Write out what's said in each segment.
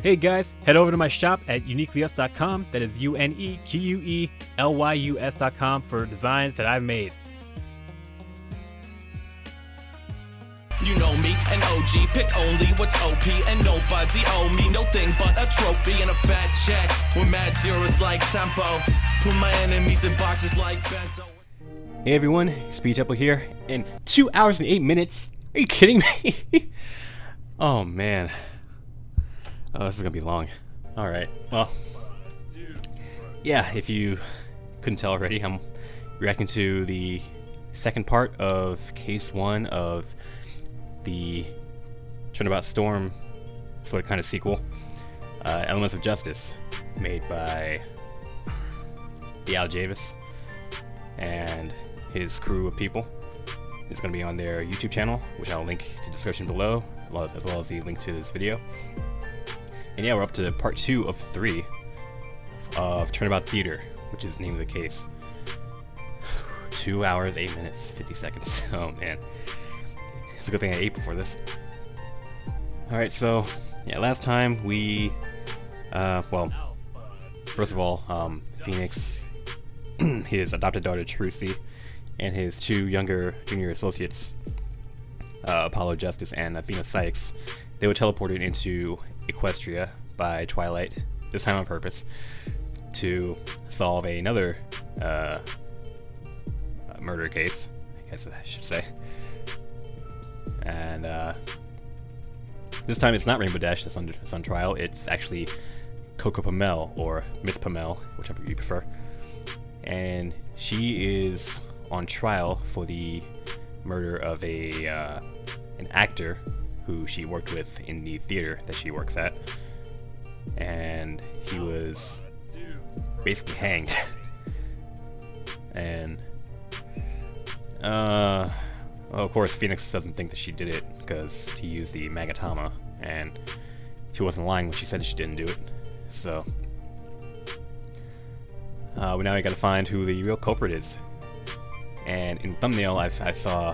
Hey guys, head over to my shop at uniquelyus.com. That is UNEQUELYUS.com for designs that I've made. You know me, an OG, pick only what's OP, and nobody owe me nothing but a trophy and a fat check. With mad zeros like tempo, put my enemies in boxes like bento. Hey everyone, Speedy Temple here, and 2 hours and 8 minutes. Are you kidding me? Oh man. Oh, this is gonna be long. Alright, well. Yeah, if you couldn't tell already, I'm reacting to the second part of Case 1 of the Turnabout Storm sort of kind of sequel, Elements of Justice, made by the Al Javis and his crew of people. It's going to be on their YouTube channel, which I'll link to the description below, as well as the link to this video. And yeah, we're up to part 2 of 3 of Turnabout Theater, which is the name of the case. 2 hours, 8 minutes, 50 seconds. Oh man. It's a good thing I ate before this. Alright, so, yeah, last time we, well, first of all, Phoenix, his adopted daughter Trucy, and his 2 younger junior associates, Apollo Justice and Athena Sykes, they were teleported into Equestria by Twilight, this time on purpose, to solve another murder case, I guess I should say. And this time it's not Rainbow Dash that's on trial, it's actually Coco Pommel, or Miss Pommel, whichever you prefer. And she is on trial for the murder of an actor who she worked with in the theater that she works at. And he was basically hanged. And well, of course, Phoenix doesn't think that she did it because he used the Magatama, and she wasn't lying when she said she didn't do it. So, now we gotta find who the real culprit is. And in the thumbnail, I saw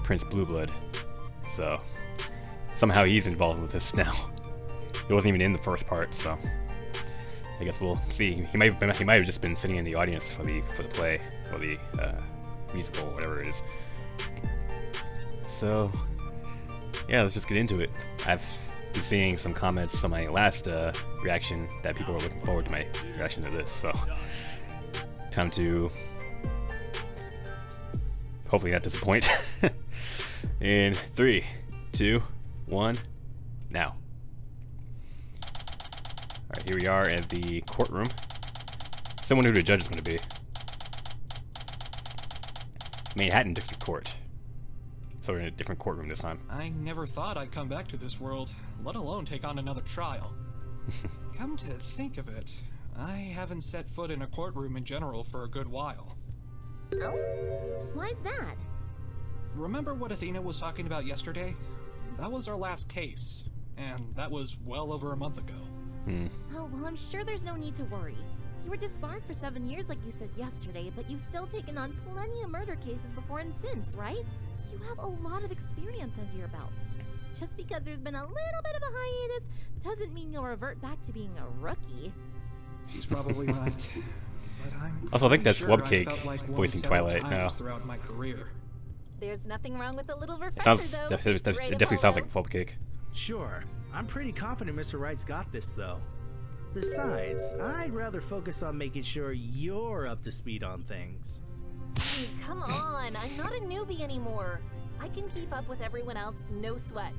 Prince Blueblood, so somehow he's involved with this now. He wasn't even in the first part, so I guess we'll see. He might have just been sitting in the audience for the play, or the musical, whatever it is. So, yeah, let's just get into it. I've been seeing some comments on my last reaction that people are looking forward to my reaction to this, so time to hopefully not disappoint. In 3, 2, 1, now. Alright, here we are at the courtroom. Someone who the judge is going to be. Manhattan District Court. So we're in a different courtroom this time. I never thought I'd come back to this world, let alone take on another trial. Come to think of it, I haven't set foot in a courtroom in general for a good while. Oh? Why's that? Remember what Athena was talking about yesterday? That was our last case, and that was well over a month ago. Oh, well, I'm sure there's no need to worry. You were disbarred for 7 years like you said yesterday, but you've still taken on plenty of murder cases before and since, right? You have a lot of experience under your belt. Just because there's been a little bit of a hiatus doesn't mean you'll revert back to being a rookie. She's probably right. But I'm also, I think that's sure Webcake I felt like one voicing several Twilight now. times throughout my career. There's nothing wrong with a little It refresher, though. it Right, definitely sounds Apollo? like Webcake. Sure. I'm pretty confident Mr. Wright's got this, though. Besides, I'd rather focus on making sure you're up to speed on things. Hey, come on. I'm not a newbie anymore. I can keep up with everyone else, no sweat.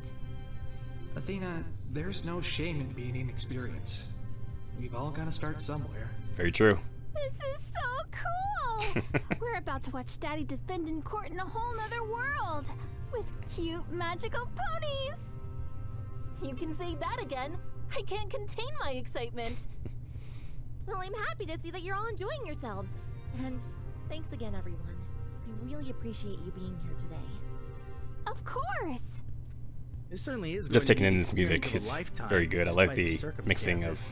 Athena, there's no shame in being inexperienced. We've all got to start somewhere. Very true. This is so cool! We're about to watch Daddy defend in court in a whole nother world with cute magical ponies! You can say that again. I can't contain my excitement. Well, I'm happy to see that you're all enjoying yourselves. And thanks again, everyone. I really appreciate you being here today. Of course! It certainly is. Just taking in this music, it's very good. I like the mixing of.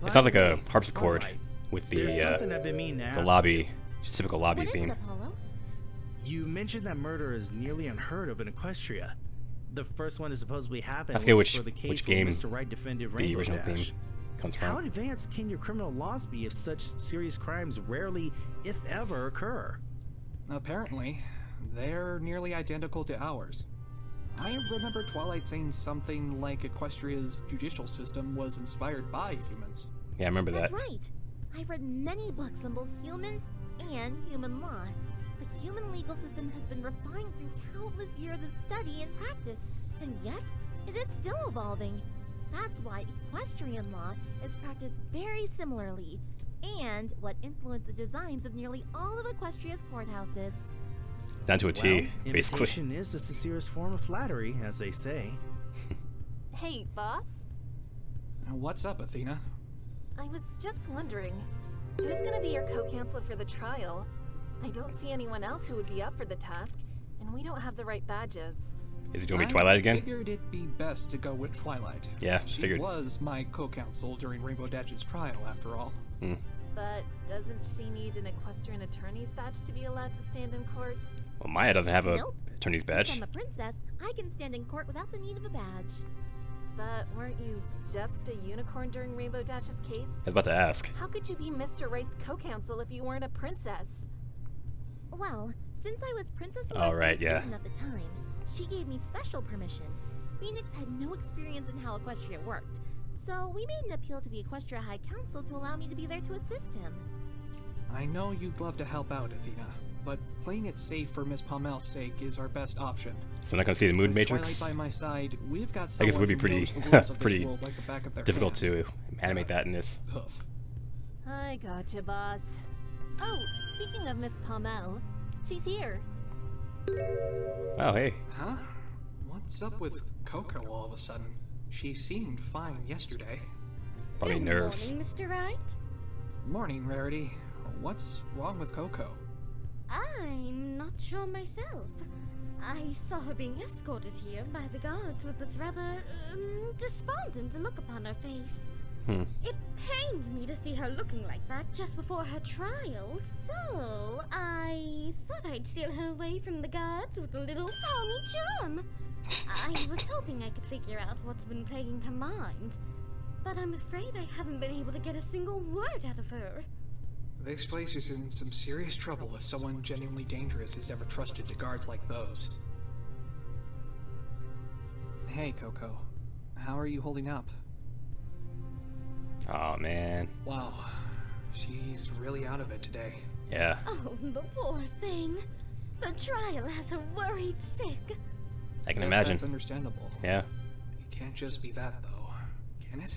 It sounds like a harpsichord with the lobby, typical lobby What is theme. it, Apollo? You mentioned that murder is nearly unheard of in Equestria. the first one to supposedly happen I forget was which- for the case which where game Mr. Wright defended the Rainbow original Dash. theme comes How from. advanced can your criminal laws be if such serious crimes rarely, if ever, occur? Apparently, they're nearly identical to ours. I remember Twilight saying something like Equestria's judicial system was inspired by humans. Yeah, I remember That's that. right. I've read many books on both humans and human law. The human legal system has been refined through countless years of study and practice, and yet it is still evolving. That's why equestrian law is practiced very similarly, and what influenced the designs of nearly all of Equestria's courthouses. Down to a T, Well, basically. imitation is the sincerest form of flattery, as they say. Hey, boss. What's up, Athena? I was just wondering, who's gonna be your co-counselor for the trial? I don't see anyone else who would be up for the task, and we don't have the right badges. Is he doing me Twilight I again? figured it'd be best to go with Twilight. Yeah, She figured. was my co-counsel during Rainbow Dash's trial, after all. But doesn't she need an equestrian attorney's badge to be allowed to stand in court? Well, Maya doesn't have a Nope. attorney's Since badge. I'm a princess, I can stand in court without the need of a badge. But weren't you just a unicorn during Rainbow Dash's case? I was about to ask. How could you be Mr. Wright's co-counsel if you weren't a princess? Well, since I was Princess Oh, USA's right, yeah. student at the time, she gave me special permission. Phoenix had no experience in how Equestria worked, so we made an appeal to the Equestria High Council to allow me to be there to assist him. I know you'd love to help out, Athena, but playing it safe for Miss Pommel's sake is our best option. So I'm not gonna see the Moon With Matrix. Twilight by my side, we've got I someone guess it would be who pretty, knows the rules of this pretty world like the back of their difficult hand. to animate that in this. Hoof. I gotcha, boss. Oh, speaking of Miss Pommel, she's here. Oh, hey. Huh? What's up with Coco all of a sudden? She seemed fine yesterday. Probably Good nerves. morning, Mr. Wright. Morning, Rarity. What's wrong with Coco? I'm not sure myself. I saw her being escorted here by the guards with this rather, despondent look upon her face. It pained me to see her looking like that just before her trial, so I thought I'd steal her away from the guards with a little phony charm. I was hoping I could figure out what's been plaguing her mind, but I'm afraid I haven't been able to get a single word out of her. This place is in some serious trouble if someone genuinely dangerous is ever trusted to guards like those. Hey, Coco. How are you holding up? Oh, man. Wow. She's really out of it today. Yeah. Oh, the poor thing. The trial has her worried sick. I can Guess imagine. That's understandable. Yeah. It can't just be that, though. Can it?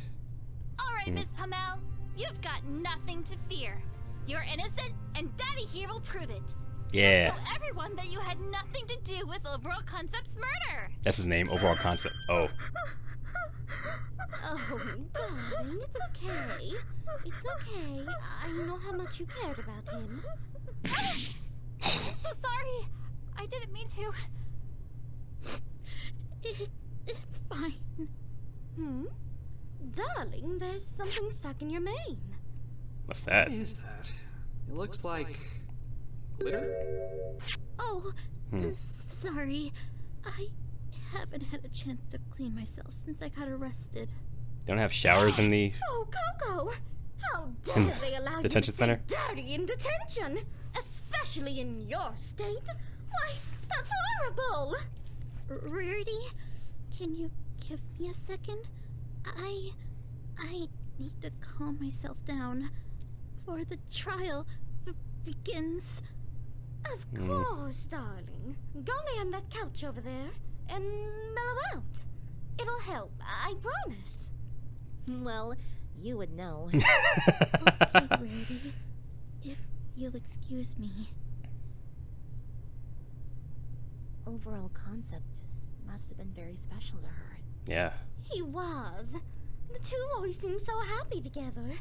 All right, Miss Pommel, you've got nothing to fear. You're innocent, and Daddy here will prove it. Yeah. Show everyone that you had nothing to do with Overall Concept's murder. That's his name. Overall concept. Oh. Oh, darling, it's okay. It's okay. I know how much you cared about him. I'm so sorry. I didn't mean to. It's fine. Darling, there's something stuck in your mane. What's that? What is that? It looks like glitter? Oh, sorry. I haven't had a chance to clean myself since I got arrested. Don't have showers in the. Oh, Coco! How dare they allow you to Detention stay center? dirty in detention? Especially in your state? Why, that's horrible! Rarity, can you give me a second? I need to calm myself down before the trial begins. Of course, darling. Go lay on that couch over there and mellow out. It'll help, I promise. Well, you would know. Okay, Rarity, if you'll excuse me. Overall concept must have been very special to her. Yeah. He was. The two always seemed so happy together.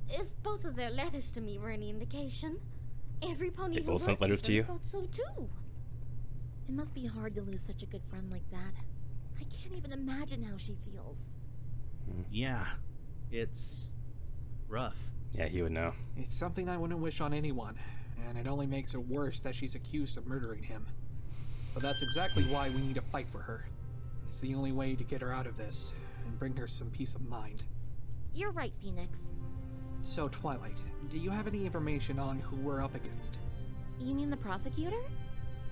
If both of their letters to me were any indication, every pony They who both sent worked letters with to them you? thought so too. It must be hard to lose such a good friend like that. I can't even imagine how she feels. Yeah, it's rough. Yeah, he would know. It's something I wouldn't wish on anyone, and it only makes it worse that she's accused of murdering him. But that's exactly why we need to fight for her. It's the only way to get her out of this and bring her some peace of mind. You're right, Phoenix. So, Twilight, do you have any information on who we're up against? You mean the prosecutor?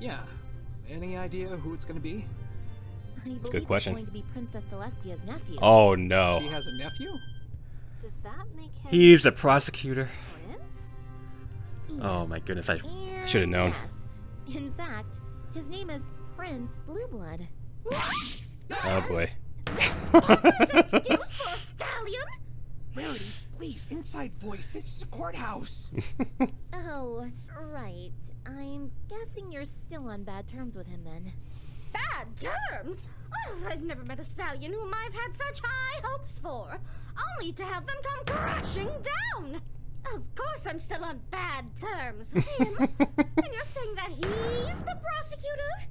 Yeah. Any idea who it's gonna be? I believe Good question. it's going to be Princess Celestia's nephew. Oh no. She has a nephew? Does that make him He's the prosecutor. Prince? Oh my goodness, I And should have known. Yes. In fact, his name is Prince Blueblood. Oh boy. Excuse for a stallion? Rarity, please, inside voice. This is a courthouse. Oh, right. I'm guessing you're still on bad terms with him then. Bad terms? Oh, I've never met a stallion whom I've had such high hopes for, only to have them come crashing down. Of course I'm still on bad terms with him. And you're saying that he's the prosecutor?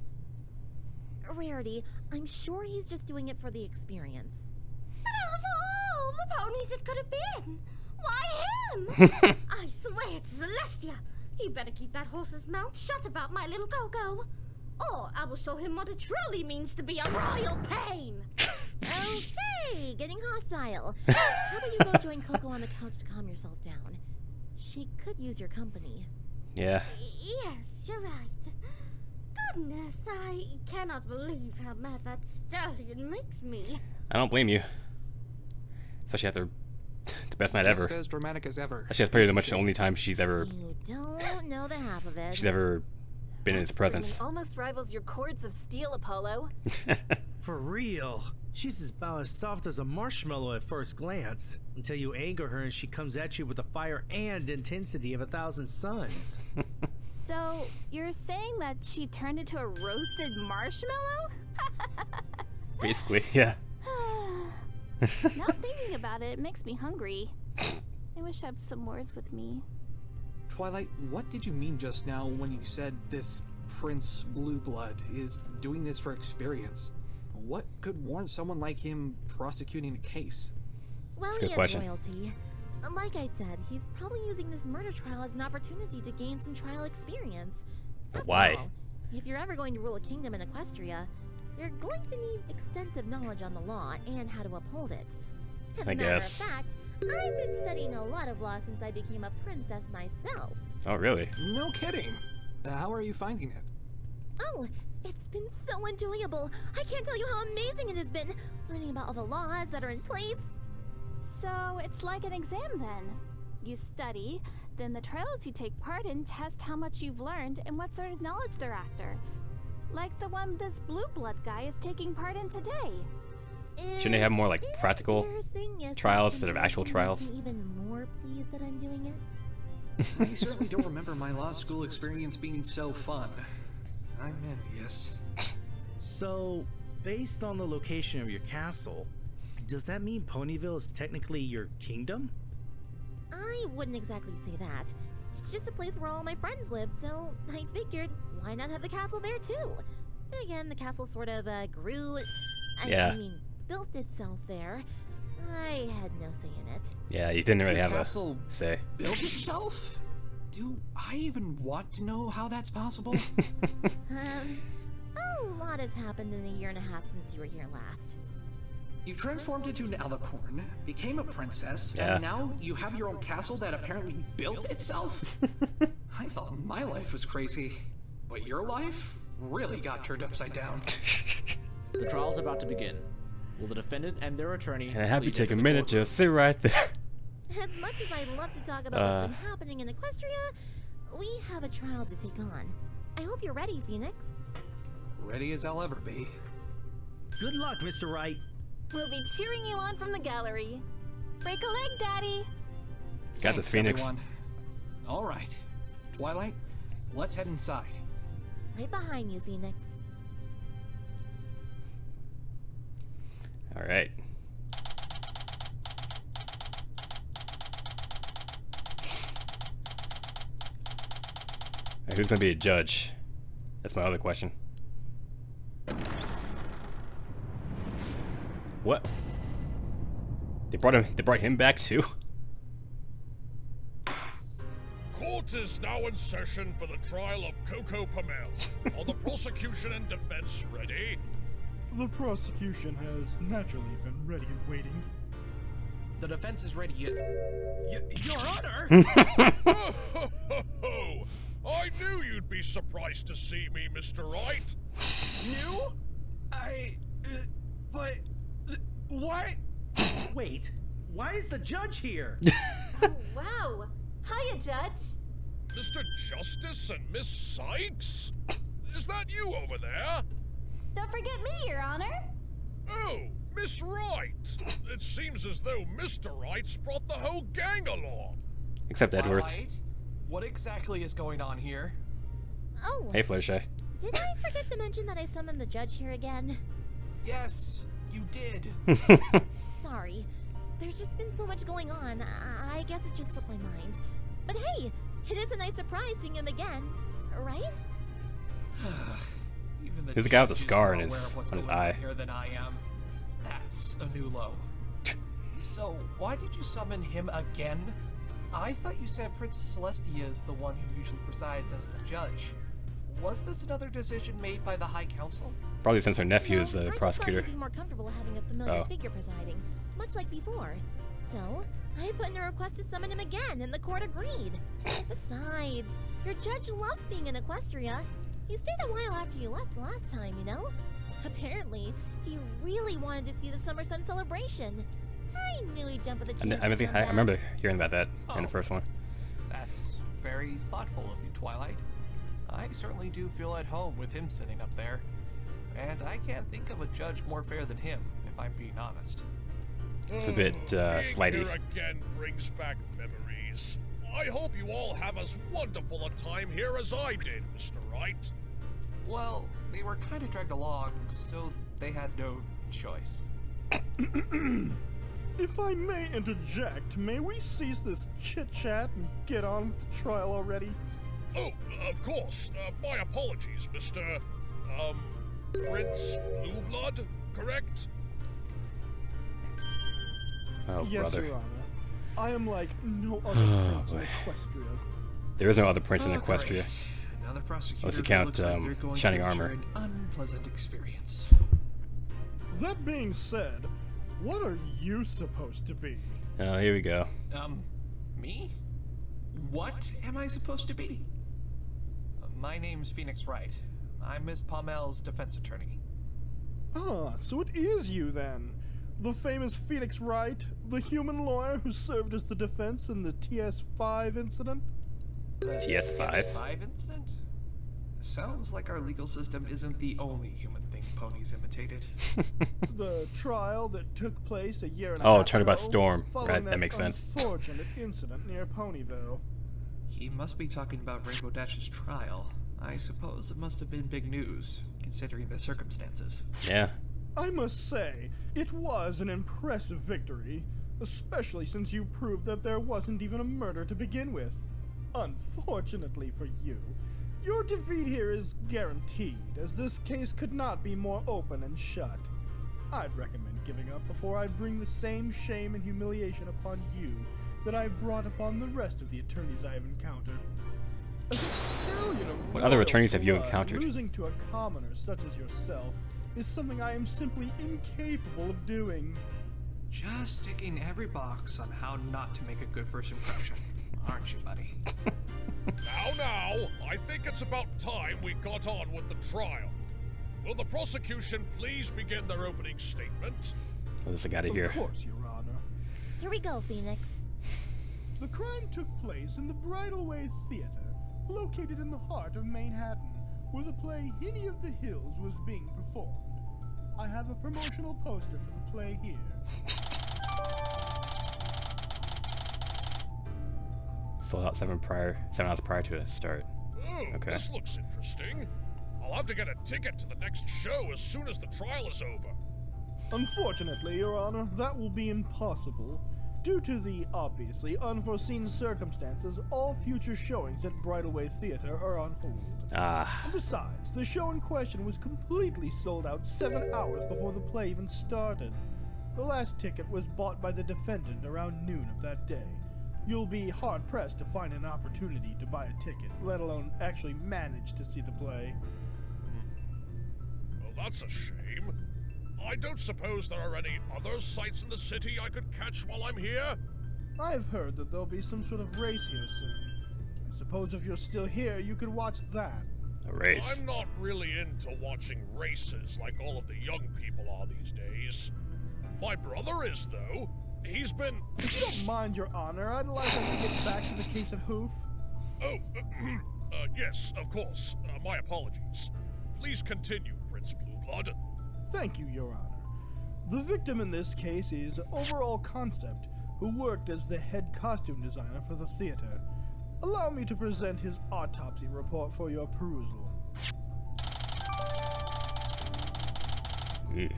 Rarity, I'm sure he's just doing it for the experience. But out of all the ponies it could have been, why him? I swear to Celestia, he better keep that horse's mouth shut about my little Coco, or I will show him what it truly means to be a royal pain. Okay, getting hostile. How about you go join Coco on the couch to calm yourself down? She could use your company. Yeah. Yes, you're right. Goodness, I cannot believe how mad that stallion makes me. I don't blame you. Especially after the best night ever. Just as dramatic as ever. Actually, that's pretty Isn't much she? the only time she's ever You don't know the half of it. been in his That presence. screaming almost rivals your cords of steel, Apollo. For real. She's about as soft as a marshmallow at first glance, until you anger her and she comes at you with the fire and intensity of 1,000 suns. So, you're saying that she turned into a roasted marshmallow? Basically, yeah. Now thinking about it, it makes me hungry. I wish I had some words with me. Twilight, what did you mean just now when you said this Prince Blueblood is doing this for experience? What could warrant someone like him prosecuting a case? Well, Good he is question. royalty. Like I said, he's probably using this murder trial as an opportunity to gain some trial experience. After Why? all, if you're ever going to rule a kingdom in Equestria, you're going to need extensive knowledge on the law and how to uphold it. As I a matter guess. of fact, I've been studying a lot of law since I became a princess myself. Oh really? No kidding. How are you finding it? Oh, it's been so enjoyable. I can't tell you how amazing it has been, learning about all the laws that are in place. So, it's like an exam then. You study, then the trials you take part in test how much you've learned and what sort of knowledge they're after. Like the one this blue blood guy is taking part in today. Shouldn't they have more like Is it practical embarrassing if trials that instead of actual embarrassing trials? makes me even more pleased that I'm doing it. I certainly don't remember my law school experience being so fun. I'm envious. So, based on the location of your castle, does that mean Ponyville is technically your kingdom? I wouldn't exactly say that. It's just a place where all my friends live, so I figured, why not have the castle there too? Then again, the castle sort of grew. Yeah. I mean, built itself there. I had no say in it. Yeah, you didn't really The have castle a say. built itself? Do I even want to know how that's possible? A lot has happened in a year and a half since you were here last. You transformed into an alicorn, became a princess, Yeah. and now you have your own castle that apparently built itself? I thought my life was crazy, but your life really got turned upside down. The trial's about to begin. Will the defendant and their attorney And I have you please take a enter the minute, courtroom? just sit right there. As much as I'd love to talk about what's been happening in Equestria, we have a trial to take on. I hope you're ready, Phoenix. Ready as I'll ever be. Good luck, Mr. Wright. We'll be cheering you on from the gallery. Break a leg, Daddy! Got this, Phoenix. Everyone. All right. Twilight, let's head inside. Right behind you, Phoenix. All right. Alright, who's gonna be a judge? That's my other question. What? They brought him back too? Court is now in session for the trial of Coco Pommel. Are the prosecution and defense ready? The prosecution has naturally been ready and waiting. The defense is ready. Your Honor! I knew you'd be surprised to see me, Mr. Wright. You? But... What? Wait, why is the judge here? Oh, wow. Hiya, Judge. Mr. Justice and Miss Sykes? Is that you over there? Don't forget me, Your Honor. Oh, Miss Wright. It seems as though Mr. Wright's brought the whole gang along. Except Edward. Twilight, what exactly is going on here? Oh, Hey, Fluttershy. did I forget to mention that I summoned the judge here again? Yes, you did. Sorry. There's just been so much going on. I guess it just slipped my mind. But hey, it is a nice surprise seeing him again, right? Even There's a guy with a judge is scar more on aware his of what's eye. going on here than I am. That's a new low. So, why did you summon him again? I thought you said Princess Celestia is the one who usually presides as the judge. Was this another decision made by the High Council? Probably since her nephew is No, the I just prosecutor. thought you'd be more comfortable having a familiar Oh. figure presiding, much like before. So, I put in a request to summon him again, and the court agreed. Besides, your judge loves being in Equestria. He stayed a while after you left last time, you know? Apparently, he really wanted to see the Summer Sun celebration. I knew he'd jump at the chance to come I back. remember hearing about that in the Oh. first one. That's very thoughtful of you, Twilight. I certainly do feel at home with him sitting up there. And I can't think of a judge more fair than him, if I'm being honest. It's a bit Being flighty. here again brings back memories. I hope you all have as wonderful a time here as I did, Mr. Wright. Well, they were kind of dragged along, so they had no choice. If I may interject, may we cease this chit-chat and get on with the trial already? Oh, of course. My apologies, Mr. Prince Blueblood, correct? Oh, Yes, brother. Your Honor. I am like no other Oh, prince in boy. Equestria. There is no other prince in Oh, Equestria. great. Another prosecutor Unless you who count, looks like they're going Shining to Armor. ensure an unpleasant experience. That being said, what are you supposed to be? Oh, here we go. Me? What am I supposed to be? My name's Phoenix Wright. I'm Miss Pommel's defense attorney. Ah, so it is you then. The famous Phoenix Wright, the human lawyer who served as the defense in the TS5 incident? TS5? TS5 incident? Sounds like our legal system isn't the only human thing ponies imitated. The trial that took place a year and a Oh, half Turnabout ago, Storm. following Right, that makes sense. Unfortunate incident near Ponyville. He must be talking about Rainbow Dash's trial. I suppose it must have been big news, considering the circumstances. Yeah. I must say, it was an impressive victory, especially since you proved that there wasn't even a murder to begin with. Unfortunately for you, your defeat here is guaranteed, as this case could not be more open and shut. I'd recommend giving up before I bring the same shame and humiliation upon you that I've brought upon the rest of the attorneys I have encountered. As a stallion of What other royal attorneys have you blood, encountered? Losing to a commoner such as yourself is something I am simply incapable of doing. Just ticking every box on how not to make a good first impression, aren't you, buddy? Now, I think it's about time we got on with the trial. Will the prosecution please begin their opening statement? Well, this got out of Of here. course, Your Honor. Here we go, Phoenix. The crime took place in the Bridalway Theater, located in the heart of Manhattan, where the play Hinny of the Hills was being performed. I have a promotional poster for the play here. Sold out 7 hours prior to its start. Oh, Okay. this looks interesting. I'll have to get a ticket to the next show as soon as the trial is over. Unfortunately, Your Honor, that will be impossible. Due to the obviously unforeseen circumstances, all future showings at Bridalway Theater are on hold. Ah. And besides, the show in question was completely sold out 7 hours before the play even started. The last ticket was bought by the defendant around noon of that day. You'll be hard-pressed to find an opportunity to buy a ticket, let alone actually manage to see the play. Well, that's a shame. I don't suppose there are any other sights in the city I could catch while I'm here? I've heard that there'll be some sort of race here soon. I suppose if you're still here, you could watch that. A race. I'm not really into watching races like all of the young people are these days. My brother is, though. He's been... If you don't mind, Your Honor, I'd like us to get back to the case at Hoof. Oh, yes, of course. My apologies. Please continue, Prince Blueblood. Thank you, Your Honor. The victim in this case is Overall Concept, who worked as the head costume designer for the theater. Allow me to present his autopsy report for your perusal. It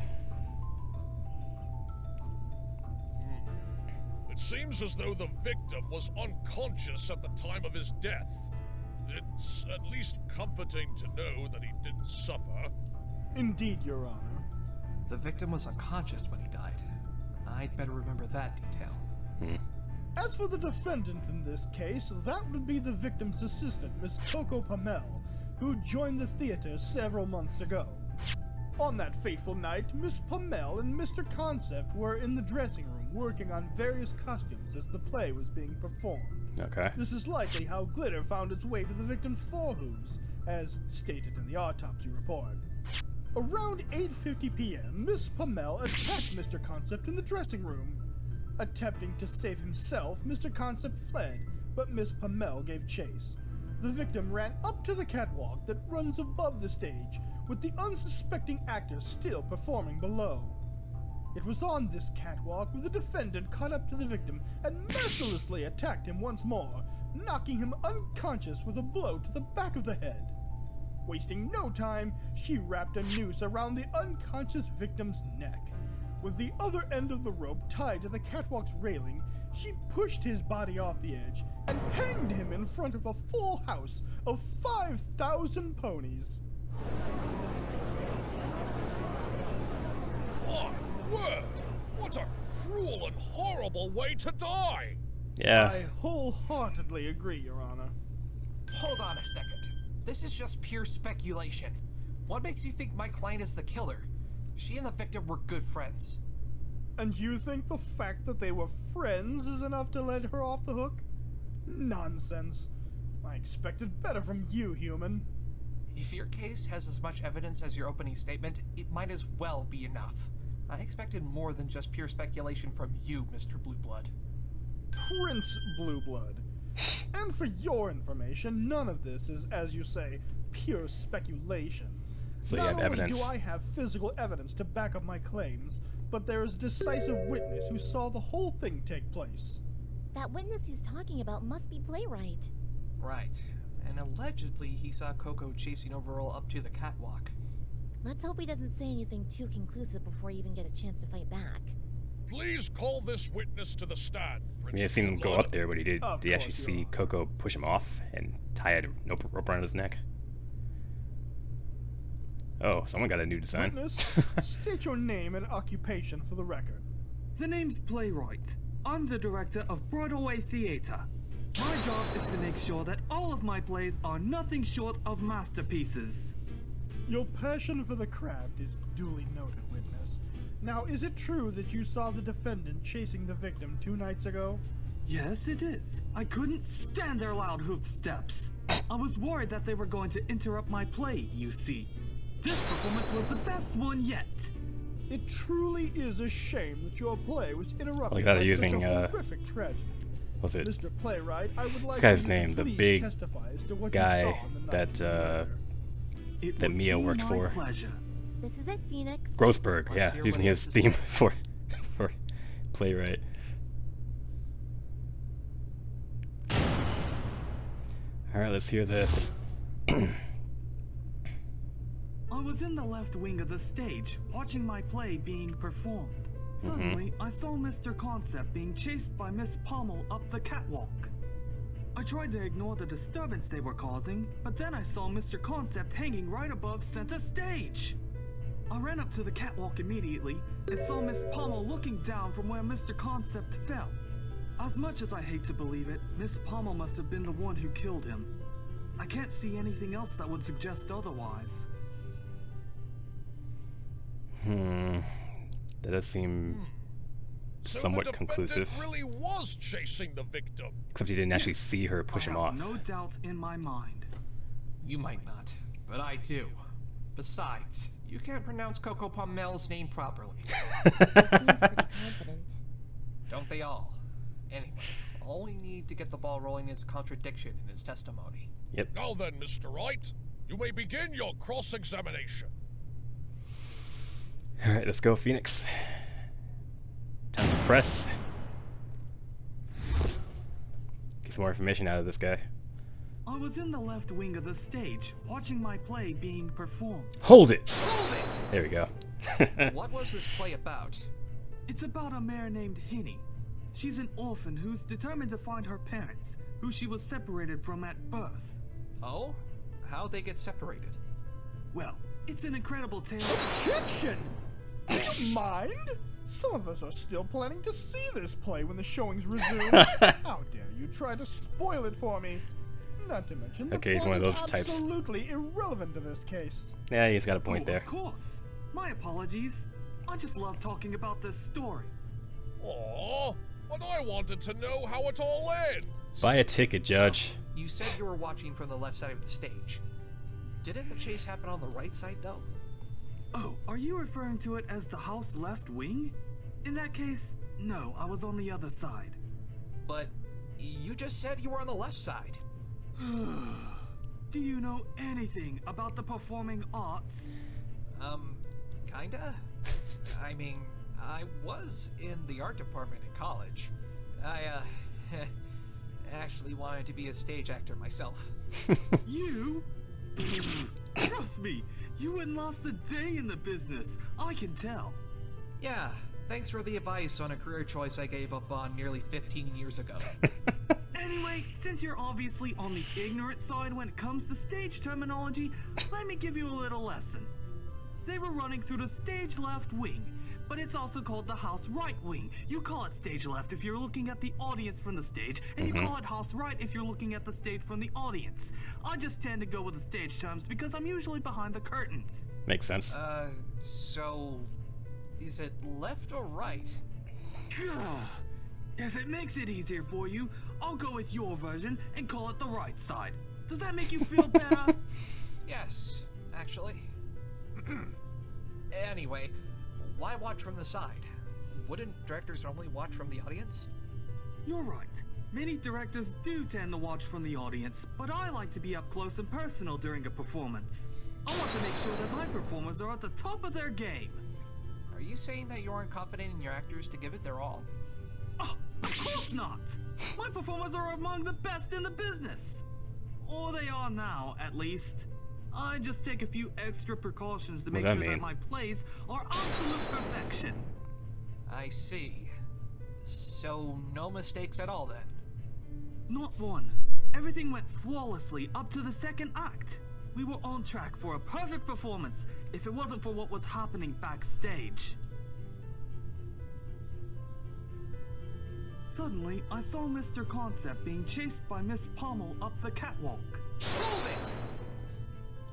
seems as though the victim was unconscious at the time of his death. It's at least comforting to know that he didn't suffer. Indeed, Your Honor. The victim was unconscious when he died. I'd better remember that detail. As for the defendant in this case, that would be the victim's assistant, Miss Coco Pommel, who joined the theater several months ago. On that fateful night, Miss Pommel and Mr. Concept were in the dressing room working on various costumes as the play was being performed. Okay. This is likely how glitter found its way to the victim's forehooves, as stated in the autopsy report. Around 8:50 p.m., Miss Pommel attacked Mr. Concept in the dressing room. Attempting to save himself, Mr. Concept fled, but Miss Pommel gave chase. The victim ran up to the catwalk that runs above the stage, with the unsuspecting actor still performing below. It was on this catwalk where the defendant caught up to the victim and mercilessly attacked him once more, knocking him unconscious with a blow to the back of the head. Wasting no time, she wrapped a noose around the unconscious victim's neck. With the other end of the rope tied to the catwalk's railing, she pushed his body off the edge and hanged him in front of a full house of 5,000 ponies. My word! What a cruel and horrible way to die! Yeah. I wholeheartedly agree, Your Honor. Hold on a second. This is just pure speculation. What makes you think my client is the killer? She and the victim were good friends. And you think the fact that they were friends is enough to let her off the hook? Nonsense. I expected better from you, human. If your case has as much evidence as your opening statement, it might as well be enough. I expected more than just pure speculation from you, Mr. Blueblood. Prince Blueblood. And for your information, none of this is, as you say, pure speculation. So you have evidence. Not only do I have physical evidence to back up my claims, but there is a decisive witness who saw the whole thing take place. That witness he's talking about must be Playwright. Right. And allegedly he saw Coco chasing Overall up to the catwalk. Let's hope he doesn't say anything too conclusive before you even get a chance to fight back. Please call this witness to the stand, I Prince mean, I've seen him go Blueblood. up there, but did Of he actually course, see Your Honor. Coco push him off and tie a rope around his neck? Oh, someone got a new design. Witness, state your name and occupation for the record. The name's Playwright. I'm the director of Broadway Theater. My job is to make sure that all of my plays are nothing short of masterpieces. Your passion for the craft is duly noted, witness. Now, is it true that you saw the defendant chasing the victim 2 nights ago? Yes, it is. I couldn't stand their loud hoof steps. I was worried that they were going to interrupt my play, you see. This performance was the best one yet. It truly is a shame that your play was interrupted Like that, by they're such using, a horrific tragedy. What's it? Mr. Playwright, I would like Guy's you name, to the please big testify as to what guy you saw on the night that, of the murder. It that would Mia be worked my for. pleasure. This is at Phoenix. Grossberg, Let's yeah, hear using what he his has to theme say. for Playwright. Alright, let's hear this. I was in the left wing of the stage, watching my play being performed. Suddenly, I saw Mr. Concept being chased by Miss Pommel up the catwalk. I tried to ignore the disturbance they were causing, but then I saw Mr. Concept hanging right above center stage. I ran up to the catwalk immediately and saw Miss Pommel looking down from where Mr. Concept fell. As much as I hate to believe it, Miss Pommel must have been the one who killed him. I can't see anything else that would suggest otherwise. That does seem somewhat so the conclusive. defendant really was chasing the victim. Except he didn't actually see her push him off. No doubt in my mind. You might not, but I do. Besides, you can't pronounce Coco Pommel's name properly. He seems pretty confident. Don't they all? Anyway, all we need to get the ball rolling is a contradiction in his testimony. Yep. Now then, Mr. Wright, you may begin your cross-examination. Alright, let's go, Phoenix. Time to press. Get some more information out of this guy. I was in the left wing of the stage, watching my play being performed. Hold it! Hold it! There we go. What was this play about? It's about a mare named Henny. She's an orphan who's determined to find her parents, who she was separated from at birth. Oh? How'd they get separated? Well, it's an incredible tale. Objection! Don't mind. Some of us are still planning to see this play when the showings resume. How dare you try to spoil it for me? Not to mention, the Okay, he's plot one of is those types. absolutely irrelevant to this case. Yeah, he's got a point there. Of course. My apologies. I just love talking about this story. Aw, but I wanted to know how it all ends. Buy a ticket, Judge. So, you said you were watching from the left side of the stage. Didn't the chase happen on the right side, though? Oh, are you referring to it as the house left wing? In that case, no, I was on the other side. But you just said you were on the left side. Do you know anything about the performing arts? Kinda? I mean, I was in the art department in college. I, actually wanted to be a stage actor myself. You? Trust me, you wouldn't last a day in the business. I can tell. Yeah, thanks for the advice on a career choice I gave up on nearly 15 years ago. Anyway, since you're obviously on the ignorant side when it comes to stage terminology, let me give you a little lesson. They were running through the stage left wing, but it's also called the house right wing. You call it stage left if you're looking at the audience from the stage, and you call it house right if you're looking at the stage from the audience. I just tend to go with the stage terms because I'm usually behind the curtains. Makes sense. So is it left or right? If it makes it easier for you, I'll go with your version and call it the right side. Does that make you feel better? Yes, actually. Anyway, why watch from the side? Wouldn't directors normally watch from the audience? You're right. Many directors do tend to watch from the audience, but I like to be up close and personal during a performance. I want to make sure that my performers are at the top of their game. Are you saying that you aren't confident in your actors to give it their all? Oh, of course not! My performers are among the best in the business! Or they are now, at least. I just take a few extra precautions to make sure that my plays are absolute perfection. I see. So, no mistakes at all then? Not one. Everything went flawlessly up to the second act. We were on track for a perfect performance if it wasn't for what was happening backstage. Suddenly, I saw Mr. Concept being chased by Miss Pommel up the catwalk. Hold it!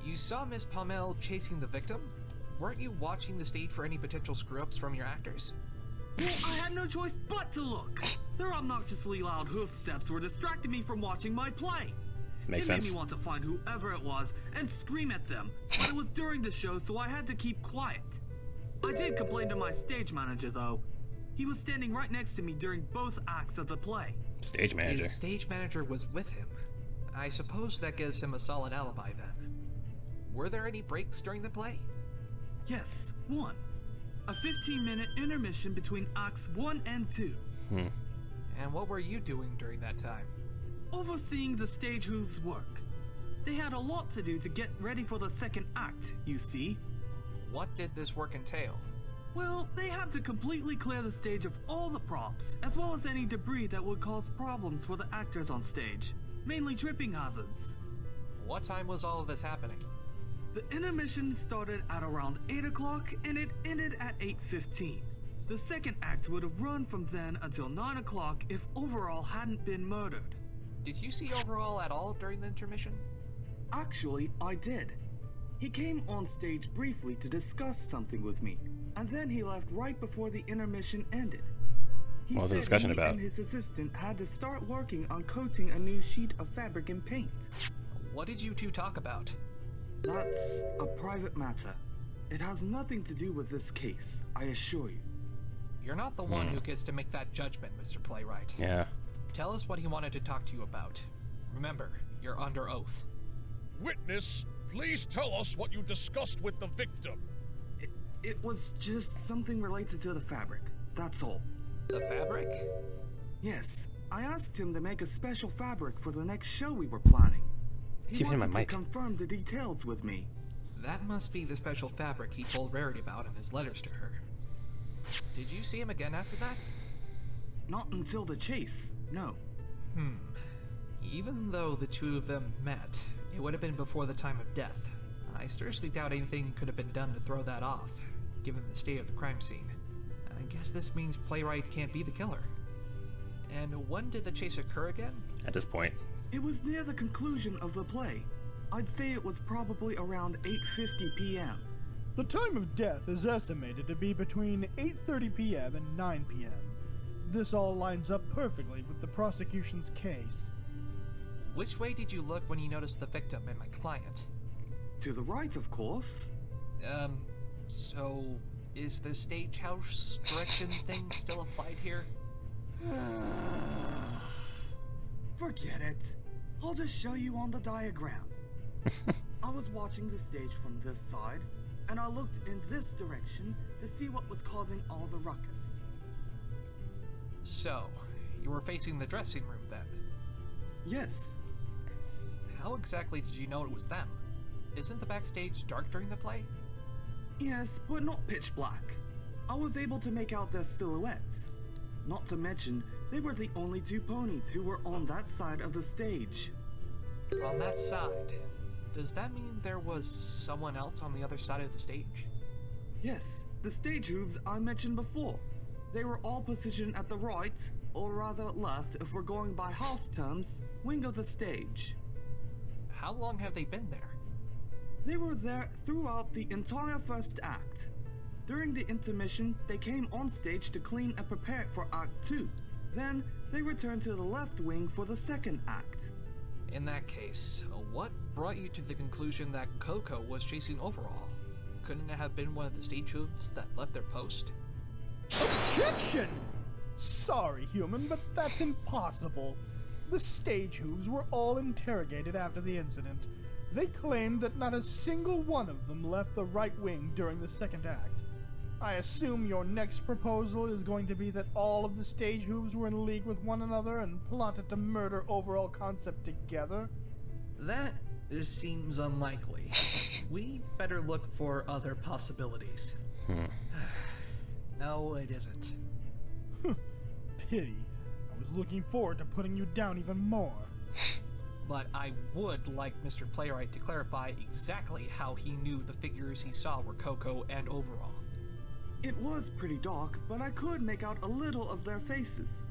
You saw Miss Pommel chasing the victim? Weren't you watching the stage for any potential screw-ups from your actors? Well, I had no choice but to look. Their obnoxiously loud hoof steps were distracting me from watching my play. Makes it sense. made me want to find whoever it was and scream at them, but it was during the show, so I had to keep quiet. I did complain to my stage manager, though. He was standing right next to me during both acts of the play. Stage manager. His stage manager was with him. I suppose that gives him a solid alibi then. Were there any breaks during the play? Yes, one. A 15-minute intermission between acts 1 and 2. And what were you doing during that time? Overseeing the stage hooves work. They had a lot to do to get ready for the second act, you see. What did this work entail? Well, they had to completely clear the stage of all the props, as well as any debris that would cause problems for the actors on stage. Mainly tripping hazards. What time was all of this happening? The intermission started at around 8 o'clock and it ended at 8:15. The second act would have run from then until 9 o'clock if Overall hadn't been murdered. Did you see Overall at all during the intermission? Actually, I did. He came on stage briefly to discuss something with me. and then he left right before the intermission ended. He What was the said discussion he about? and his assistant had to start working on coating a new sheet of fabric and paint. What did you two talk about? That's a private matter. It has nothing to do with this case, I assure you. You're not the one who gets to make that judgment, Mr. Playwright. Yeah. Tell us what he wanted to talk to you about. Remember, you're under oath. Witness, please tell us what you discussed with the victim. It was just something related to the fabric, that's all. The fabric? Yes, I asked him to make a special fabric for the next show we were planning. He Keep hitting my wanted to mic. confirm the details with me. That must be the special fabric he told Rarity about in his letters to her. Did you see him again after that? Not until the chase, no. Even though the two of them met, it would have been before the time of death. I seriously doubt anything could have been done to throw that off, given the state of the crime scene. I guess this means Playwright can't be the killer. And when did the chase occur again? At this point. It was near the conclusion of the play. I'd say it was probably around 8:50 p.m. The time of death is estimated to be between 8:30 p.m. and 9 p.m. This all lines up perfectly with the prosecution's case. Which way did you look when you noticed the victim and my client? To the right, of course. So is the stagehouse direction thing still applied here? Forget it. I'll just show you on the diagram. I was watching the stage from this side, and I looked in this direction to see what was causing all the ruckus. So, you were facing the dressing room then? Yes. How exactly did you know it was them? Isn't the backstage dark during the play? Yes, but not pitch black. I was able to make out their silhouettes. Not to mention, they were the only two ponies who were on that side of the stage. On that side? Does that mean there was someone else on the other side of the stage? Yes, the stage hooves I mentioned before. They were all positioned at the right, or rather left if we're going by house terms, wing of the stage. How long have they been there? They were there throughout the entire first act. During the intermission, they came on stage to clean and prepare for Act 2. Then, they returned to the left wing for the second act. In that case, what brought you to the conclusion that Coco was chasing Overall? Couldn't it have been one of the stage hooves that left their post? Objection! Sorry, human, but that's impossible. The stage hooves were all interrogated after the incident. They claimed that not a single one of them left the right wing during the second act. I assume your next proposal is going to be that all of the stage hooves were in league with one another and plotted to murder Overall Concept together? That seems unlikely. We better look for other possibilities. No, it isn't. Pity. I was looking forward to putting you down even more. But I would like Mr. Playwright to clarify exactly how he knew the figures he saw were Coco and Overall. It was pretty dark, but I could make out a little of their faces.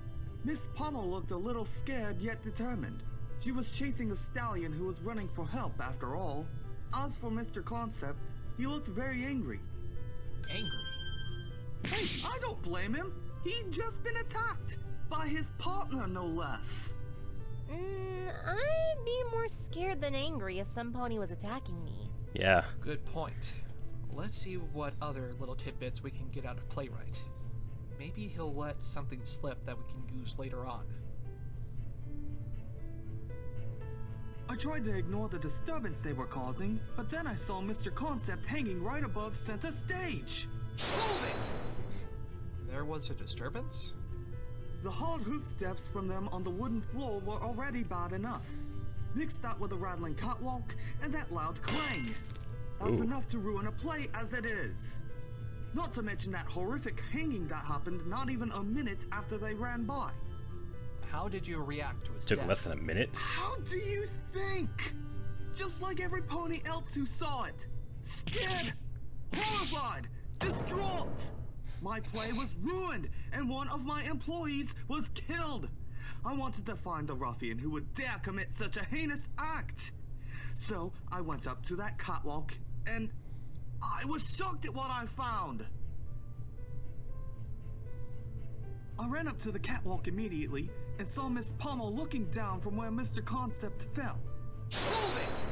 Miss Pommel looked a little scared yet determined. She was chasing a stallion who was running for help after all. As for Mr. Concept, he looked very angry. Angry? Hey, I don't blame him. He'd just been attacked by his partner, no less. I'd be more scared than angry if some pony was attacking me. Yeah. Good point. Let's see what other little tidbits we can get out of Playwright. Maybe he'll let something slip that we can use later on. I tried to ignore the disturbance they were causing, but then I saw Mr. Concept hanging right above center stage. Hold it! There was a disturbance? The hard hoof steps from them on the wooden floor were already bad enough. Mix that with a rattling catwalk and that loud clang. That's enough to ruin a play as it is. Not to mention that horrific hanging that happened not even a minute after they ran by. How did you react to his Took death? less than a minute. How do you think? Just like every pony else who saw it. Scared, horrified, distraught. My play was ruined, and one of my employees was killed. I wanted to find the ruffian who would dare commit such a heinous act. So I went up to that catwalk, and I was shocked at what I found. I ran up to the catwalk immediately and saw Miss Pommel looking down from where Mr. Concept fell. Hold it!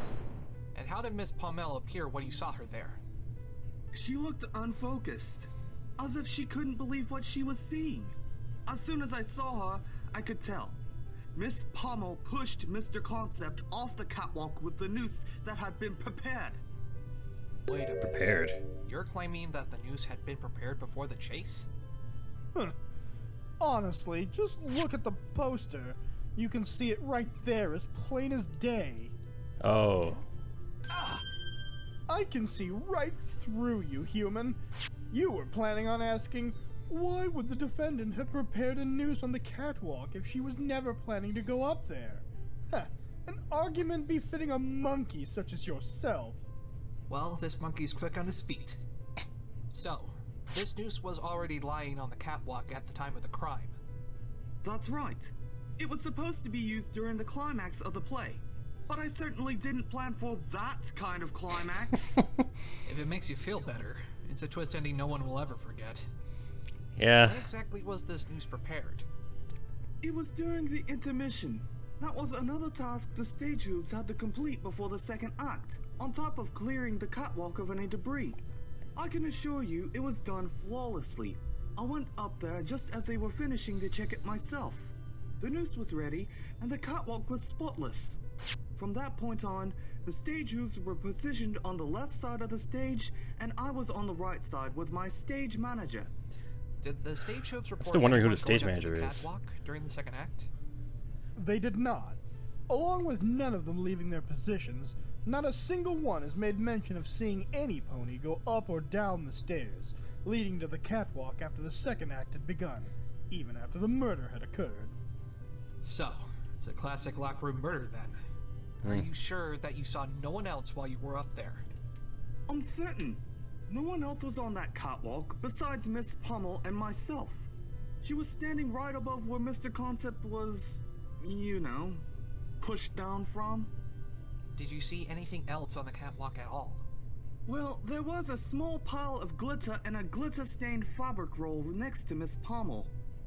And how did Miss Pommel appear when you saw her there? She looked unfocused, as if she couldn't believe what she was seeing. As soon as I saw her, I could tell. Miss Pommel pushed Mr. Concept off the catwalk with the noose that had been prepared. Wait a minute. Prepared. You're claiming that the noose had been prepared before the chase? Huh. Honestly, just look at the poster. You can see it right there as plain as day. Oh. I can see right through you, human. You were planning on asking, why would the defendant have prepared a noose on the catwalk if she was never planning to go up there? Heh, an argument befitting a monkey such as yourself. Well, this monkey's quick on his feet. So, this noose was already lying on the catwalk at the time of the crime. That's right. It was supposed to be used during the climax of the play. But I certainly didn't plan for that kind of climax. If it makes you feel better, it's a twist ending no one will ever forget. Yeah. When exactly was this noose prepared? It was during the intermission. That was another task the stage hooves had to complete before the second act, on top of clearing the catwalk of any debris. I can assure you it was done flawlessly. I went up there just as they were finishing to check it myself. The noose was ready, and the catwalk was spotless. From that point on, the stage hooves were positioned on the left side of the stage, and I was on the right side with my stage manager. Did the stage hooves report still wondering who the anyone stage going up to manager the is. catwalk during the second act? They did not. Along with none of them leaving their positions, not a single one has made mention of seeing any pony go up or down the stairs, leading to the catwalk after the second act had begun, even after the murder had occurred. So, it's a classic locker room murder then. Are you sure that you saw no one else while you were up there? I'm certain. No one else was on that catwalk besides Miss Pommel and myself. She was standing right above where Mr. Concept was, you know, pushed down from. Did you see anything else on the catwalk at all? Well, there was a small pile of glitter and a glitter-stained fabric roll next to Miss Pommel,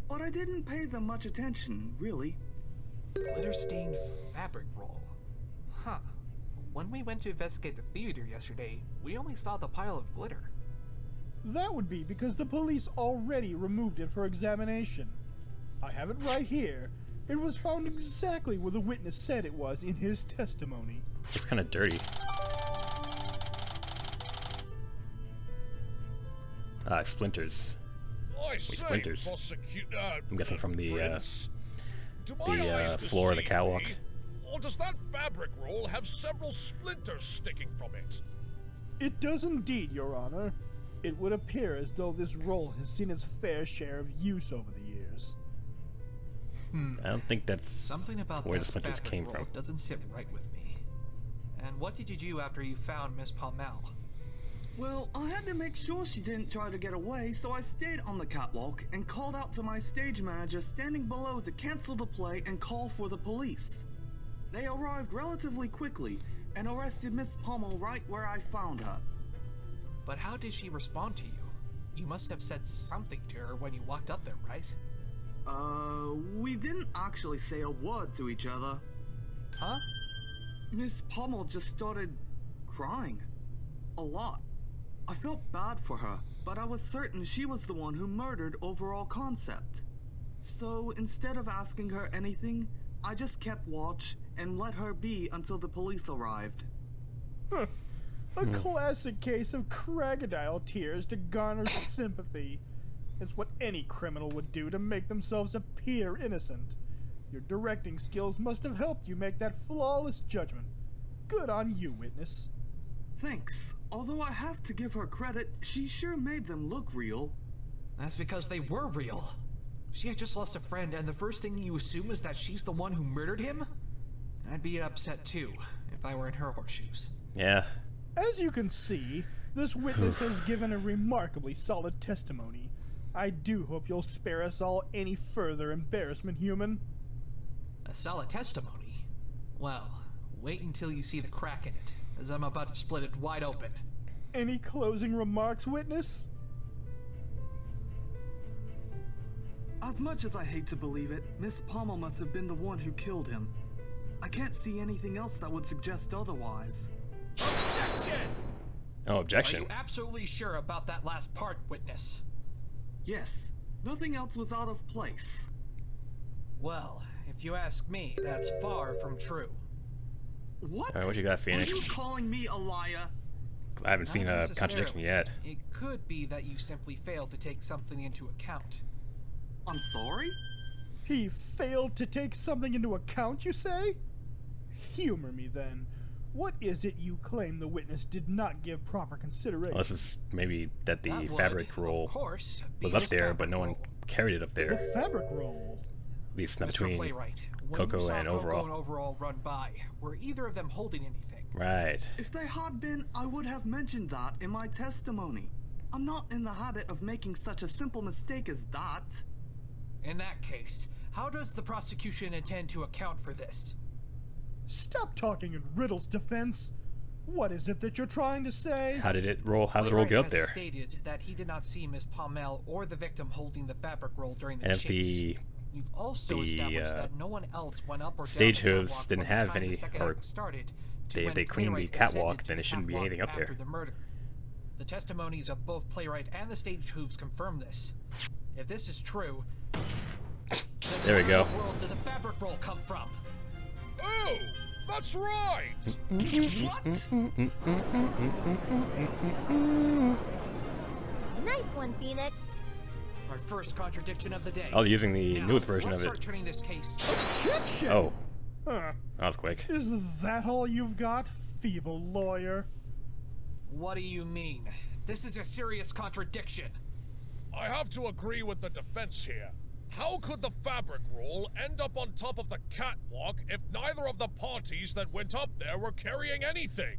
but I didn't pay them much attention, really. Glitter-stained fabric roll? Huh. When we went to investigate the theater yesterday, we only saw the pile of glitter. That would be because the police already removed it for examination. I have it right here. It was found exactly where the witness said it was in his testimony. It's kind of dirty. Splinters. I say, splinters. Prosecutor, I'm guessing from the Prince, do my eyes floor of the deceive catwalk. me, or does that fabric roll have several splinters sticking from it? It does indeed, Your Honor. It would appear as though this roll has seen its fair share of use over the years. I don't think that's Something about where that the splinters fabric came roll from. doesn't sit right with me. And what did you do after you found Miss Pommel? Well, I had to make sure she didn't try to get away, so I stayed on the catwalk and called out to my stage manager standing below to cancel the play and call for the police. They arrived relatively quickly and arrested Miss Pommel right where I found her. But how did she respond to you? You must have said something to her when you walked up there, right? We didn't actually say a word to each other. Huh? Miss Pommel just started crying. A lot. I felt bad for her, but I was certain she was the one who murdered Overall Concept. So instead of asking her anything, I just kept watch and let her be until the police arrived. Huh. A classic case of crocodile tears to garner sympathy. It's what any criminal would do to make themselves appear innocent. Your directing skills must have helped you make that flawless judgment. Good on you, witness. Thanks. Although I have to give her credit, she sure made them look real. That's because they were real. She had just lost a friend, and the first thing you assume is that she's the one who murdered him? I'd be upset too, if I were in her horseshoes. Yeah. As you can see, this witness has given a remarkably solid testimony. I do hope you'll spare us all any further embarrassment, human. A solid testimony? Well, wait until you see the crack in it, as I'm about to split it wide open. Any closing remarks, witness? As much as I hate to believe it, Miss Pommel must have been the one who killed him. I can't see anything else that would suggest otherwise. Objection! Oh, objection. Are you absolutely sure about that last part, witness? Yes, nothing else was out of place. Well, if you ask me, that's far from true. What? Alright, what you got, Phoenix? Are you calling me a liar? I haven't seen a contradiction yet. It could be that you simply failed to take something into account. I'm sorry? He failed to take something into account, you say? Humor me then. What is it you claim the witness did not give proper consideration? Well, this is maybe that the That would, fabric roll of course, be was up this there, but fabric no one roll. carried it up there. The fabric roll. At least not Mr. between Playwright, when Coco you saw and Coco Overall. and Overall run by, were either of them holding anything? Right. If they had been, I would have mentioned that in my testimony. I'm not in the habit of making such a simple mistake as that. In that case, how does the prosecution intend to account for this? Stop talking in riddles, defense. What is it that you're trying to say? How did it roll? How did the roll get up Playwright there? has stated that he did not see Miss Pommel or the victim holding the fabric roll during the And if chase. You've also established the that no one else went up or stage down the hooves catwalk didn't from the have time any, the second or act started to if when they cleaned the Playwright catwalk, ascended then to it shouldn't be catwalk anything up there. after the murder. The testimonies of both Playwright and the stage hooves confirm this. If this is true, There we go. where in the world did the fabric roll come from? Oh, that's right! What? Nice one, Phoenix. Our first contradiction of the day. I was using the Now, newest version let's of start it. turning this case. Objection! Oh, Huh. that was quick. Is that all you've got, feeble lawyer? What do you mean? This is a serious contradiction. I have to agree with the defense here. How could the fabric roll end up on top of the catwalk if neither of the parties that went up there were carrying anything?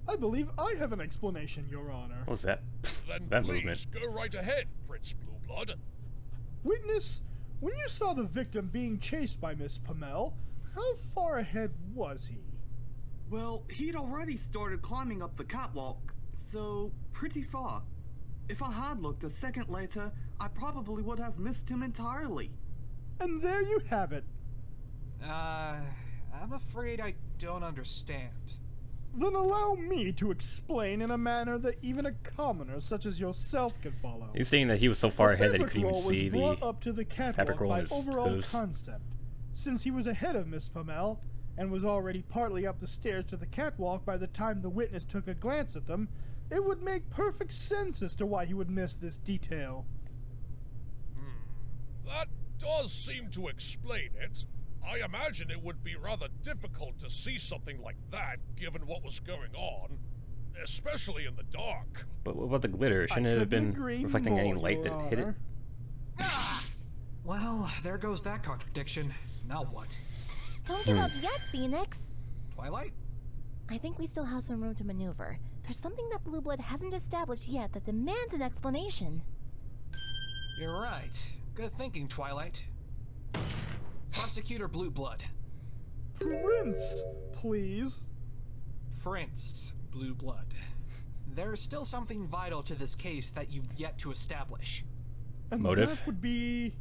I believe I have an explanation, Your Honor. What was that? Then That please movement. go right ahead, Prince Blueblood. Witness, when you saw the victim being chased by Miss Pommel, how far ahead was he? Well, he'd already started climbing up the catwalk, so pretty far. If I had looked a second later, I probably would have missed him entirely. And there you have it. I'm afraid I don't understand. Then allow me to explain in a manner that even a commoner such as yourself can follow. He's saying that he was so far The ahead that he fabric couldn't even roll see was brought the up to the fabric catwalk roll in by his overall hooves. concept. Since he was ahead of Miss Pommel and was already partly up the stairs to the catwalk by the time the witness took a glance at them, it would make perfect sense as to why he would miss this detail. That does seem to explain it. I imagine it would be rather difficult to see something like that given what was going on, especially in the dark. But what about the glitter? Shouldn't it have couldn't been agree reflecting any more, light Your that hit it? Honor. Well, there goes that contradiction. Now what? Don't give up yet, Phoenix. Twilight? I think we still have some room to maneuver. There's something that Blueblood hasn't established yet that demands an explanation. You're right. Good thinking, Twilight. Prosecutor Blueblood. Prince, please. Prince Blueblood. There's still something vital to this case that you've yet to establish. And Motive? that would be...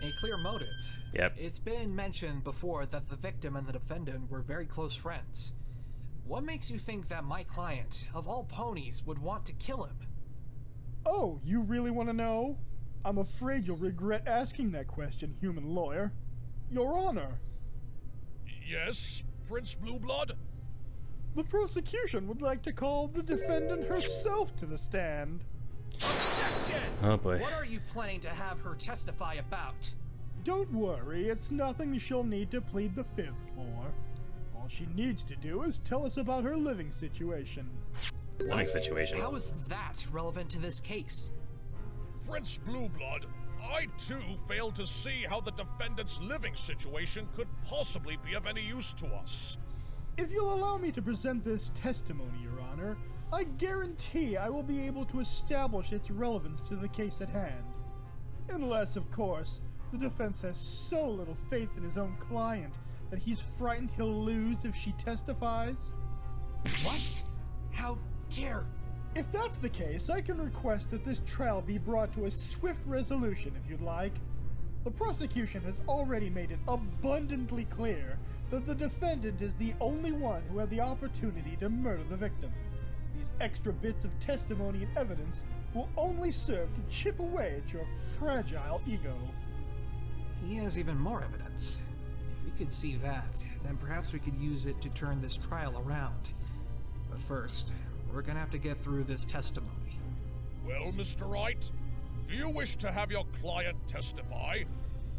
A clear motive. Yep. It's been mentioned before that the victim and the defendant were very close friends. What makes you think that my client, of all ponies, would want to kill him? Oh, you really want to know? I'm afraid you'll regret asking that question, human lawyer. Your Honor, Yes, Prince Blueblood? the prosecution would like to call the defendant herself to the stand. Objection! Oh boy. What are you planning to have her testify about? Don't worry, it's nothing she'll need to plead the fifth for. All she needs to do is tell us about her living situation. Living situation. How is that relevant to this case? Prince Blueblood, I too failed to see how the defendant's living situation could possibly be of any use to us. If you'll allow me to present this testimony, Your Honor, I guarantee I will be able to establish its relevance to the case at hand. Unless, of course, the defense has so little faith in his own client that he's frightened he'll lose if she testifies. What? How dare... If that's the case, I can request that this trial be brought to a swift resolution if you'd like. The prosecution has already made it abundantly clear that the defendant is the only one who had the opportunity to murder the victim. These extra bits of testimony and evidence will only serve to chip away at your fragile ego. He has even more evidence. If we could see that, then perhaps we could use it to turn this trial around. But first, we're gonna have to get through this testimony. Well, Mr. Wright, do you wish to have your client testify?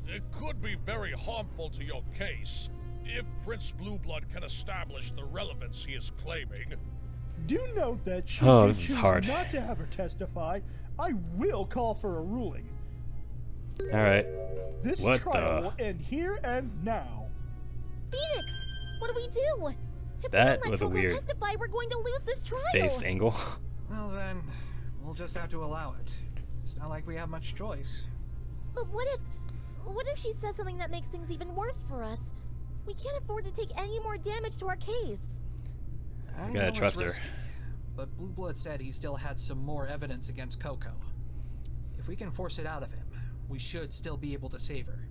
It could be very harmful to your case if Prince Blueblood can establish the relevance he is claiming. Do note that should Oh, you this is choose hard. not to have her testify, I will call for a ruling. Alright. This What trial the? will end here and now. Phoenix, what do we do? If That we don't let was a Coco weird testify, we're going to lose this trial. face angle. Well then, we'll just have to allow it. It's not like we have much choice. But what if she says something that makes things even worse for us? We can't afford to take any more damage to our case. I gotta know it's trust her. risky, but Blueblood said he still had some more evidence against Coco. If we can force it out of him, we should still be able to save her.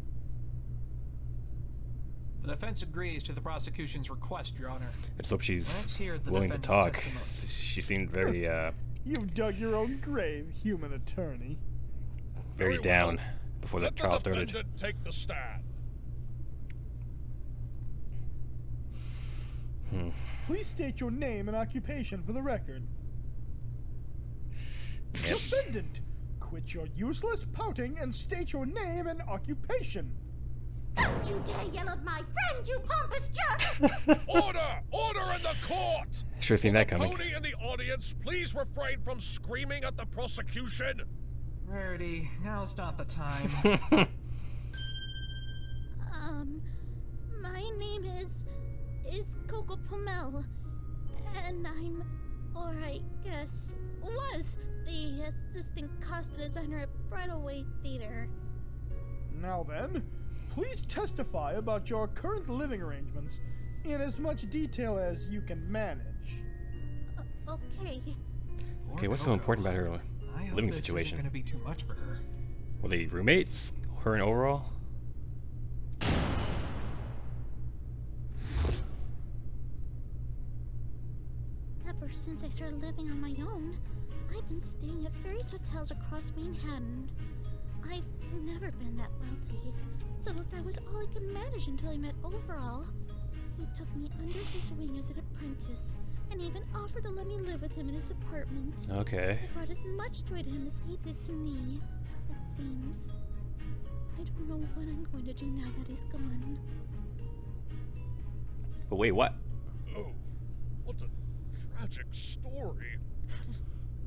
The defense agrees to the prosecution's request, Your Honor. I just hope she's Let's hear the willing to defense talk. testimony. She seemed very, You've dug your own grave, human attorney. very Very down well. before the Let trial the started. defendant take the stand. Please state your name and occupation for the record. Yep. Defendant, quit your useless pouting and state your name and occupation. Don't you dare yell at my friend, you pompous jerk! Order! Order in the court! Sure seen that coming. Pony in the audience, please refrain from screaming at the prosecution. Rarity, now's not the time. My name is Coco Pommel, and I guess, was the assistant costume designer at Bridalway Theater. Now then, please testify about your current living arrangements in as much detail as you can manage. Okay. Okay, what's so important about her I hope living this situation? isn't gonna be too much for her. Were they roommates? Her and overall? Ever since I started living on my own, I've been staying at various hotels across Manhattan. I've never been that wealthy, so that was all I could manage until I met Overall. He took me under his wing as an apprentice, and even offered to let me live with him in his apartment. Okay. I brought as much joy to him as he did to me, it seems. I don't know what I'm going to do now that he's gone. But wait, what? Oh, what a tragic story.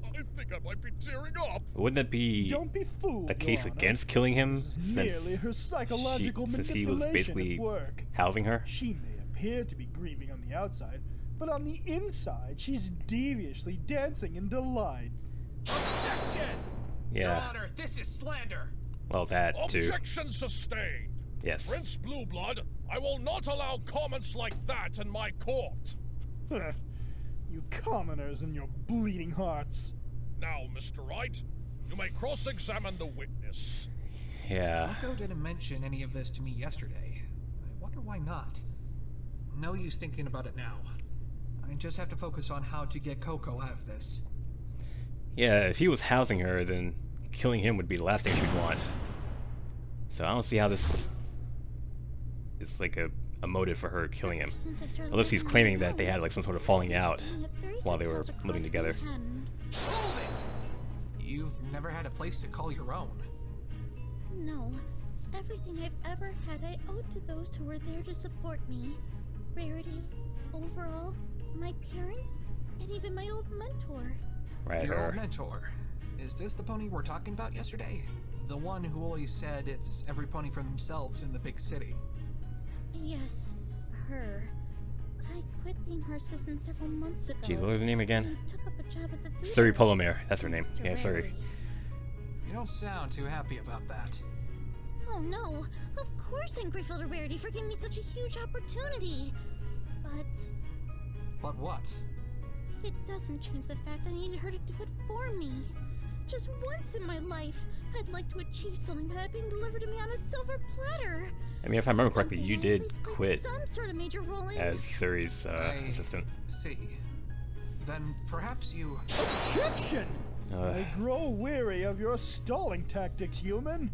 I think I might be tearing up. Wouldn't that be Don't be fooled, a case Your Honor. against killing him This is since merely her psychological since he was manipulation basically at work. housing her? She may appear to be grieving on the outside, but on the inside, she's deviously dancing in delight. Objection! Your Yeah. Honor, this is slander! Well, that too. Objection sustained. Yes. Prince Blueblood, I will not allow comments like that in my court. You commoners and your bleeding hearts. Now, Mr. Wright, you may cross-examine the witness. Yeah. Coco didn't mention any of this to me yesterday. I wonder why not. No use thinking about it now. I just have to focus on how to get Coco out of this. Yeah, if he was housing her, then killing him would be the last thing she'd want. So I don't see how this is like a motive for her killing him. Since I started Unless he's living on claiming my that they own, had like some sort of falling I've been out staying at various while they were hotels across living together. Manhattan. Hold it! You've never had a place to call your own. No. Everything I've ever had I owed to those who were there to support me. Rarity, Overall, my parents, and even my old mentor. Right, Your her. old mentor. Is this the pony we're talking about yesterday? The one who always said it's every pony for themselves in the big city. Yes, her. I quit being her assistant several months ago. Jeez, what was her name again? and took up a job at the theater. Surrey Polomere. That's her name. Thanks to Yeah, sorry. Rarity. You don't sound too happy about that. Oh no! Of course I'm grateful to Rarity for giving me such a huge opportunity. But But what? it doesn't change the fact that I needed her to do it for me. Just once in my life, I'd like to achieve something that had been delivered to me on a silver platter. I mean, if I remember correctly, you Something I at did least played quit some sort of major role in. as Suri's assistant. See. Then perhaps you... Objection! I grow weary of your stalling tactics, human.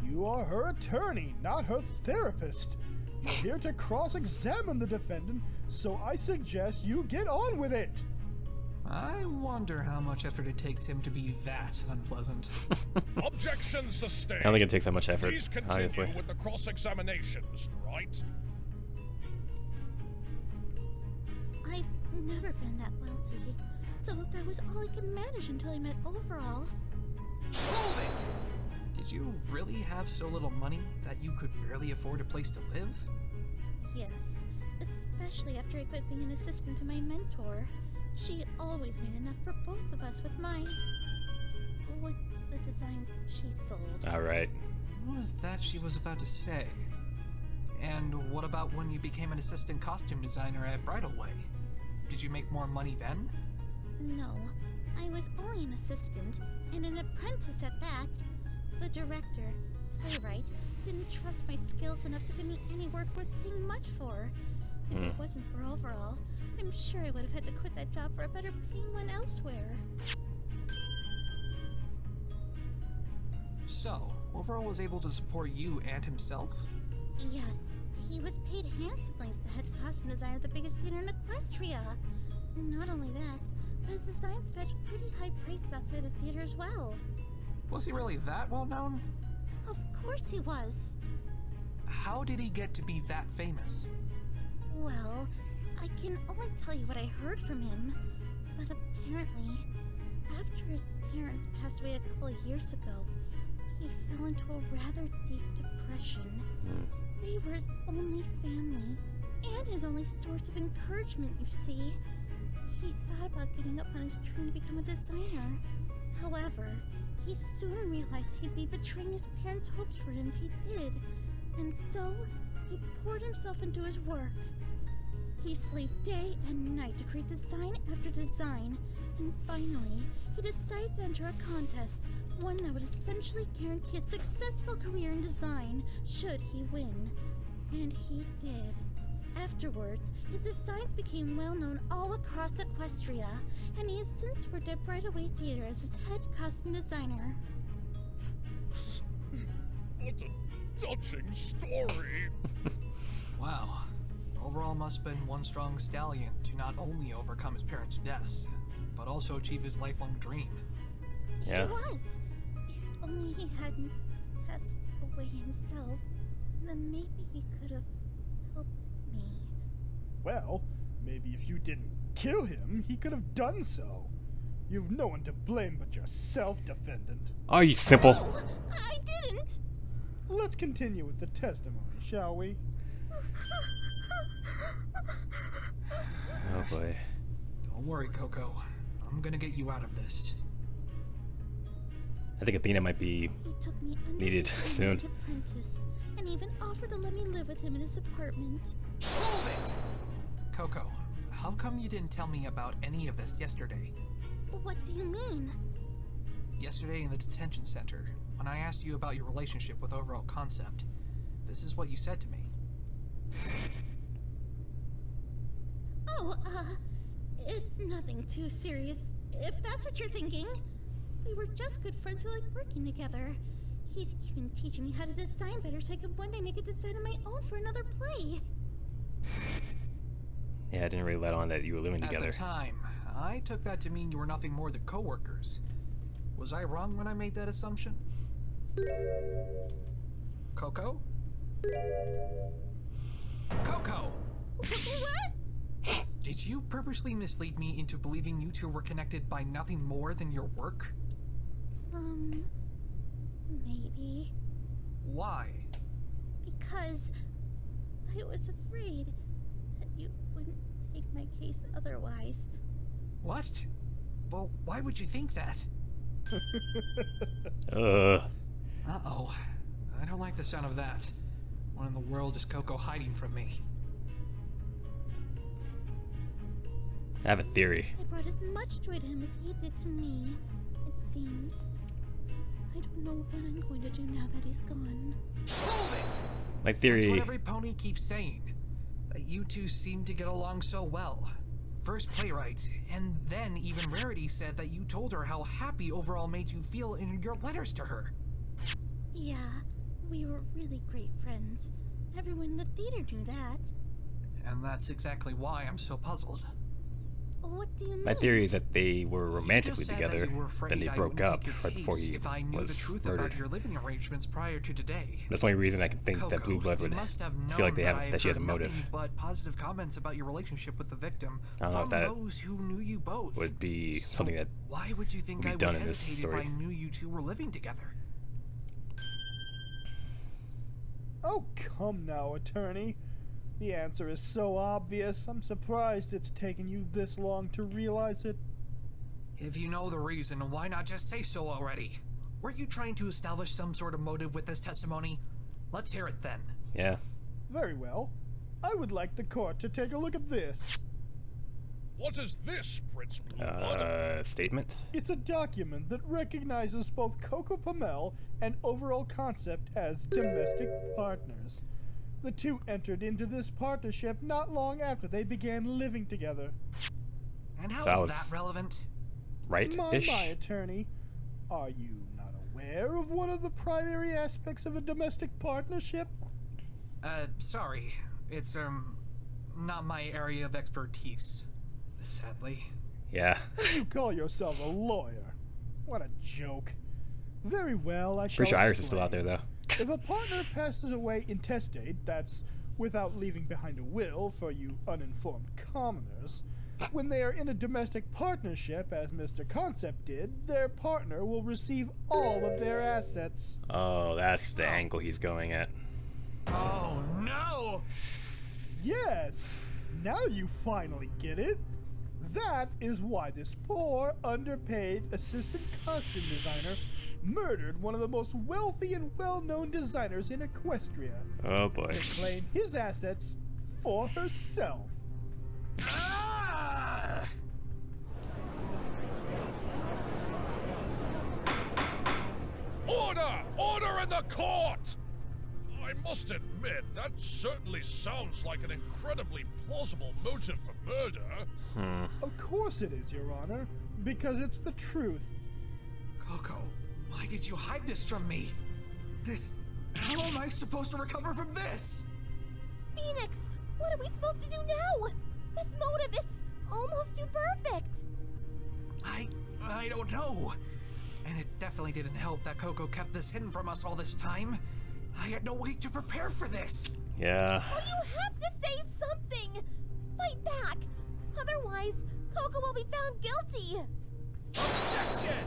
You are her attorney, not her therapist. You're here to cross-examine the defendant, so I suggest you get on with it. I wonder how much effort it takes him to be that unpleasant. Objection sustained. I don't think it takes that much effort, Please continue obviously. with the cross-examination, Mr. Wright. I've never been that wealthy, so that was all I could manage until I met Overall. Hold it! Did you really have so little money that you could barely afford a place to live? Yes, especially after I quit being an assistant to my mentor. She always made enough for both of us with the designs she sold. Alright. What was that she was about to say? And what about when you became an assistant costume designer at Bridal Way? Did you make more money then? No, I was only an assistant, and an apprentice at that. The director, Playwright, didn't trust my skills enough to give me any work worth paying much for. If it wasn't for Overall, I'm sure I would have had to quit that job for a better paying one elsewhere. So, Overall was able to support you and himself? Yes, he was paid handsomely as the head costume designer of the biggest theater in Equestria. Not only that, but his designs fetched pretty high prices outside the theater as well. Was he really that well known? Of course he was. How did he get to be that famous? Well, I can only tell you what I heard from him, but apparently, after his parents passed away a couple of years ago, he fell into a rather deep depression. They were his only family, and his only source of encouragement, you see. He thought about giving up on his dream to become a designer. However, he soon realized he'd be betraying his parents' hopes for him if he did, and so he poured himself into his work. He slaved day and night to create design after design, and finally, he decided to enter a contest, one that would essentially guarantee a successful career in design, should he win. And he did. Afterwards, his designs became well known all across Equestria, and he has since worked at Bridal Way Theater as his head costume designer. What a touching story. Wow. Overall must have been one strong stallion to not only overcome his parents' deaths, but also achieve his lifelong dream. Yeah. He was. If only he hadn't passed away himself, then maybe he could have helped me. Well, maybe if you didn't kill him, he could have done so. You've no one to blame but yourself, defendant. Oh, you simple. No, I didn't! Let's continue with the testimony, shall we? Oh boy. Don't worry, Coco. I'm gonna get you out of this. I think Athena might be He took me under needed his wing soon. as an apprentice, and even offered to let me live with him in his apartment. Hold it! Coco, how come you didn't tell me about any of this yesterday? What do you mean? Yesterday in the detention center, when I asked you about your relationship with Overall Concept, this is what you said to me. Oh, it's nothing too serious, if that's what you're thinking. We were just good friends who liked working together. He's even teaching me how to design better so I could one day make a design of my own for another play. Yeah, I didn't really let on that you were living together. At the time, I took that to mean you were nothing more than co-workers. Was I wrong when I made that assumption? Coco? Coco! What? Did you purposely mislead me into believing you two were connected by nothing more than your work? Maybe. Why? Because I was afraid that you wouldn't take my case otherwise. What? Well, why would you think that? Uh-oh. I don't like the sound of that. What in the world is Coco hiding from me? I have a theory. I brought as much joy to him as he did to me, it seems. I don't know what I'm going to do now that he's gone. Hold it! My theory. That's what every pony keeps saying. That you two seem to get along so well. First Playwright, and then even Rarity said that you told her how happy overall made you feel in your letters to her. Yeah, we were really great friends. Everyone in the theater knew that. And that's exactly why I'm so puzzled. What do you mean? My theory is that they were You romantically just said together, that you were afraid then they I broke wouldn't up take your right before case he if I knew the was truth murdered. about your living arrangements prior to today. That's the only reason I can think that Coco, Blue Blood would you must have known feel like they that have I've that she has a heard motive. nothing but positive comments about your relationship with the victim I don't know from if that those who knew you both. Would be So something that why would you think would be I would done in this hesitate if story. I knew you two were living together? Oh, come now, attorney. The answer is so obvious, I'm surprised it's taken you this long to realize it. If you know the reason, why not just say so already? Were you trying to establish some sort of motive with this testimony? Let's hear it then. Yeah. Very well. I would like the court to take a look at this. What is this, Prince Blue Blood? Statement? It's a document that recognizes both Coco Pommel and Overall Concept as domestic partners. The two entered into this partnership not long after they began living together. And how That is was that relevant? Right-ish? My attorney, are you not aware of one of the primary aspects of a domestic partnership? Sorry. It's, not my area of expertise, sadly. Yeah. You call yourself a lawyer. What a joke. Very well, I shall Pretty sure Iris is still out there, explain. though. If a partner passes away intestate, that's without leaving behind a will for you uninformed commoners, when they are in a domestic partnership, as Mr. Concept did, their partner will receive all of their assets. Oh, that's the angle he's going at. Oh, no! Yes! Now you finally get it! That is why this poor, underpaid assistant costume designer murdered one of the most wealthy and well-known designers in Equestria Oh boy. to claim his assets for herself. Ah! Order! Order in the court! I must admit, that certainly sounds like an incredibly plausible motive for murder. Of course it is, Your Honor, because it's the truth. Coco, why did you hide this from me? How am I supposed to recover from this? Phoenix, what are we supposed to do now? This motive, it's almost too perfect. I don't know. And it definitely didn't help that Coco kept this hidden from us all this time. I had no way to prepare for this. Yeah. Well, you have to say something. Fight back. Otherwise, Coco will be found guilty. Objection!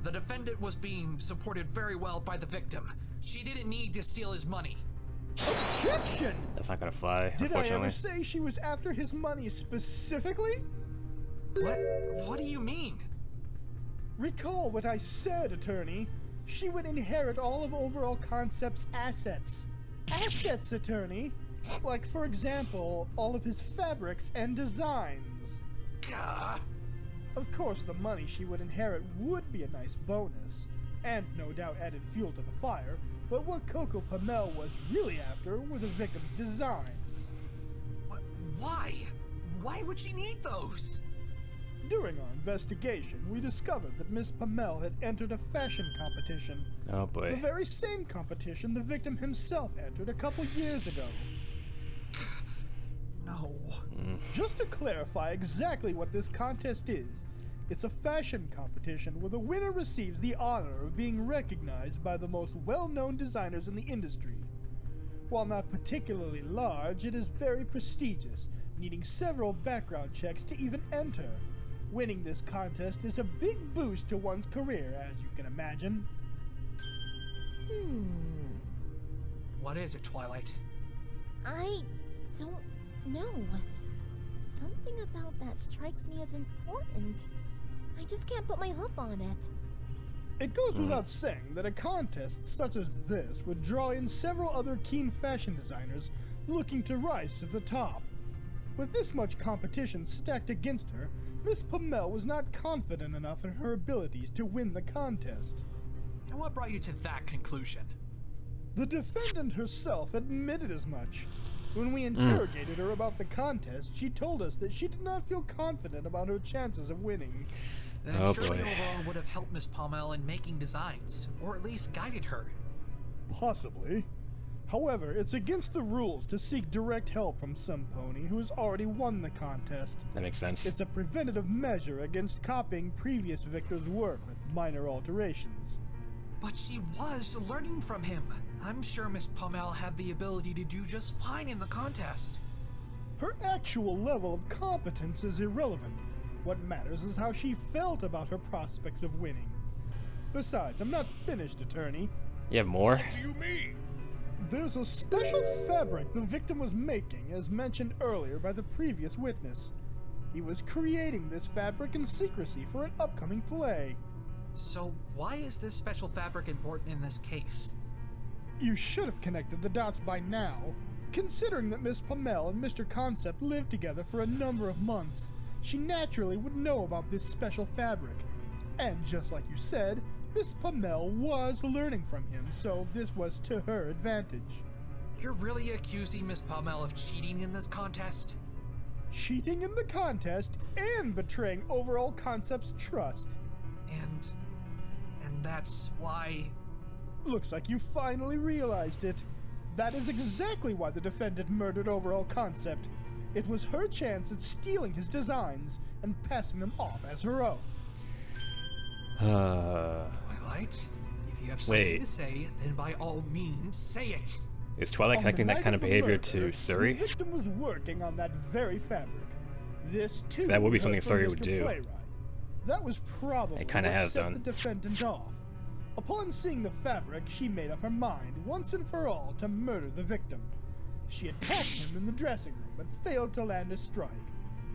The defendant was being supported very well by the victim. She didn't need to steal his money. Objection! That's not gonna fly, Did I unfortunately. ever say she was after his money specifically? What do you mean? Recall what I said, attorney. She would inherit all of Overall Concept's assets. Assets, attorney. Like, for example, all of his fabrics and designs. Gah. Of course, the money she would inherit would be a nice bonus, and no doubt added fuel to the fire, but what Coco Pommel was really after were the victim's designs. Why? Why would she need those? During our investigation, we discovered that Miss Pommel had entered a fashion competition. Oh The boy. very same competition the victim himself entered a couple years ago. No. Just to clarify exactly what this contest is, it's a fashion competition where the winner receives the honor of being recognized by the most well-known designers in the industry. While not particularly large, it is very prestigious, needing several background checks to even enter. Winning this contest is a big boost to one's career, as you can imagine. What is it, Twilight? I don't know. Something about that strikes me as important. I just can't put my hoof on it. It goes without saying that a contest such as this would draw in several other keen fashion designers looking to rise to the top. With this much competition stacked against her, Miss Pommel was not confident enough in her abilities to win the contest. And what brought you to that conclusion? The defendant herself admitted as much. When we interrogated her about the contest, she told us that she did not feel confident about her chances of winning. Then Oh, surely boy. overall would have helped Miss Pommel in making designs, or at least guided her. Possibly. However, it's against the rules to seek direct help from some pony who has already won the contest. That makes sense. It's a preventative measure against copying previous victors' work with minor alterations. But she was learning from him. I'm sure Miss Pommel had the ability to do just fine in the contest. Her actual level of competence is irrelevant. What matters is how she felt about her prospects of winning. Besides, I'm not finished, attorney. You have more? What do you mean? There's a special fabric the victim was making, as mentioned earlier by the previous witness. He was creating this fabric in secrecy for an upcoming play. So why is this special fabric important in this case? You should have connected the dots by now, considering that Miss Pommel and Mr. Concept lived together for a number of months. She naturally would know about this special fabric. And just like you said, Miss Pommel was learning from him, so this was to her advantage. You're really accusing Miss Pommel of cheating in this contest? Cheating in the contest and betraying overall Concept's trust. And that's why... Looks like you finally realized it. That is exactly why the defendant murdered overall Concept. It was her chance at stealing his designs and passing them off as her own. Twilight, if you have something to say, then by all means, say it. Is Twilight On the connecting that night kind of the behavior murder, to Suri? The victim was working on that very fabric. This too. That would be we something heard from Suri would Mr. do. Playwright. That was probably It kinda what has set done. the defendant off. Upon seeing the fabric, she made up her mind once and for all to murder the victim. She attacked him in the dressing room but failed to land a strike.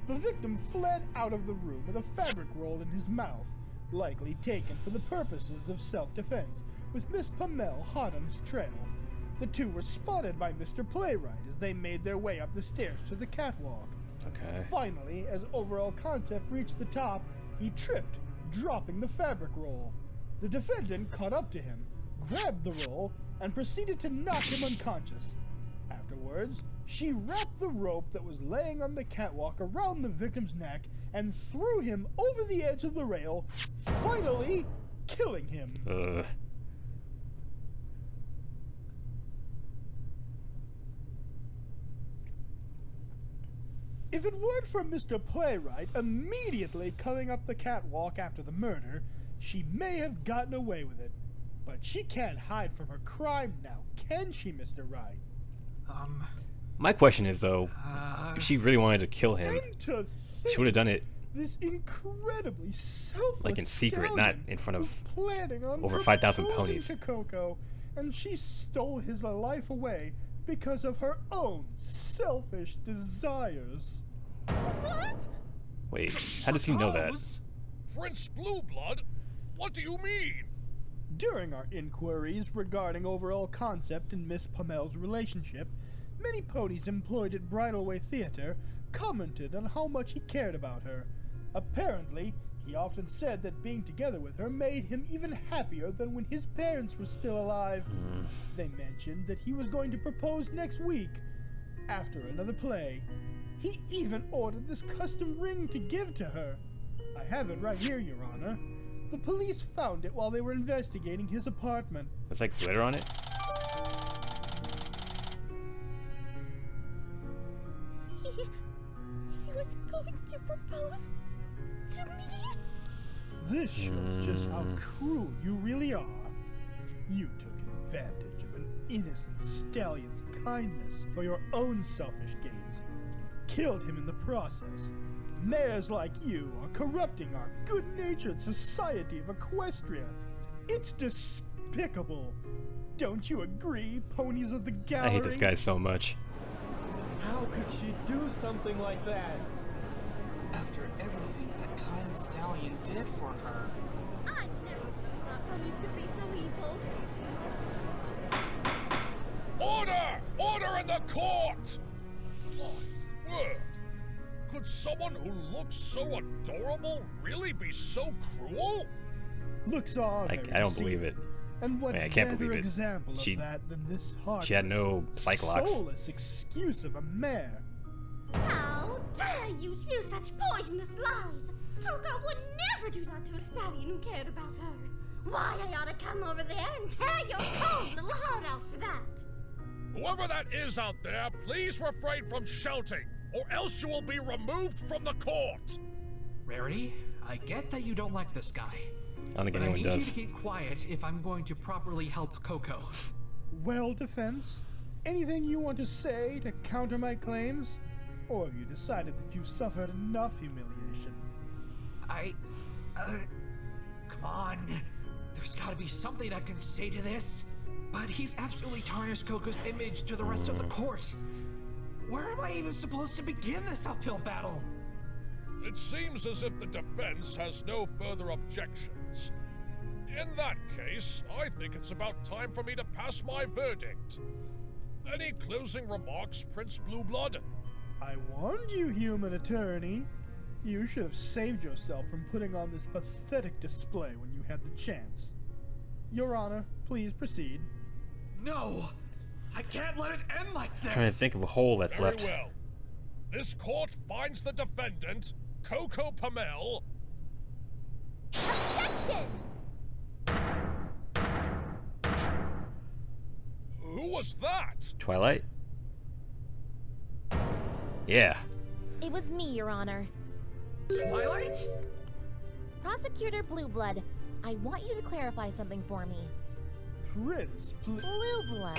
The victim fled out of the room with a fabric roll in his mouth, likely taken for the purposes of self-defense, with Miss Pommel hot on his trail. The two were spotted by Mr. Playwright as they made their way up the stairs to the catwalk. Okay. Finally, as overall Concept reached the top, he tripped, dropping the fabric roll. The defendant caught up to him, grabbed the roll, and proceeded to knock him unconscious. Afterwards, she wrapped the rope that was laying on the catwalk around the victim's neck and threw him over the edge of the rail, finally killing him. If it weren't for Mr. Playwright immediately coming up the catwalk after the murder, she may have gotten away with it. But she can't hide from her crime now, can she, Mr. Wright? My question is, though, if she really wanted to kill him, And to she would have done it this incredibly selfless like in secret, not stallion in front of was planning on over 5,000 proposing ponies. to Coco, and she stole his life away because of her own selfish desires. What? Wait, how does he know that? Prince Blueblood? What do you mean? During our inquiries regarding overall Concept and Miss Pommel's relationship, many ponies employed at Bridalway Theater commented on how much he cared about her. Apparently, he often said that being together with her made him even happier than when his parents were still alive. They mentioned that he was going to propose next week, after another play. He even ordered this custom ring to give to her. I have it right here, Your Honor. The police found it while they were investigating his apartment. There's like glitter on it? He was going to propose to me? This shows just how cruel you really are. You took advantage of an innocent stallion's kindness for your own selfish gains. Killed him in the process. Mayors like you are corrupting our good-natured society of Equestria. It's despicable. Don't you agree, ponies of the gallery? I hate this guy so much. How could she do something like that? After everything that kind stallion did for her. I never thought ponies could be so evil. Order! Order in the court! My word! Could someone who looks so adorable really be so cruel? Looks are Like, very I don't deceiving. believe it. And what I can't better believe it. example She- of that than this heartless, she had no Cyclops. soulless excuse of a mare? How dare you spew such poisonous lies! Coco would never do that to a stallion who cared about her. Why, I ought to come over there and tear your cold little heart out for that. Whoever that is out there, please refrain from shouting, or else you will be removed from the court. Rarity, I get that you don't like this guy. I don't think But I anyone need you does. to keep quiet if I'm going to properly help Coco. Well, Defense, anything you want to say to counter my claims? Or have you decided that you've suffered enough humiliation? Come on. There's gotta be something I can say to this. But he's absolutely tarnished Coco's image to the rest of the court. Where am I even supposed to begin this uphill battle? It seems as if the defense has no further objections. In that case, I think it's about time for me to pass my verdict. Any closing remarks, Prince Blueblood? I warned you, human attorney. You should have saved yourself from putting on this pathetic display when you had the chance. Your Honor, please proceed. No! I can't let it end like this! I'm trying to think of a hole that's Very left. well. This court finds the defendant, Coco Pommel. Objection! Who was that? Twilight? Yeah. It was me, Your Honor. Twilight? Prosecutor Blueblood, I want you to clarify something for me. Prince Blueblood,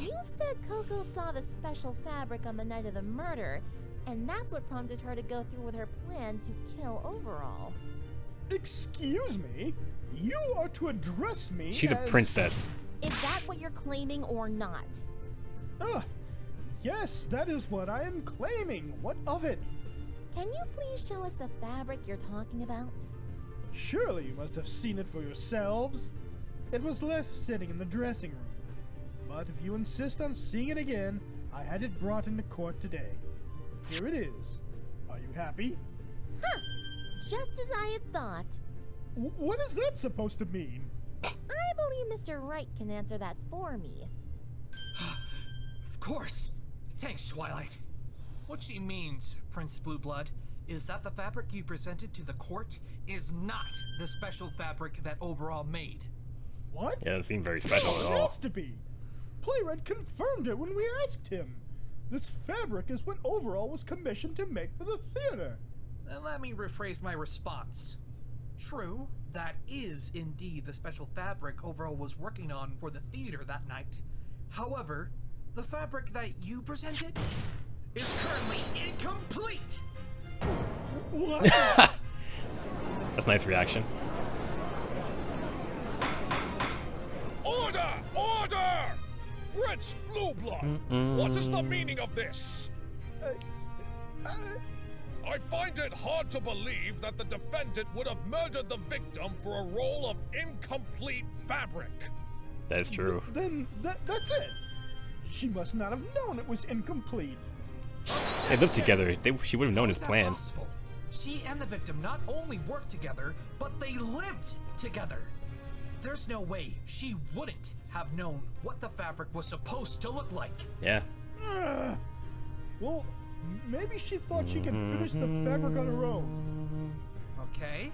you said Coco saw the special fabric on the night of the murder, and that's what prompted her to go through with her plan to kill Overall. Excuse me? You are to address me She's a as... princess. Is that what you're claiming or not? Yes, that is what I am claiming. What of it? Can you please show us the fabric you're talking about? Surely you must have seen it for yourselves. It was left sitting in the dressing room. But if you insist on seeing it again, I had it brought into court today. Here it is. Are you happy? Huh! Just as I had thought. What is that supposed to mean? I believe Mr. Wright can answer that for me. Of course. Thanks, Twilight. What she means, Prince Blueblood, is that the fabric you presented to the court is not the special fabric that Overall made. What? Yeah, it doesn't seem very special at It all. has to be. Playwright confirmed it when we asked him. This fabric is what Overall was commissioned to make for the theater. Then let me rephrase my response. True, that is indeed the special fabric Overall was working on for the theater that night. However, the fabric that you presented is currently incomplete! What? That's a nice reaction. Order! Order! Prince Blueblood, what is the meaning of this? I find it hard to believe that the defendant would have murdered the victim for a roll of incomplete fabric. That is true. Then that's it. She must not have known it was incomplete. They lived together. She would have known his How is that plan. possible? She and the victim not only worked together, but they lived together. There's no way she wouldn't have known what the fabric was supposed to look like. Yeah. Well, maybe she thought she could finish the fabric on her own. Okay,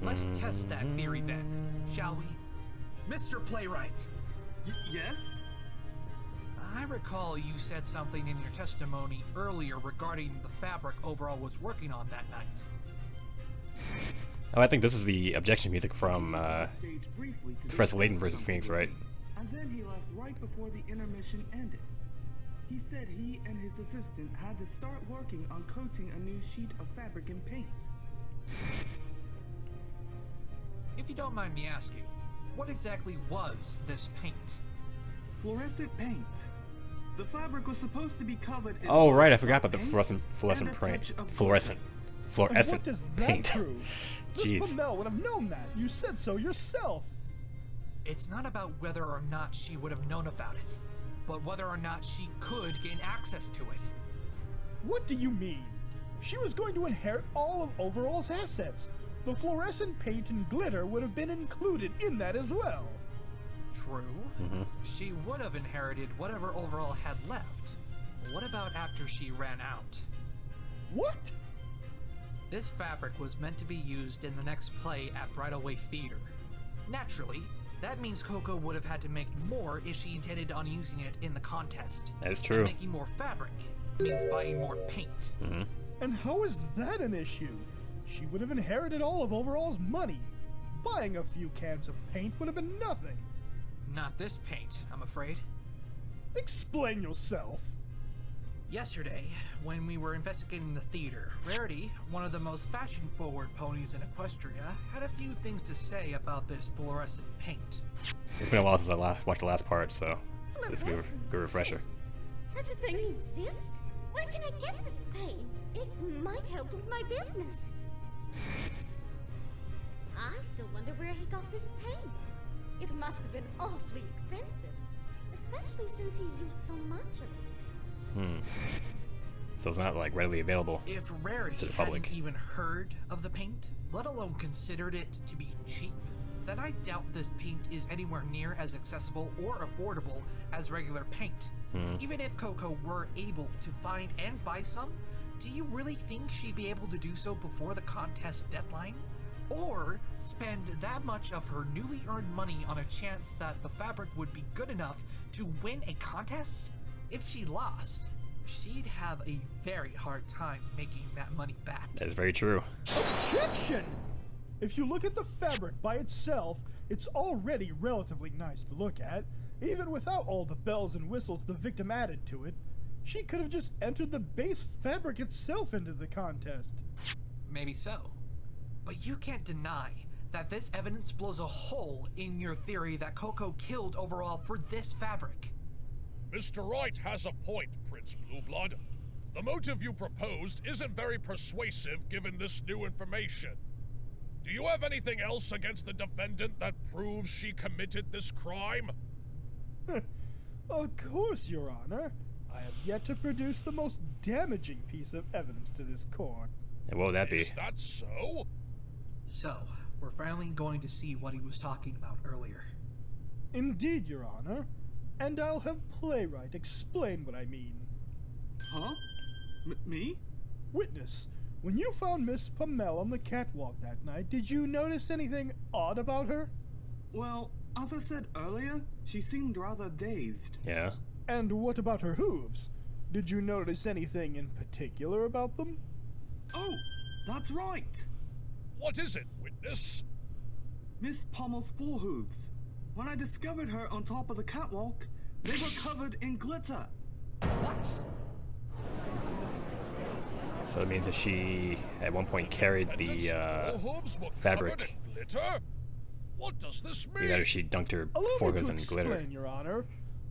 let's test that theory then, shall we? Mr. Playwright. Yes? I recall you said something in your testimony earlier regarding the fabric Overall was working on that night. Oh, I think this is the objection music from Professor Layton versus Phoenix Wright. And then he left right before the intermission ended. He said he and his assistant had to start working on coating a new sheet of fabric and paint. If you don't mind me asking, what exactly was this paint? Fluorescent paint. The fabric was supposed to be covered in Oh, right, I black forgot about the paint fluorescent and a paint. touch of Fluorescent. And Fluorescent what does that paint. prove? Miss Jeez. Pommel would have known that. You said so yourself. It's not about whether or not she would have known about it, but whether or not she could gain access to it. What do you mean? She was going to inherit all of Overall's assets. The fluorescent paint and glitter would have been included in that as well. True. She would have inherited whatever Overall had left. What about after she ran out? What? This fabric was meant to be used in the next play at Bridalway Theater. Naturally, that means Coco would have had to make more if she intended on using it in the contest. That is true. And making more fabric means buying more paint. And how is that an issue? She would have inherited all of Overall's money. Buying a few cans of paint would have been nothing. Not this paint, I'm afraid. Explain yourself. Yesterday, when we were investigating the theater, Rarity, one of the most fashion-forward ponies in Equestria, had a few things to say about this fluorescent paint. It's been a while since I watched the last part, so this is a good refresher. Such a thing exists? Where can I get this paint? It might help with my business. I still wonder where he got this paint. It must have been awfully expensive, especially since he used so much of it. So it's not like readily available If to Rarity the public. hadn't even heard of the paint, let alone considered it to be cheap, then I doubt this paint is anywhere near as accessible or affordable as regular paint. Even if Coco were able to find and buy some, do you really think she'd be able to do so before the contest deadline? Or spend that much of her newly earned money on a chance that the fabric would be good enough to win a contest? If she lost, she'd have a very hard time making that money back. That is very true. Objection! If you look at the fabric by itself, it's already relatively nice to look at, even without all the bells and whistles the victim added to it. She could have just entered the base fabric itself into the contest. Maybe so. But you can't deny that this evidence blows a hole in your theory that Coco killed Overall for this fabric. Mr. Wright has a point, Prince Blueblood. The motive you proposed isn't very persuasive given this new information. Do you have anything else against the defendant that proves she committed this crime? Of course, Your Honor. I have yet to produce the most damaging piece of evidence to this court. And what would that be? Is that so? So, we're finally going to see what he was talking about earlier. Indeed, Your Honor. And I'll have Playwright explain what I mean. Huh? Me? Witness, when you found Miss Pommel on the catwalk that night, did you notice anything odd about her? Well, as I said earlier, she seemed rather dazed. Yeah. And what about her hooves? Did you notice anything in particular about them? Oh, that's right! What is it, witness? Miss Pommel's forehooves. When I discovered her on top of the catwalk, they were covered in glitter. What? So it means that she at one point carried the fabric. Glitter? What does this mean? Either she dunked her Allow me forehead to in glitter. explain, Your Honor.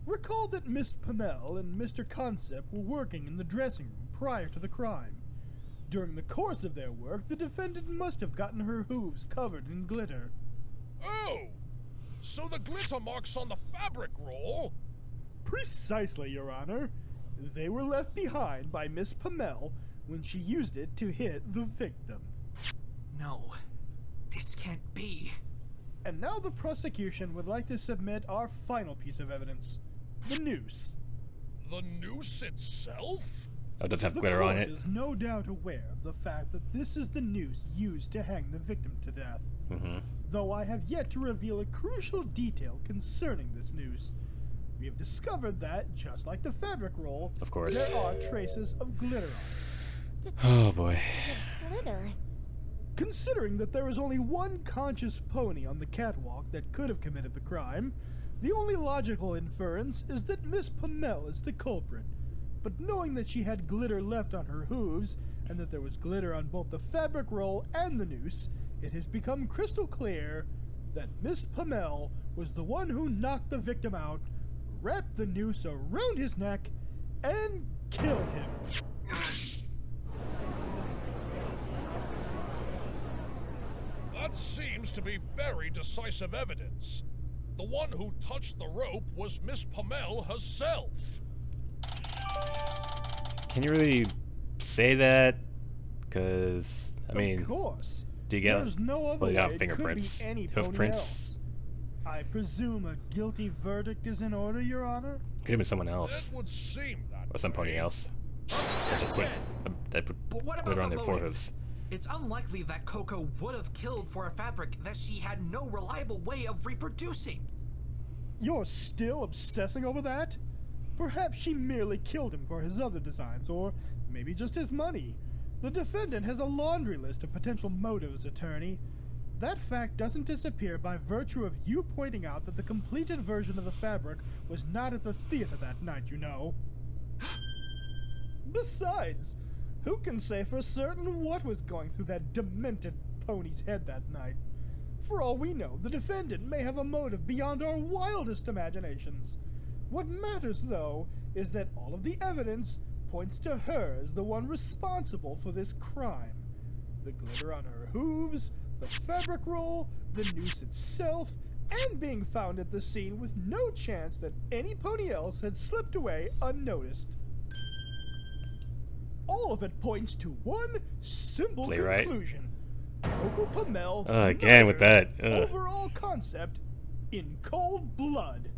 Recall that Miss Pommel and Mr. Concept were working in the dressing room prior to the crime. During the course of their work, the defendant must have gotten her hooves covered in glitter. Oh! So the glitter marks on the fabric roll? Precisely, Your Honor. They were left behind by Miss Pommel when she used it to hit the victim. No, this can't be. And now the prosecution would like to submit our final piece of evidence. The noose. The noose itself? Oh, it does have The glitter on court it. is no doubt aware of the fact that this is the noose used to hang the victim to death. Though I have yet to reveal a crucial detail concerning this noose. We have discovered that, just like the fabric roll, Of course. there are traces of glitter on it. Oh boy. Glitter. Considering that there is only one conscious pony on the catwalk that could have committed the crime, the only logical inference is that Miss Pommel is the culprit. But knowing that she had glitter left on her hooves, and that there was glitter on both the fabric roll and the noose, it has become crystal clear that Miss Pommel was the one who knocked the victim out, wrapped the noose around his neck, and killed him. That seems to be very decisive evidence. The one who touched the rope was Miss Pommel herself. Can you really say that Because, I mean, of course. do you get, There's no other well, you way got it fingerprints, could be any hoof pony prints. else. I presume a guilty verdict is in order, Your Honor? Could have been someone else. It would seem that Or some pony else. That just put, that put But what glitter about on the their motive? foreheads. It's unlikely that Coco would have killed for a fabric that she had no reliable way of reproducing. You're still obsessing over that? Perhaps she merely killed him for his other designs, or maybe just his money. The defendant has a laundry list of potential motives, attorney. That fact doesn't disappear by virtue of you pointing out that the completed version of the fabric was not at the theater that night, you know. Besides, who can say for certain what was going through that demented pony's head that night? For all we know, the defendant may have a motive beyond our wildest imaginations. What matters, though, is that all of the evidence points to her as the one responsible for this crime. The glitter on her hooves, the fabric roll, the noose itself, and being found at the scene with no chance that any pony else had slipped away unnoticed. All of it points to one simple conclusion. Coco Pommel again with that. Overall concept in cold blood.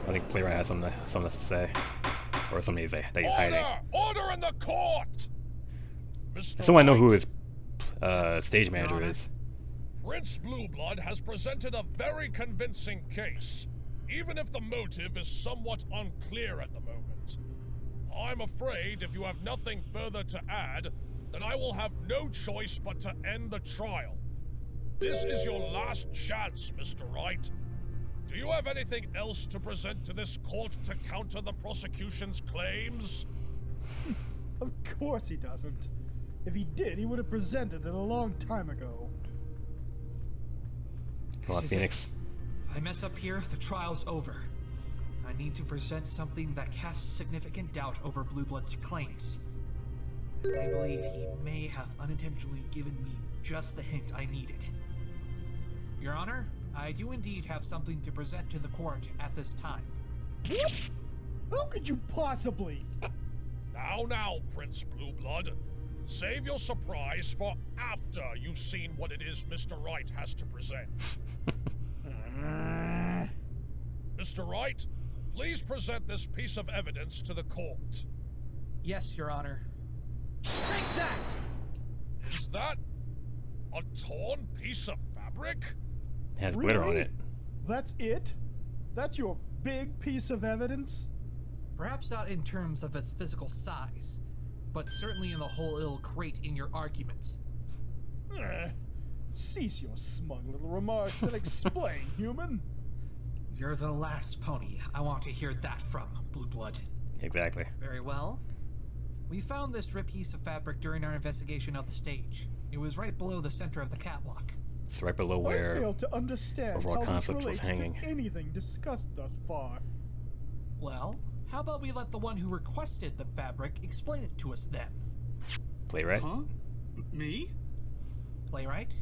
I think Playwright has something to say. Or something that he's hiding. Order in the court! Mr. Someone know who Wright, his stage manager is. Prince Blueblood has presented a very convincing case, even if the motive is somewhat unclear at the moment. I'm afraid if you have nothing further to add, then I will have no choice but to end the trial. This is your last chance, Mr. Wright. Do you have anything else to present to this court to counter the prosecution's claims? Of course he doesn't. If he did, he would have presented it a long time ago. Come on, Phoenix. If I mess up here, the trial's over. I need to present something that casts significant doubt over Blueblood's claims. I believe he may have unintentionally given me just the hint I needed. Your Honor, I do indeed have something to present to the court at this time. What? How could you possibly? Now, Prince Blueblood. Save your surprise for after you've seen what it is Mr. Wright has to present. Mr. Wright, please present this piece of evidence to the court. Yes, Your Honor. Take that! Is that a torn piece of fabric? It has glitter on it. That's it? That's your big piece of evidence? Perhaps not in terms of its physical size, but certainly in the whole it'll create in your argument. Cease your smug little remarks and explain, human. You're the last pony I want to hear that from, Blueblood. Exactly. Very well. We found this strip piece of fabric during our investigation of the stage. It was right below the center of the catwalk. It's right below where I fail to understand overall how this concept was relates hanging. to anything discussed thus far. Well, how about we let the one who requested the fabric explain it to us then? Playwright? Huh? Me? Playwright,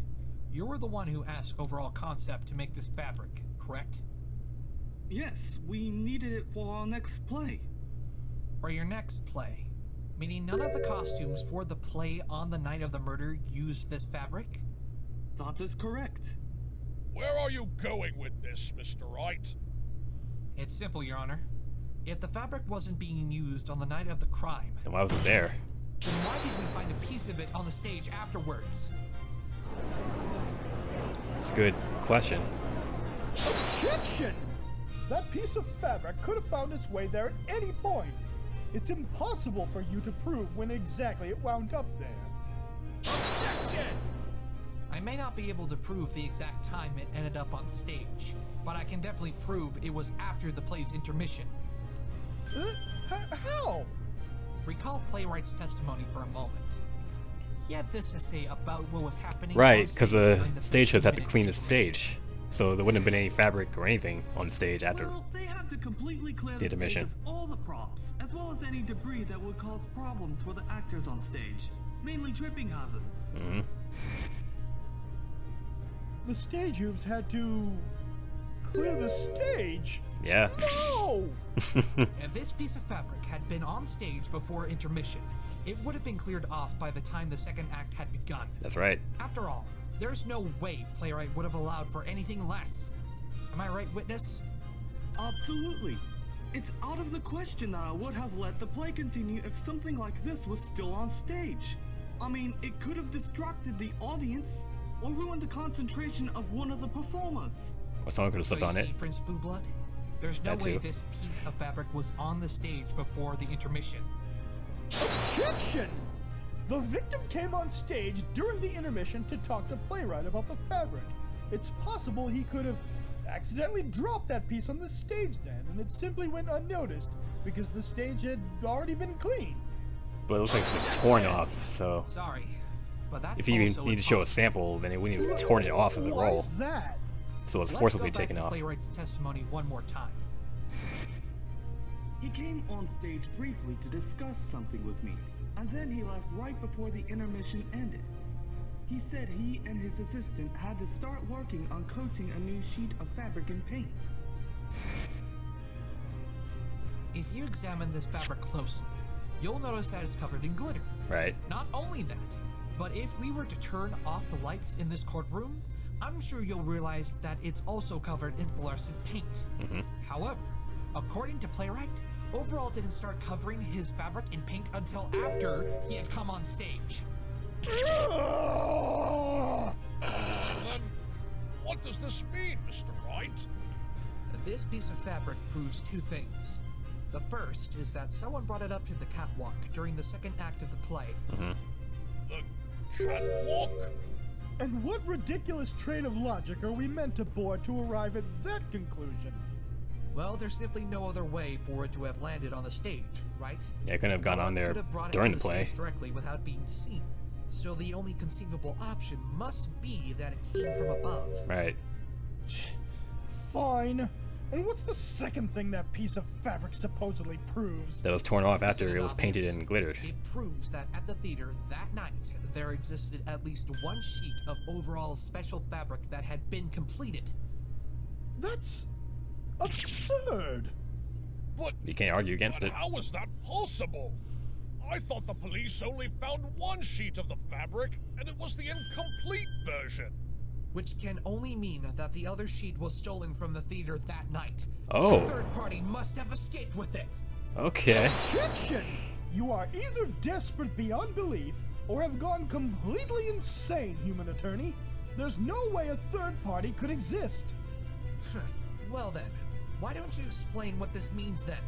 you were the one who asked overall concept to make this fabric, correct? Yes, we needed it for our next play. For your next play? Meaning none of the costumes for the play on the night of the murder used this fabric? That is correct. Where are you going with this, Mr. Wright? It's simple, Your Honor. If the fabric wasn't being used on the night of the crime, Then why was it there? then why did we find a piece of it on the stage afterwards? It's a good question. Objection! That piece of fabric could have found its way there at any point. It's impossible for you to prove when exactly it wound up there. Objection! I may not be able to prove the exact time it ended up on stage, but I can definitely prove it was after the play's intermission. How? Recall Playwright's testimony for a moment. He had this to say about what was happening. Right, because the stagehouse had to clean the stage. So there wouldn't have been any fabric or anything on the stage after Well, they had to completely clear the the stage intermission. of all the props, as well as any debris that would cause problems for the actors on stage, mainly tripping hazards. Mm-hmm. The stage hooves had to clear the stage? Yeah. No! If this piece of fabric had been on stage before intermission, it would have been cleared off by the time the second act had begun. That's right. After all, there's no way Playwright would have allowed for anything less. Am I right, witness? Absolutely. It's out of the question that I would have let the play continue if something like this was still on stage. I mean, it could have distracted the audience or ruined the concentration of one of the performers. Or someone could have slipped So on you it. see, Prince Blue Blood? There's no That way too. this piece of fabric was on the stage before the intermission. Objection! The victim came on stage during the intermission to talk to Playwright about the fabric. It's possible he could have accidentally dropped that piece on the stage then, and it simply went unnoticed because the stage had already been cleaned. But it looks like it was torn off, so Sorry, but that's if you also even need to show a impossible. sample, then it wouldn't even torn it off of the Why roll. is that? So it's Let's forcibly go back taken to off. Playwright's testimony one more time. He came on stage briefly to discuss something with me, and then he left right before the intermission ended. He said he and his assistant had to start working on coating a new sheet of fabric and paint. If you examine this fabric closely, you'll notice that it's covered in glitter. Right. Not only that, but if we were to turn off the lights in this courtroom, I'm sure you'll realize that it's also covered in fluorescent paint. However, according to Playwright, Overall didn't start covering his fabric in paint until after he had come on stage. Then, what does this mean, Mr. Wright? This piece of fabric proves two things. The first is that someone brought it up to the catwalk during the second act of the play. The catwalk? And what ridiculous train of logic are we meant to board to arrive at that conclusion? Well, there's simply no other way for it to have landed on the stage, right? Yeah, it couldn't have gone No on one there could have brought it during to the play. stage directly without being seen. So the only conceivable option must be that it came from above. Right. Fine. And what's the second thing that piece of fabric supposedly proves? That was torn off after Isn't it was painted obvious? and glittered. It proves that at the theater that night, there existed at least one sheet of overall special fabric that had been completed. That's absurd. But, You can't argue against but it. how is that possible? I thought the police only found one sheet of the fabric, and it was the incomplete version. Which can only mean that the other sheet was stolen from the theater that night. Oh. The third party must have escaped with it. Okay. Objection! You are either desperate beyond belief or have gone completely insane, human attorney. There's no way a third party could exist. Well then, why don't you explain what this means then?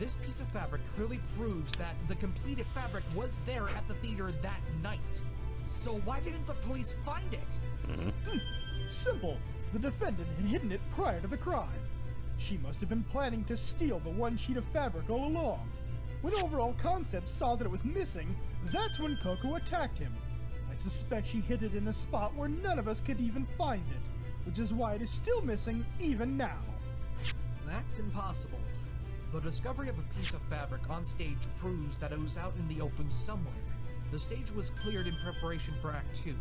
This piece of fabric clearly proves that the completed fabric was there at the theater that night. So why didn't the police find it? Simple. The defendant had hidden it prior to the crime. She must have been planning to steal the one sheet of fabric all along. When Overall Concept saw that it was missing, that's when Coco attacked him. I suspect she hid it in a spot where none of us could even find it, which is why it is still missing even now. That's impossible. The discovery of a piece of fabric on stage proves that it was out in the open somewhere. The stage was cleared in preparation for Act 2.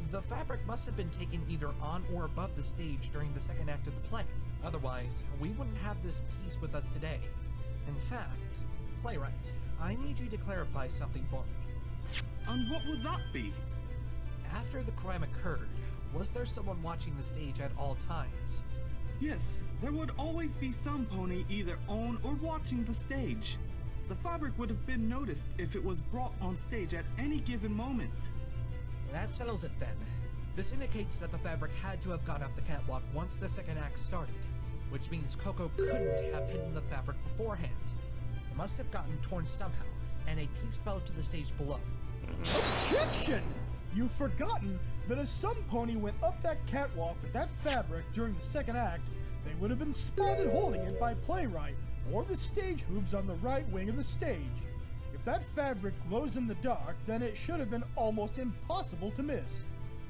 The fabric must have been taken either on or above the stage during the second act of the play. Otherwise, we wouldn't have this piece with us today. In fact, Playwright, I need you to clarify something for me. And what would that be? After the crime occurred, was there someone watching the stage at all times? Yes, there would always be some pony either on or watching the stage. The fabric would have been noticed if it was brought on stage at any given moment. That settles it then. This indicates that the fabric had to have gone up the catwalk once the second act started, which means Coco couldn't have hidden the fabric beforehand. It must have gotten torn somehow, and a piece fell to the stage below. Objection! You've forgotten that if some pony went up that catwalk with that fabric during the second act, they would have been spotted holding it by Playwright or the stage hoops on the right wing of the stage. If that fabric glows in the dark, then it should have been almost impossible to miss.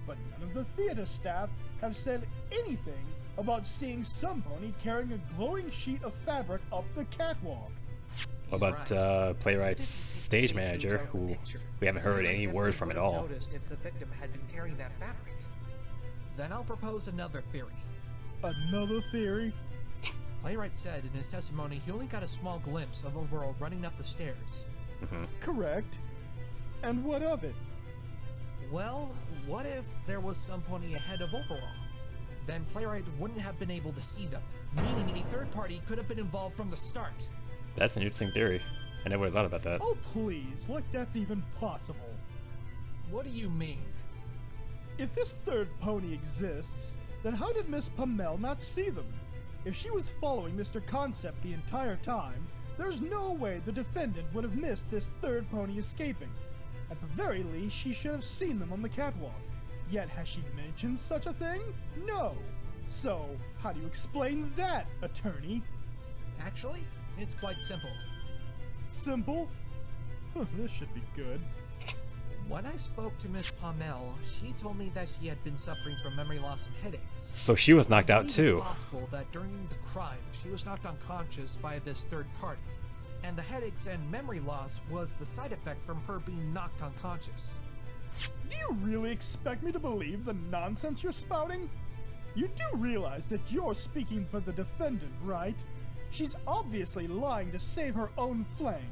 But none of the theater staff have said anything about seeing some pony carrying a glowing sheet of fabric up the catwalk. What about Playwright's stage manager, who we haven't heard any word from at all? Noticed if the victim had been carrying that fabric. Then I'll propose another theory. Another theory? Playwright said in his testimony he only got a small glimpse of Overall running up the stairs. Correct. And what of it? Well, what if there was some pony ahead of Overall? Then Playwright wouldn't have been able to see them, meaning a third party could have been involved from the start. That's an interesting theory. I never thought about that. Oh, please, like that's even possible. What do you mean? If this third pony exists, then how did Miss Pommel not see them? If she was following Mr. Concept the entire time, there's no way the defendant would have missed this third pony escaping. At the very least, she should have seen them on the catwalk. Yet has she mentioned such a thing? No. So, how do you explain that, attorney? Actually, it's quite simple. Simple? This should be good. When I spoke to Miss Pommel, she told me that she had been suffering from memory loss and headaches. So she was knocked out too. It's possible that during the crime, she was knocked unconscious by this third party, and the headaches and memory loss was the side effect from her being knocked unconscious. Do you really expect me to believe the nonsense you're spouting? You do realize that you're speaking for the defendant, right? She's obviously lying to save her own flank.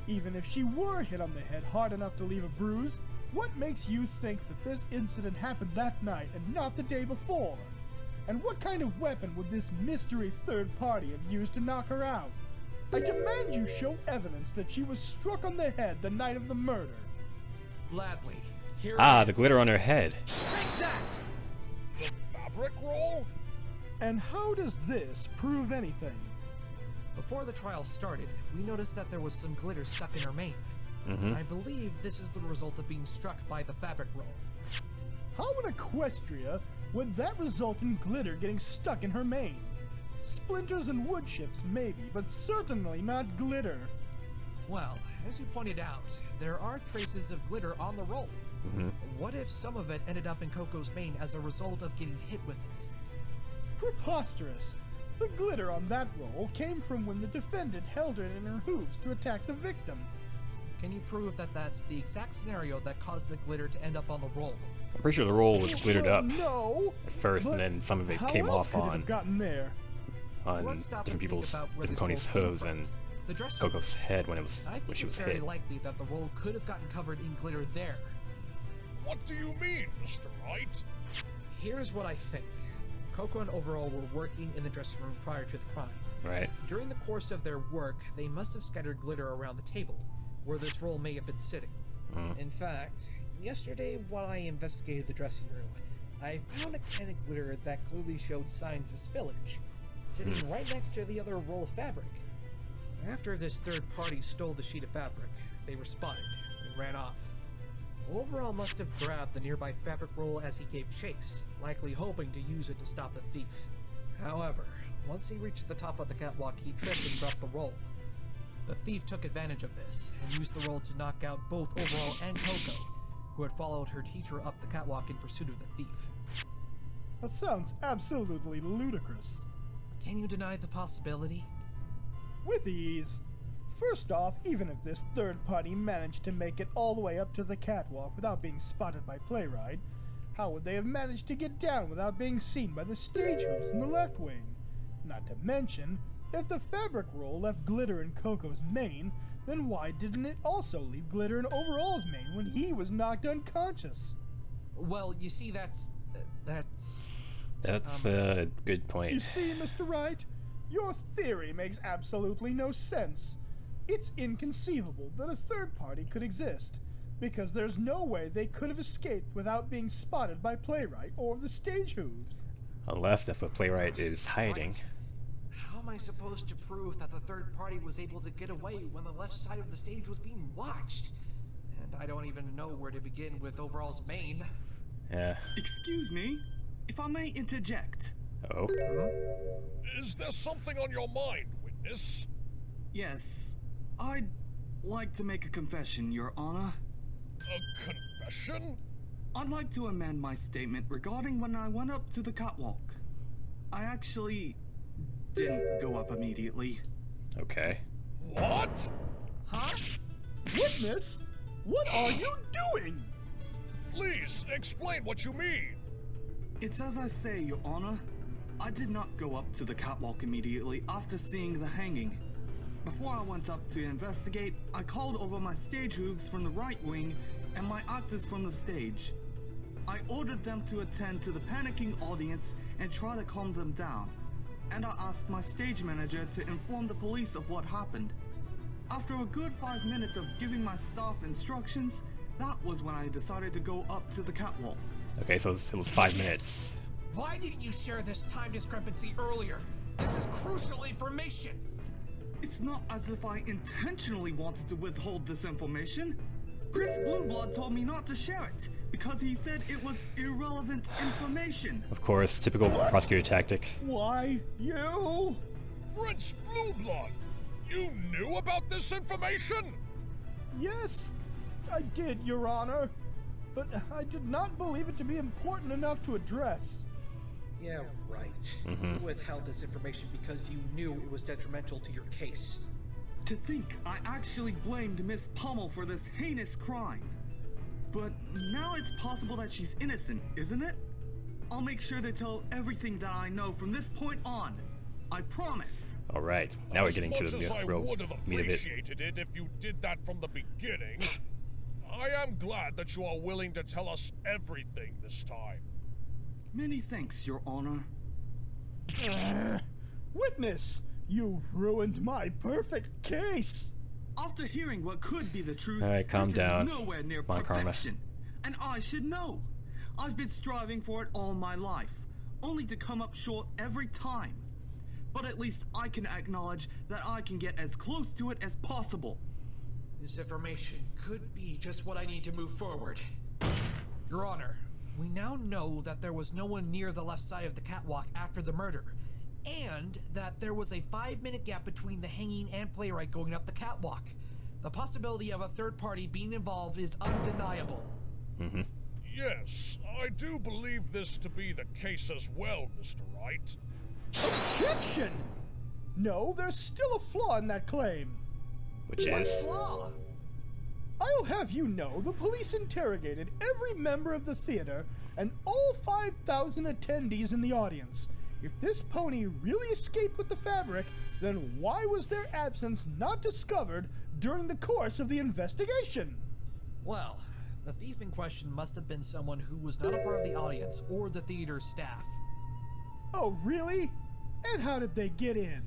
Even if she were hit on the head hard enough to leave a bruise, what makes you think that this incident happened that night and not the day before? And what kind of weapon would this mystery third party have used to knock her out? I demand you show evidence that she was struck on the head the night of the murder. Gladly. Here Ah, it the is. glitter on her head. Take that! The fabric roll? And how does this prove anything? Before the trial started, we noticed that there was some glitter stuck in her mane. I believe this is the result of being struck by the fabric roll. How in Equestria would that result in glitter getting stuck in her mane? Splinters and wood chips maybe, but certainly not glitter. Well, as you pointed out, there are traces of glitter on the roll. What if some of it ended up in Coco's mane as a result of getting hit with it? Preposterous! The glitter on that roll came from when the defendant held it in her hooves to attack the victim. Can you prove that that's the exact scenario that caused the glitter to end up on the roll? I'm pretty sure the roll was glittered up No! at first, and then some of it came How else off could it on have gotten there? Let's stop and different people's, think about where different this ponies' roll came hooves from. and The dressing Coco's room. head when it was I think when she it's was very hit. likely that the roll could have gotten covered in glitter there. What do you mean, Mr. Wright? Here's what I think. Coco and Overall were working in the dressing room prior to the crime. Right. During the course of their work, they must have scattered glitter around the table, where this roll may have been sitting. In fact, yesterday while I investigated the dressing room, I found a can of glitter that clearly showed signs of spillage, sitting right next to the other roll of fabric. After this third party stole the sheet of fabric, they were spotted and ran off. Overall must have grabbed the nearby fabric roll as he gave chase, likely hoping to use it to stop the thief. However, once he reached the top of the catwalk, he tripped and dropped the roll. The thief took advantage of this and used the roll to knock out both Overall and Coco, who had followed her teacher up the catwalk in pursuit of the thief. That sounds absolutely ludicrous. Can you deny the possibility? With ease. First off, even if this third party managed to make it all the way up to the catwalk without being spotted by Playwright, how would they have managed to get down without being seen by the stage hooves in the left wing? Not to mention, if the fabric roll left glitter in Coco's mane, then why didn't it also leave glitter in Overall's mane when he was knocked unconscious? Well, you see, that's a good point. You see, Mr. Wright, your theory makes absolutely no sense. It's inconceivable that a third party could exist, because there's no way they could have escaped without being spotted by Playwright or the stage hooves. Unless that's what Playwright is hiding. Right. How am I supposed to prove that the third party was able to get away when the left side of the stage was being watched? And I don't even know where to begin with Overall's mane. Yeah. Excuse me, if I may interject. Oh. Is there something on your mind, witness? Yes, I'd like to make a confession, Your Honor. A confession? I'd like to amend my statement regarding when I went up to the catwalk. I actually didn't go up immediately. Okay. What? Huh? Witness? What are you doing? Please, explain what you mean. It's as I say, Your Honor. I did not go up to the catwalk immediately after seeing the hanging. Before I went up to investigate, I called over my stage hooves from the right wing and my actors from the stage. I ordered them to attend to the panicking audience and try to calm them down. And I asked my stage manager to inform the police of what happened. After a good 5 minutes of giving my staff instructions, that was when I decided to go up to the catwalk. Okay, so it was 5 minutes. Why didn't you share this time discrepancy earlier? This is crucial information. It's not as if I intentionally wanted to withhold this information. Prince Blueblood told me not to share it because he said it was irrelevant information. Of course, typical prosecutor tactic. Why, you? Prince Blueblood! You knew about this information? Yes, I did, Your Honor. But I did not believe it to be important enough to address. Yeah, right. You withheld this information because you knew it was detrimental to your case. To think I actually blamed Miss Pommel for this heinous crime. But now it's possible that she's innocent, isn't it? I'll make sure to tell everything that I know from this point on. I promise. All right, now we're getting to As much the as I real would have meat of it. appreciated it if you did that from the beginning, I am glad that you are willing to tell us everything this time. Many thanks, Your Honor. Witness, you ruined my perfect case. After hearing what could be the truth, All right, calm this down. is nowhere near Come on, Karma. perfection, and I should know. I've been striving for it all my life, only to come up short every time. But at least I can acknowledge that I can get as close to it as possible. This information could be just what I need to move forward. Your Honor, we now know that there was no one near the left side of the catwalk after the murder, and that there was a 5-minute gap between the hanging and playwright going up the catwalk. The possibility of a third party being involved is undeniable. Yes, I do believe this to be the case as well, Mr. Wright. Objection! No, there's still a flaw in that claim. Which What is flaw? I'll have you know the police interrogated every member of the theater and all 5,000 attendees in the audience. If this pony really escaped with the fabric, then why was their absence not discovered during the course of the investigation? Well, the thief in question must have been someone who was not a part of the audience or the theater's staff. Oh, really? And how did they get in?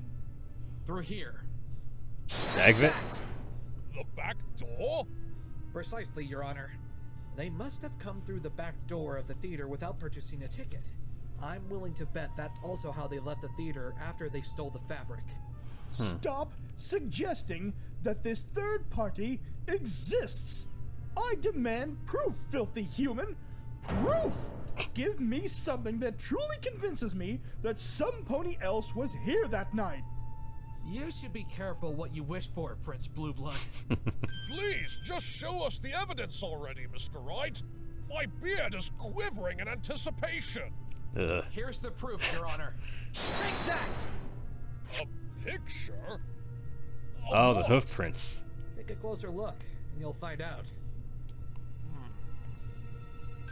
Through here. exit. The back door? Precisely, Your Honor. They must have come through the back door of the theater without purchasing a ticket. I'm willing to bet that's also how they left the theater after they stole the fabric. Stop suggesting that this third party exists. I demand proof, filthy human. Proof! Give me something that truly convinces me that some pony else was here that night. You should be careful what you wish for, Prince Blueblood. Please, just show us the evidence already, Mr. Wright. My beard is quivering in anticipation. Here's the proof, Your Honor. Take that! A picture? Oh, the What? hoof prints. Take a closer look, and you'll find out.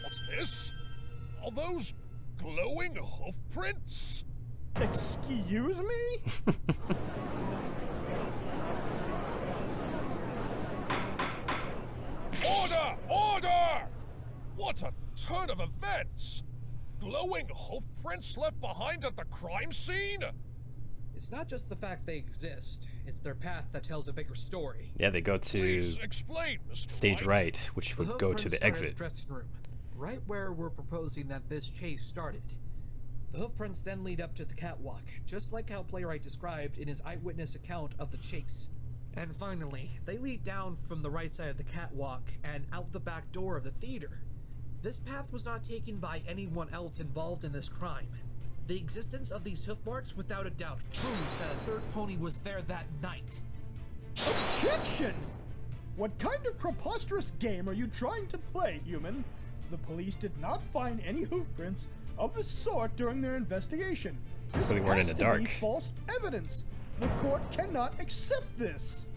What's this? Are those glowing hoof prints? Excuse me? Order! Order! What a turn of events! Glowing hoof prints left behind at the crime scene? It's not just the fact they exist, it's their path that tells a bigger story. Yeah, they go to Please explain, Mr. stage Wright. right, which The would hoof go prints to the started at exit. dressing room, right where we're proposing that this chase started. The hoof prints then lead up to the catwalk, just like how Playwright described in his eyewitness account of the chase. And finally, they lead down from the right side of the catwalk and out the back door of the theater. This path was not taken by anyone else involved in this crime. The existence of these hoof marks without a doubt proves that a third pony was there that night. Objection! What kind of preposterous game are you trying to play, human? The police did not find any hoof prints of the sort during their investigation. This So they weren't in has the to be dark. false evidence. The court cannot accept this.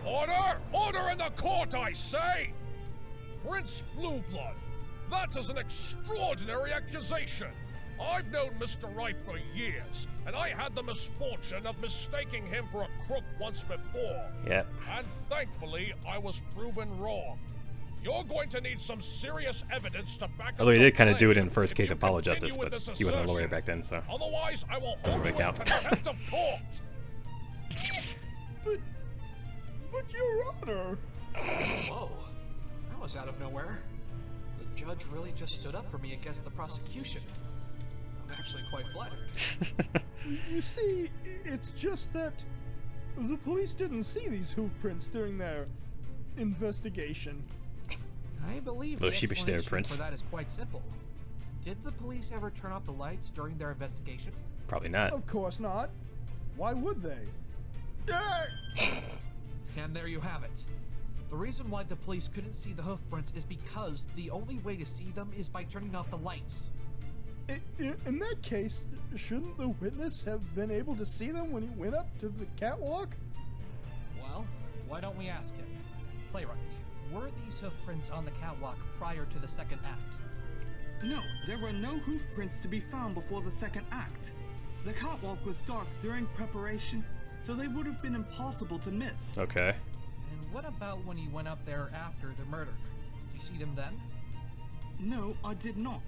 Order! Order in the court, I say! Prince Blueblood! That is an extraordinary accusation! I've known Mr. Wright for years, and I had the misfortune of mistaking him for a crook once before. Yep. And thankfully, I was proven wrong. You're going to need some serious evidence to back up. Although he did kind of claim do it in first if case you of Apollo continue Justice, with but this he wasn't a lawyer assertion. back then, so. Otherwise, I will Doesn't hold you really in count. contempt of court. But Your Honor! Whoa, that was out of nowhere. The judge really just stood up for me against the prosecution. I'm actually quite flattered. You see, it's just that the police didn't see these hoof prints during their investigation. I believe Those the sheepish there, explanation Prince. for that is quite simple. Did the police ever turn off the lights during their investigation? Probably not. Of course not. Why would they? And there you have it. The reason why the police couldn't see the hoof prints is because the only way to see them is by turning off the lights. In that case, shouldn't the witness have been able to see them when he went up to the catwalk? Well, why don't we ask him? Playwright, were these hoof prints on the catwalk prior to the second act? No, there were no hoof prints to be found before the second act. The catwalk was dark during preparation, so they would have been impossible to miss. Okay. And what about when he went up there after the murder? Did you see them then? No, I did not.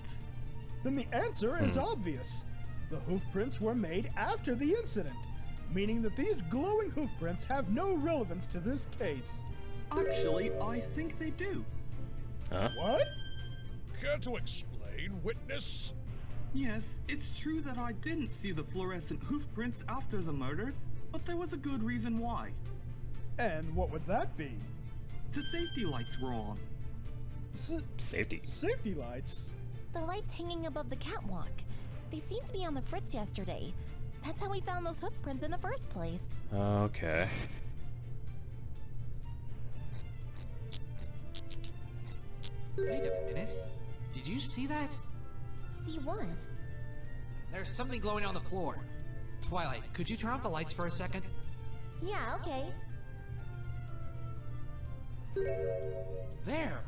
Then the answer is obvious. The hoof prints were made after the incident, meaning that these glowing hoof prints have no relevance to this case. Actually, I think they do. Huh? What? Care to explain, witness? Yes, it's true that I didn't see the fluorescent hoof prints after the murder, but there was a good reason why. And what would that be? The safety lights were on. Safety. Safety lights? The lights hanging above the catwalk. They seemed to be on the fritz yesterday. That's how we found those hoof prints in the first place. Okay. Wait a minute. Did you see that? See what? There's something glowing on the floor. Twilight, could you turn off the lights for a second? Yeah, okay. There!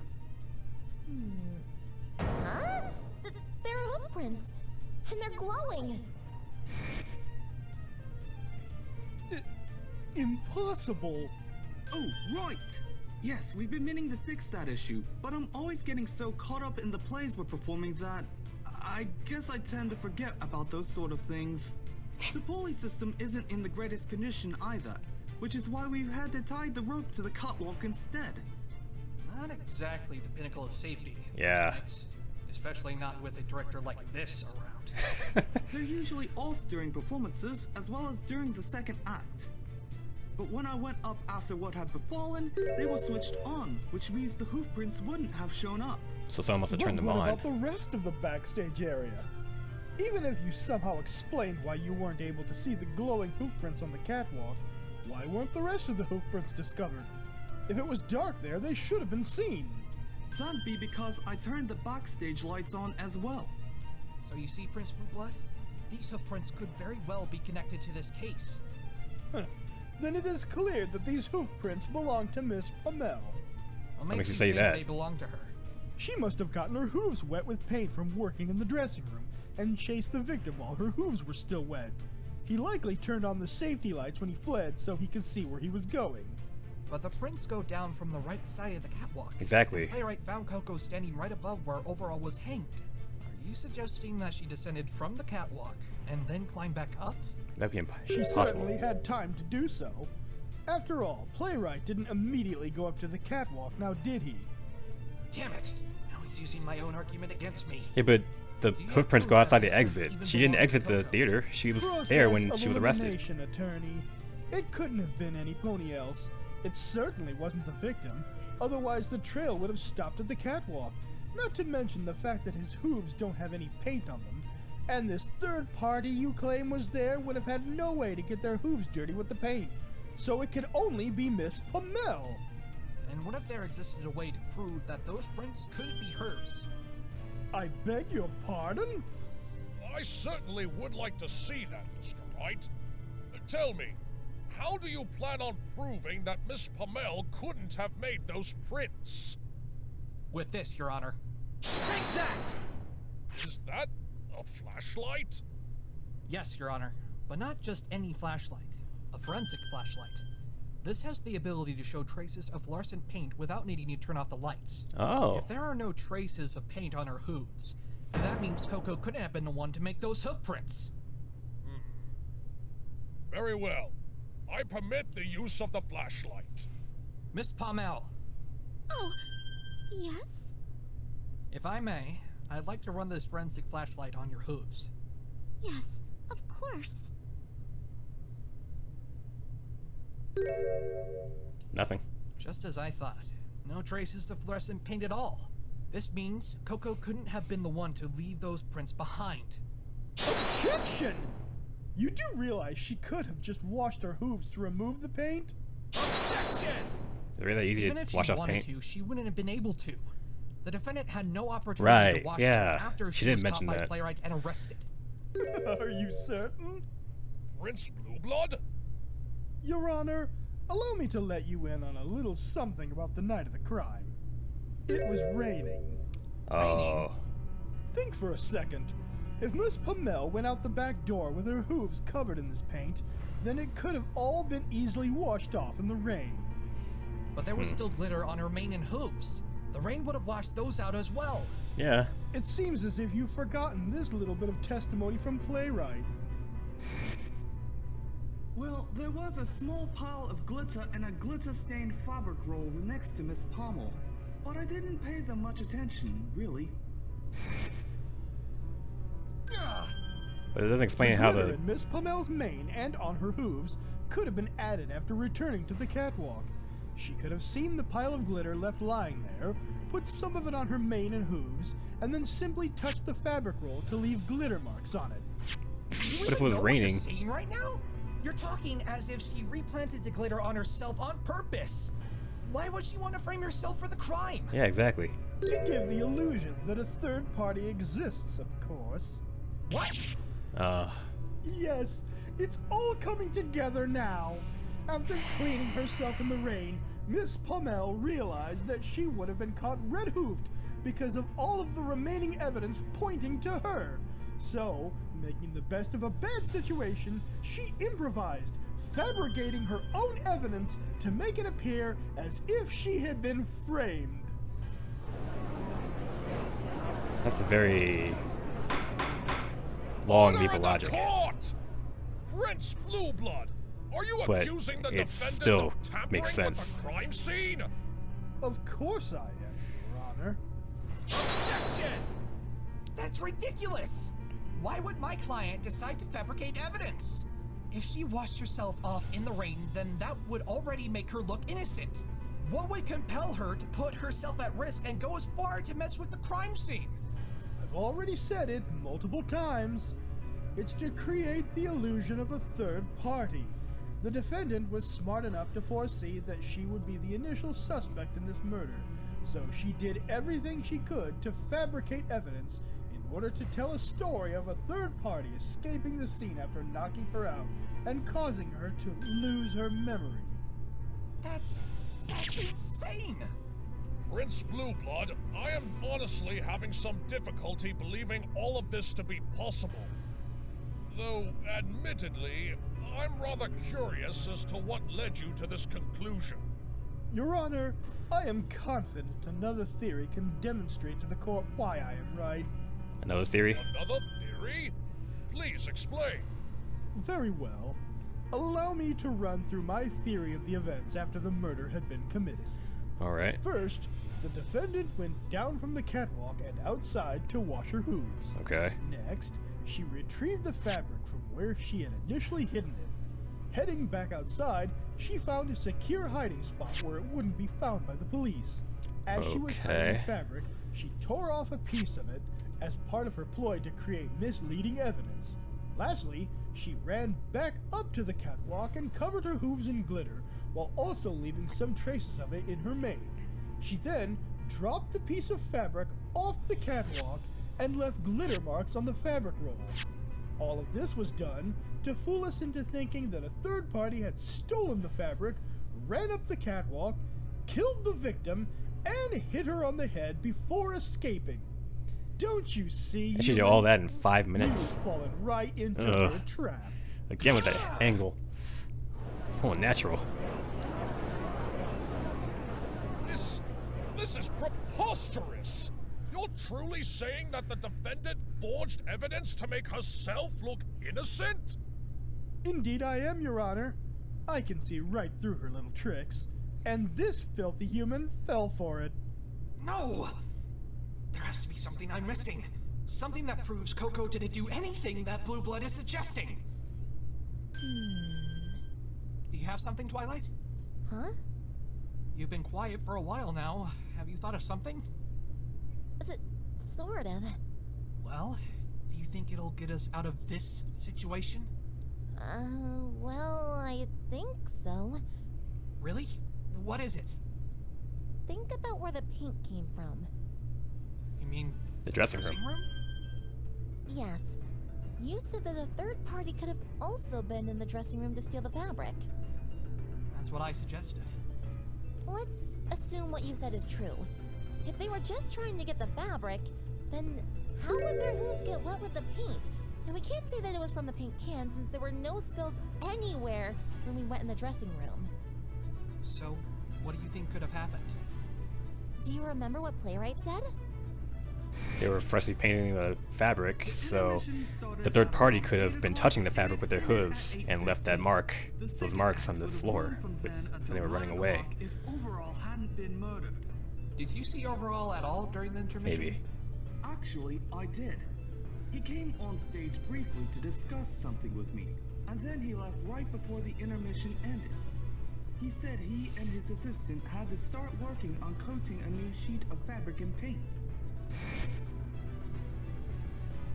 Huh? They're hoof prints. And they're glowing. Impossible! Oh, right! Yes, we've been meaning to fix that issue, but I'm always getting so caught up in the plays we're performing that I guess I tend to forget about those sort of things. The pulley system isn't in the greatest condition either, which is why we've had to tie the rope to the catwalk instead. Not exactly the pinnacle of safety. Yeah. Nights, especially not with a director like this around. They're usually off during performances as well as during the second act. But when I went up after what had befallen, they were switched on, which means the hoof prints wouldn't have shown up. So someone must have turned them what on. about the rest of the backstage area? Even if you somehow explained why you weren't able to see the glowing hoof prints on the catwalk, why weren't the rest of the hoof prints discovered? If it was dark there, they should have been seen. That'd be because I turned the backstage lights on as well. So you see, Prince Blueblood? These hoof prints could very well be connected to this case. Then it is clear that these hoof prints belong to Miss Pommel. What makes makes you you say think that? they belong to her? She must have gotten her hooves wet with paint from working in the dressing room and chased the victim while her hooves were still wet. He likely turned on the safety lights when he fled so he could see where he was going. But the prints go down from the right side of the catwalk. Exactly. The playwright found Coco standing right above where Overall was hanged. Are you suggesting that she descended from the catwalk and then climbed back up? That'd be She impossible. certainly had time to do so. After all, Playwright didn't immediately go up to the catwalk, now did he? Damn it! Now he's using my own argument against me. Yeah, but the hoof prints go outside the exit. She didn't exit the theater. She was there when Process she was of arrested. elimination, attorney. It couldn't have been any pony else. It certainly wasn't the victim. Otherwise, the trail would have stopped at the catwalk. Not to mention the fact that his hooves don't have any paint on them. And this third party you claim was there would have had no way to get their hooves dirty with the paint. So it could only be Miss Pommel. And what if there existed a way to prove that those prints couldn't be hers? I beg your pardon? I certainly would like to see that, Mr. Wright. Tell me, how do you plan on proving that Miss Pommel couldn't have made those prints? With this, Your Honor. Take that! Is that a flashlight? Yes, Your Honor. But not just any flashlight. A forensic flashlight. This has the ability to show traces of Larson paint without needing to turn off the lights. Oh. If there are no traces of paint on her hooves, then that means Coco couldn't have been the one to make those hoof prints. Very well. I permit the use of the flashlight. Miss Pommel. Oh, yes? If I may, I'd like to run this forensic flashlight on your hooves. Yes, of course. Nothing. Just as I thought. No traces of fluorescent paint at all. This means Coco couldn't have been the one to leave those prints behind. Objection! You do realize she could have just washed her hooves to remove the paint? Objection! It's really easy Even to if wash she off wanted paint. to, she wouldn't have been able to. The defendant had no opportunity to wash them after She she didn't was mention caught by that. Playwright and arrested. Are you certain? Prince Blueblood? Your Honor, allow me to let you in on a little something about the night of the crime. It was raining. Oh. Think for a second. If Miss Pommel went out the back door with her hooves covered in this paint, then it could have all been easily washed off in the rain. But there was still glitter on her mane and hooves. The rain would have washed those out as well. Yeah. It seems as if you've forgotten this little bit of testimony from Playwright. Well, there was a small pile of glitter and a glitter-stained fabric roll next to Miss Pommel, but I didn't pay them much attention, really. But it doesn't explain how glitter the... in Miss Pommel's mane and on her hooves could have been added after returning to the catwalk. She could have seen the pile of glitter left lying there, put some of it on her mane and hooves, and then simply touched the fabric roll to leave glitter marks on it. What if it was raining? What you're saying right now? You're talking as if she replanted the glitter on herself on purpose. Why would she want to frame herself for the crime? Yeah, exactly. To give the illusion that a third party exists, of course. What? Yes, it's all coming together now. After cleaning herself in the rain, Miss Pommel realized that she would have been caught red-hoofed because of all of the remaining evidence pointing to her. So, making the best of a bad situation, she improvised, fabricating her own evidence to make it appear as if she had been framed. That's a very long leap Order of in the logic. court! Prince Blueblood, are you But accusing the it defendant still of tampering makes sense. with the crime scene? Of course I am, Your Honor. Objection! That's ridiculous! Why would my client decide to fabricate evidence? If she washed herself off in the rain, then that would already make her look innocent. What would compel her to put herself at risk and go as far to mess with the crime scene? I've already said it multiple times. It's to create the illusion of a third party. The defendant was smart enough to foresee that she would be the initial suspect in this murder, so she did everything she could to fabricate evidence in order to tell a story of a third party escaping the scene after knocking her out and causing her to lose her memory. That's insane! Prince Blueblood, I am honestly having some difficulty believing all of this to be possible. Though, admittedly, I'm rather curious as to what led you to this conclusion. Your Honor, I am confident another theory can demonstrate to the court why I am right. Another theory? Another theory? Please explain. Very well. Allow me to run through my theory of the events after the murder had been committed. Alright. First, the defendant went down from the catwalk and outside to wash her hooves. Okay. Next, she retrieved the fabric from where she had initially hidden it. Heading back outside, she found a secure hiding spot where it wouldn't be found by the police. As she was hiding the fabric, she tore off a piece of it as part of her ploy to create misleading evidence. Lastly, she ran back up to the catwalk and covered her hooves in glitter, while also leaving some traces of it in her mane. She then dropped the piece of fabric off the catwalk and left glitter marks on the fabric roll. All of this was done to fool us into thinking that a third party had stolen the fabric, ran up the catwalk, killed the victim, and hit her on the head before escaping. Don't you see? I should do all that in 5 minutes. You've fallen right into Ugh. her trap. Again with that angle. Oh, natural. This is preposterous! You're truly saying that the defendant forged evidence to make herself look innocent? Indeed I am, Your Honor. I can see right through her little tricks, and this filthy human fell for it. No! There has to be something I'm missing. Something that proves Coco didn't do anything that Blue Blood is suggesting. Do you have something, Twilight? Huh? You've been quiet for a while now. Have you thought of something? Sort of. Well, do you think it'll get us out of this situation? Well, I think so. Really? What is it? Think about where the paint came from. You mean The dressing room. Yes. You said that a third party could have also been in the dressing room to steal the fabric. That's what I suggested. Let's assume what you said is true. If they were just trying to get the fabric, then how would their hooves get wet with the paint? And we can't say that it was from the paint can since there were no spills anywhere when we went in the dressing room. So, what do you think could have happened? Do you remember what Playwright said? They were freshly painting the fabric, so the third party could have been touching the fabric with their hooves and left that mark, those marks on the floor when they were running away. If Overall hadn't been murdered. Did you see Overall at all during the intermission? Maybe. Actually, I did. He came on stage briefly to discuss something with me, and then he left right before the intermission ended. He said he and his assistant had to start working on coating a new sheet of fabric and paint.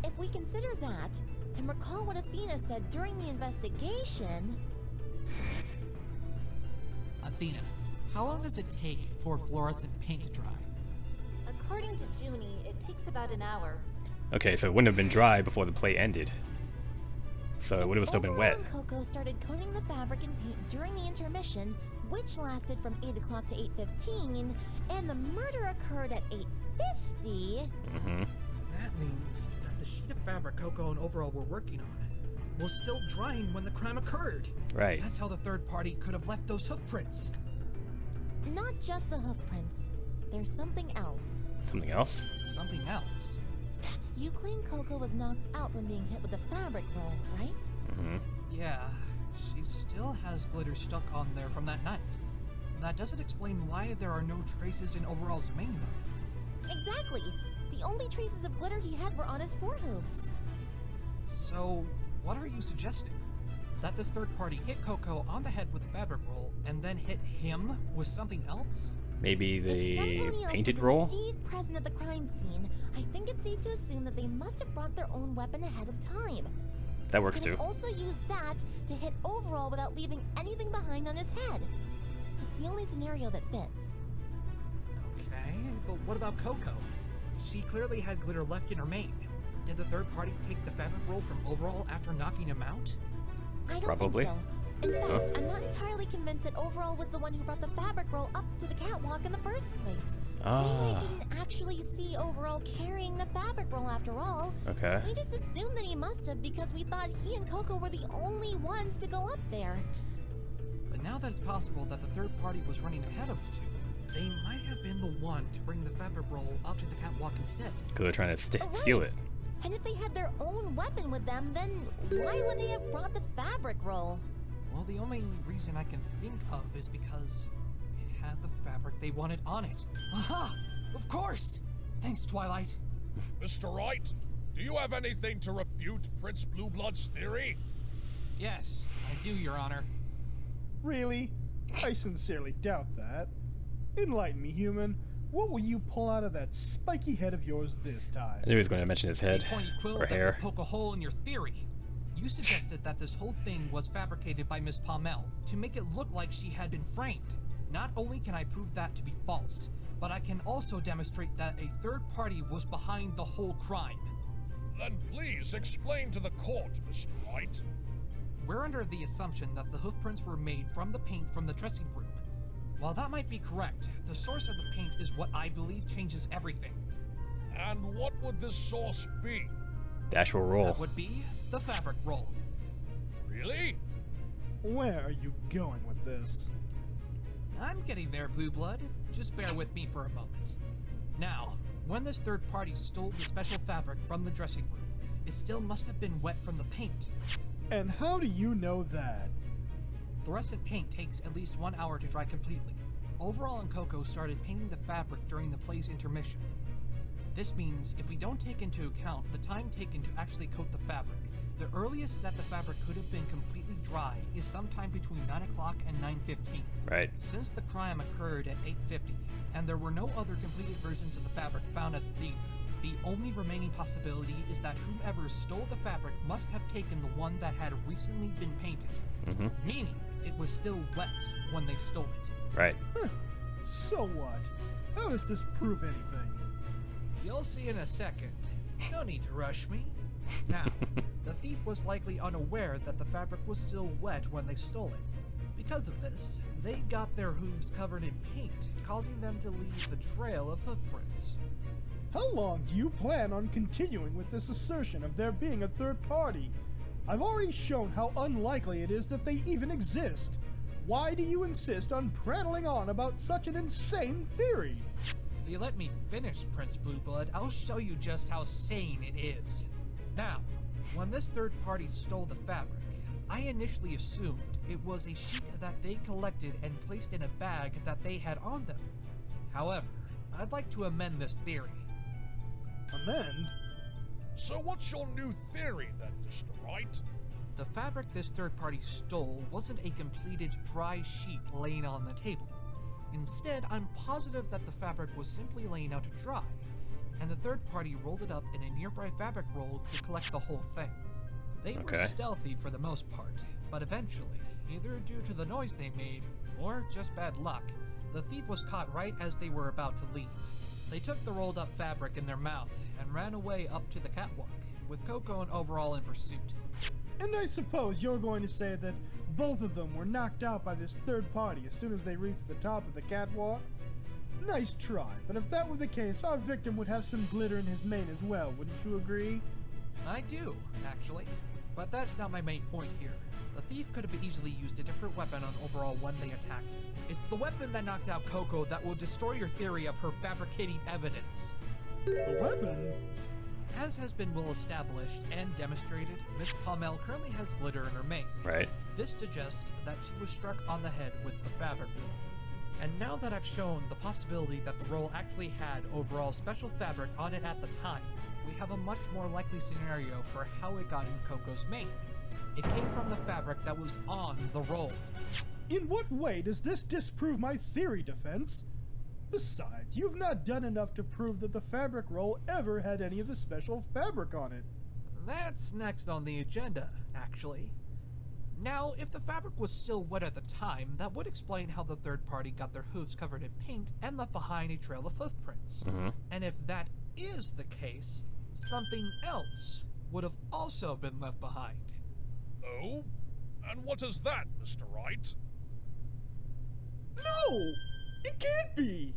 If we consider that, and recall what Athena said during the investigation... Athena, how long does it take for fluorescent paint to dry? According to Junie, it takes about an hour. Okay, so it wouldn't have been dry before the play ended. So it would have still been wet. Overall and Coco started coating the fabric and paint during the intermission, which lasted from 8 o'clock to 8:15, and the murder occurred at 8:50. That means that the sheet of fabric Coco and Overall were working on was still drying when the crime occurred. Right. That's how the third party could have left those hoof prints. Not just the hoof prints. There's something else. Something else? Something else? You claim Coco was knocked out from being hit with the fabric roll, right? Yeah, she still has glitter stuck on there from that night. That doesn't explain why there are no traces in Overall's mane, though. Exactly! The only traces of glitter he had were on his forehooves. So, what are you suggesting? That this third party hit Coco on the head with the fabric roll and then hit him with something else? Maybe the Somebody else painted was roll? indeed present at the crime scene. I think it's safe to assume that they must have brought their own weapon ahead of time. That works Could too. have also used that to hit Overall without leaving anything behind on his head. It's the only scenario that fits. Okay, but what about Coco? She clearly had glitter left in her mane. Did the third party take the fabric roll from Overall after knocking him out? I don't Probably. think so. In fact, I'm not entirely convinced that Overall was the one who brought the fabric roll up to the catwalk in the first place. Playwright didn't actually see Overall carrying the fabric roll after all. Okay. We just assumed that he must have because we thought he and Coco were the only ones to go up there. But now that it's possible that the third party was running ahead of the two, they might have been the one to bring the fabric roll up to the catwalk instead. Because they're trying to Right. steal it. And if they had their own weapon with them, then why would they have brought the fabric roll? Well, the only reason I can think of is because it had the fabric they wanted on it. Aha! Of course! Thanks, Twilight. Mr. Wright, do you have anything to refute Prince Blueblood's theory? Yes, I do, Your Honor. Really? I sincerely doubt that. Enlighten me, human. What will you pull out of that spiky head of yours this time? I knew he was going to mention his head A pointy quill or that hair. would poke a hole in your theory. You suggested that this whole thing was fabricated by Miss Pommel to make it look like she had been framed. Not only can I prove that to be false, but I can also demonstrate that a third party was behind the whole crime. Then please explain to the court, Mr. Wright. We're under the assumption that the hoof prints were made from the paint from the dressing room. While that might be correct, the source of the paint is what I believe changes everything. And what would this source be? The actual roll. That would be the fabric roll. Really? Where are you going with this? I'm getting there, Blue Blood. Just bear with me for a moment. Now, when this third party stole the special fabric from the dressing room, it still must have been wet from the paint. And how do you know that? Fluorescent paint takes at least 1 hour to dry completely. Overall and Coco started painting the fabric during the play's intermission. This means if we don't take into account the time taken to actually coat the fabric, the earliest that the fabric could have been completely dry is sometime between 9 o'clock and 9:15. Right. Since the crime occurred at 8:50, and there were no other completed versions of the fabric found at the theater, the only remaining possibility is that whomever stole the fabric must have taken the one that had recently been painted, meaning it was still wet when they stole it. Right. Huh. So what? How does this prove anything? You'll see in a second. No need to rush me. Now, the thief was likely unaware that the fabric was still wet when they stole it. Because of this, they got their hooves covered in paint, causing them to leave the trail of footprints. How long do you plan on continuing with this assertion of there being a third party? I've already shown how unlikely it is that they even exist. Why do you insist on prattling on about such an insane theory? If you let me finish, Prince Blueblood, I'll show you just how sane it is. Now, when this third party stole the fabric, I initially assumed it was a sheet that they collected and placed in a bag that they had on them. However, I'd like to amend this theory. Amend? So what's your new theory then, Mr. Wright? The fabric this third party stole wasn't a completed dry sheet laying on the table. Instead, I'm positive that the fabric was simply laying out to dry, and the third party rolled it up in a nearby fabric roll to collect the whole thing. They were stealthy for the most part, but eventually, either due to the noise they made, or just bad luck, the thief was caught right as they were about to leave. They took the rolled up fabric in their mouth and ran away up to the catwalk, with Coco and Overall in pursuit. And I suppose you're going to say that both of them were knocked out by this third party as soon as they reached the top of the catwalk? Nice try, but if that were the case, our victim would have some glitter in his mane as well, wouldn't you agree? I do, actually. But that's not my main point here. The thief could have easily used a different weapon on Overall when they attacked him. It's the weapon that knocked out Coco that will destroy your theory of her fabricating evidence. The weapon? As has been well established and demonstrated, Miss Pommel currently has glitter in her mane. Right. This suggests that she was struck on the head with the fabric roll. And now that I've shown the possibility that the roll actually had Overall special fabric on it at the time, we have a much more likely scenario for how it got in Coco's mane. It came from the fabric that was on the roll. In what way does this disprove my theory, Defense? Besides, you've not done enough to prove that the fabric roll ever had any of the special fabric on it. That's next on the agenda, actually. Now, if the fabric was still wet at the time, that would explain how the third party got their hooves covered in paint and left behind a trail of footprints. And if that is the case, something else would have also been left behind. Oh? And what is that, Mr. Wright? No! It can't be!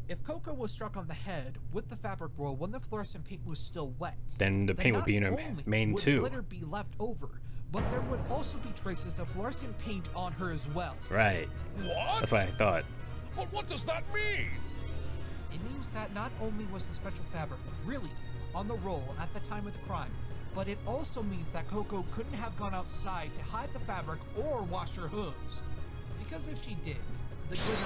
If Coco was struck on the head with the fabric roll when the fluorescent paint was still wet, then the paint would be in her mane too. Would glitter be left over, but there would also be traces of fluorescent paint on her as well. Right. What? That's what I thought. But what does that mean? It means that not only was the special fabric really on the roll at the time of the crime, but it also means that Coco couldn't have gone outside to hide the fabric or wash her hooves. Because if she did, the glitter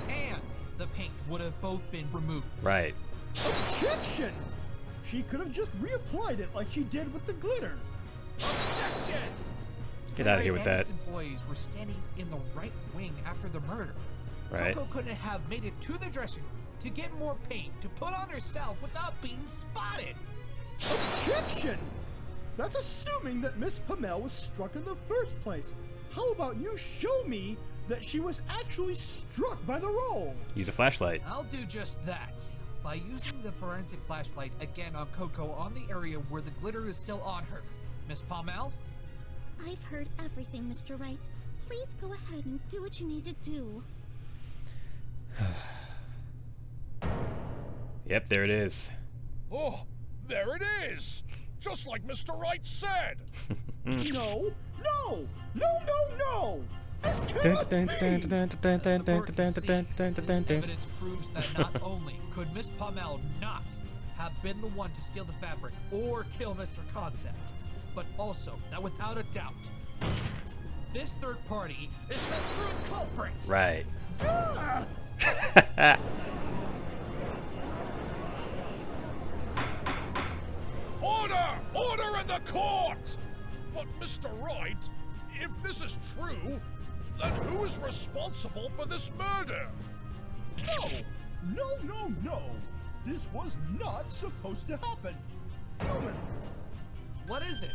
and the paint would have both been removed. Right. Objection! She could have just reapplied it like she did with the glitter. Objection! Get out of here with that. Employees were standing in the right wing after the murder. Right. Coco couldn't have made it to the dressing room to get more paint to put on herself without being spotted. Objection! That's assuming that Miss Pommel was struck in the first place. How about you show me that she was actually struck by the roll? Use a flashlight. I'll do just that. By using the forensic flashlight again on Coco on the area where the glitter is still on her. Miss Pommel? I've heard everything, Mr. Wright. Please go ahead and do what you need to do. Yep, there it is. Oh, there it is! Just like Mr. Wright said! No! No! No, no, no! This cannot be! As the court can see, this evidence proves that not only could Miss Pommel not have been the one to steal the fabric or kill Mr. Concept, but also that without a doubt, this third party is the true culprit! Right. Order! Order in the court! But Mr. Wright, if this is true, then who is responsible for this murder? No! No, no, no! This was not supposed to happen! Human! What is it?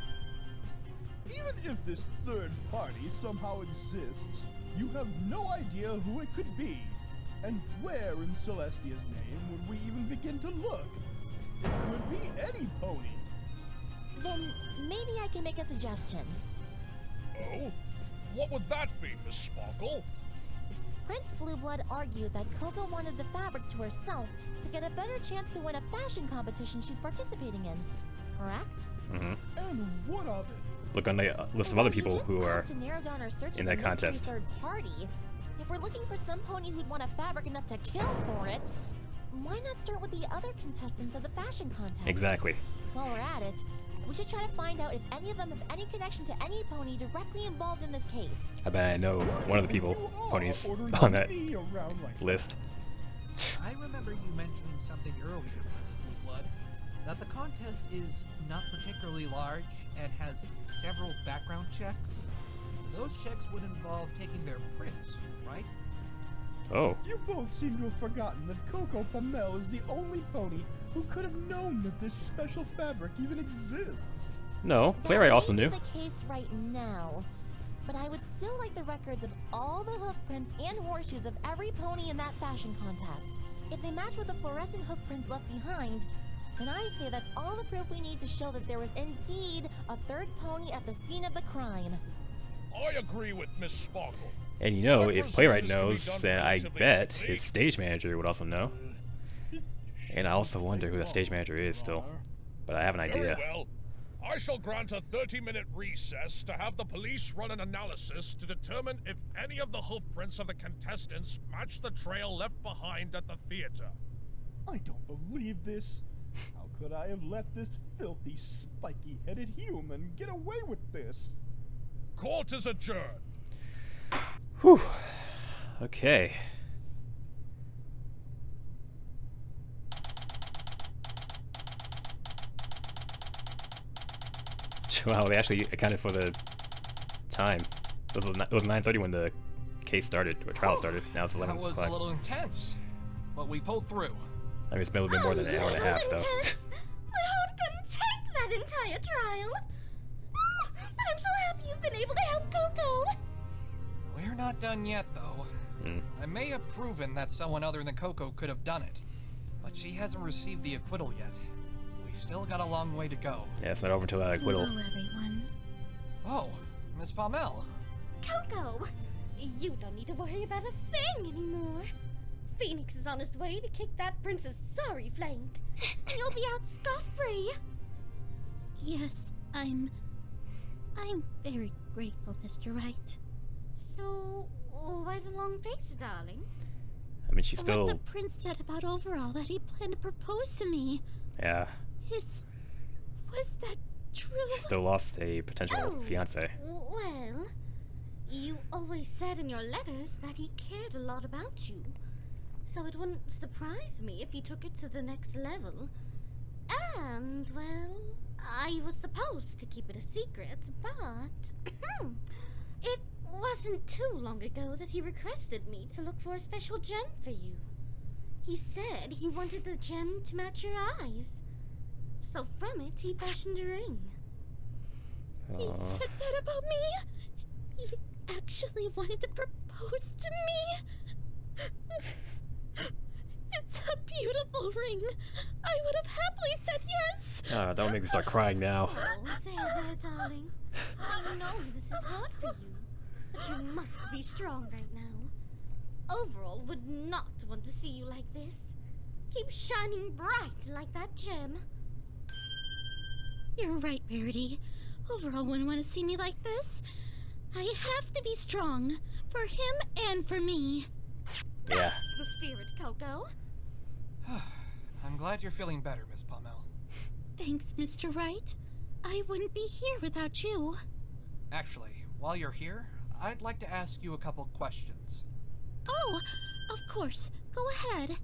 Even if this third party somehow exists, you have no idea who it could be. And where in Celestia's name would we even begin to look? It could be any pony. Then maybe I can make a suggestion. Oh? What would that be, Miss Sparkle? Prince Blueblood argued that Coco wanted the fabric to herself to get a better chance to win a fashion competition she's participating in. Correct? Mm-hmm. And what of it? Look on the list of other people who are to narrow down our search in for that the mystery contest. third party. If we're looking for some pony who'd want a fabric enough to kill for it, why not start with the other contestants of the fashion contest? Exactly. While we're at it, we should try to find out if any of them have any connection to any pony directly involved in this case. I bet I know one of the people, ponies, on that list. I remember you mentioning something earlier, Prince Blueblood, that the contest is not particularly large and has several background checks. Those checks would involve taking their prints, right? Oh. You both seem to have forgotten that Coco Pommel is the only pony who could have known that this special fabric even exists. No, Playwright also knew. That's the case right now, but I would still like the records of all the hoof prints and horseshoes of every pony in that fashion contest. If they match with the fluorescent hoof prints left behind, then I say that's all the proof we need to show that there was indeed a third pony at the scene of the crime. I agree with Miss Sparkle. And you know, if Playwright knows, then I bet his stage manager would also know. And I also wonder who the stage manager is still. But I have an idea. Very well. I shall grant a 30-minute recess to have the police run an analysis to determine if any of the hoofprints of the contestants match the trail left behind at the theater. I don't believe this. How could I have let this filthy, spiky-headed human get away with this? Court is adjourned. Whew. Okay. Wow, they actually accounted for the time. It was 9:30 when the case started, or trial started. Now it's 11 That was o'clock. a little intense, but we pulled through. I mean, it's been a little bit more than an hour and a half, though. My heart couldn't take that entire trial. But I'm so happy you've been able to help Coco. We're not done yet, though. I may have proven that someone other than Coco could have done it, but she hasn't received the acquittal yet. We've still got a long way to go. Yeah, it's not over until that acquittal. Hello, everyone. Oh, Miss Pommel. Coco, you don't need to worry about a thing anymore. Phoenix is on his way to kick that prince's sorry flank, and you'll be out scot-free. Yes, I'm very grateful, Mr. Wright. So, why the long face, darling? I mean, she's still. What the prince said about Overall that he planned to propose to me. Yeah. Was that true? She still lost a potential fiance. Well, you always said in your letters that he cared a lot about you. So it wouldn't surprise me if he took it to the next level. And, well, I was supposed to keep it a secret, but it wasn't too long ago that he requested me to look for a special gem for you. He said he wanted the gem to match your eyes. So from it, he fashioned a ring. He said that about me? He actually wanted to propose to me? It's a beautiful ring. I would have happily said yes. Don't make me start crying now. Oh, there, darling. I know this is hard for you, but you must be strong right now. Overall would not want to see you like this. Keep shining bright like that gem. You're right, Rarity. Overall wouldn't want to see me like this. I have to be strong. For him and for me. Yeah. That's the spirit, Coco. I'm glad you're feeling better, Miss Pommel. Thanks, Mr. Wright. I wouldn't be here without you. Actually, while you're here, I'd like to ask you a couple questions. Oh, of course. Go ahead.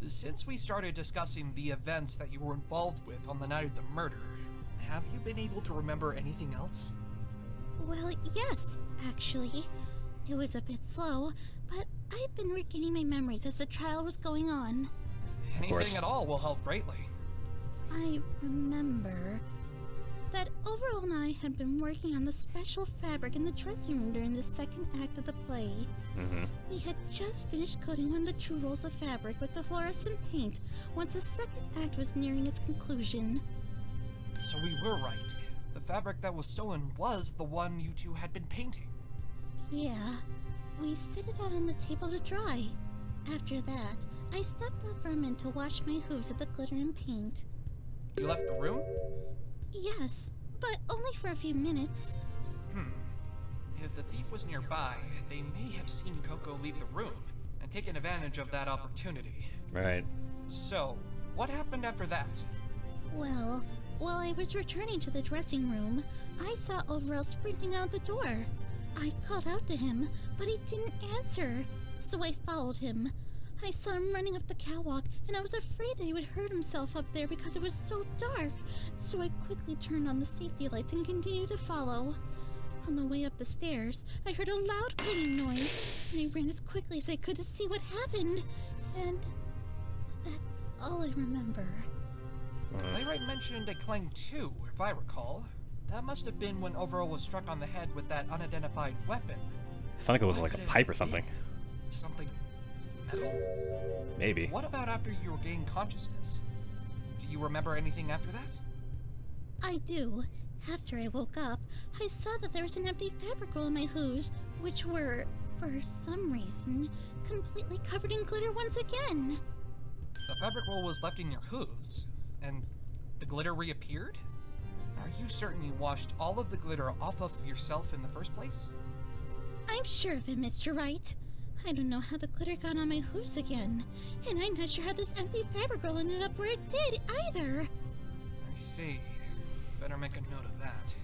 Since we started discussing the events that you were involved with on the night of the murder, have you been able to remember anything else? Well, yes, actually. It was a bit slow, but I've been regaining my memories as the trial was going on. Anything at all will help greatly. I remember that Overall and I had been working on the special fabric in the dressing room during the second act of the play. We had just finished coating one of the true rolls of fabric with the fluorescent paint once the second act was nearing its conclusion. So we were right. The fabric that was stolen was the one you two had been painting. Yeah. We set it out on the table to dry. After that, I stepped out for a minute to wash my hooves at the glitter and paint. You left the room? Yes, but only for a few minutes. If the thief was nearby, they may have seen Coco leave the room and taken advantage of that opportunity. Right. So, what happened after that? Well, while I was returning to the dressing room, I saw Overall sprinting out the door. I called out to him, but he didn't answer, so I followed him. I saw him running up the catwalk, and I was afraid that he would hurt himself up there because it was so dark, so I quickly turned on the safety lights and continued to follow. On the way up the stairs, I heard a loud clicking noise, and I ran as quickly as I could to see what happened, and that's all I remember. Playwright mentioned a clang too, if I recall. That must have been when Overall was struck on the head with that unidentified weapon. It sounded like it was like a pipe or something. Something metal? Maybe. What about after you regained consciousness? Do you remember anything after that? I do. After I woke up, I saw that there was an empty fabric roll in my hooves, which were, for some reason, completely covered in glitter once again. The fabric roll was left in your hooves, and the glitter reappeared? Are you certain you washed all of the glitter off of yourself in the first place? I'm sure of it, Mr. Wright. I don't know how the glitter got on my hooves again, and I'm not sure how this empty fabric roll ended up where it did, either. I see. Better make a note of that.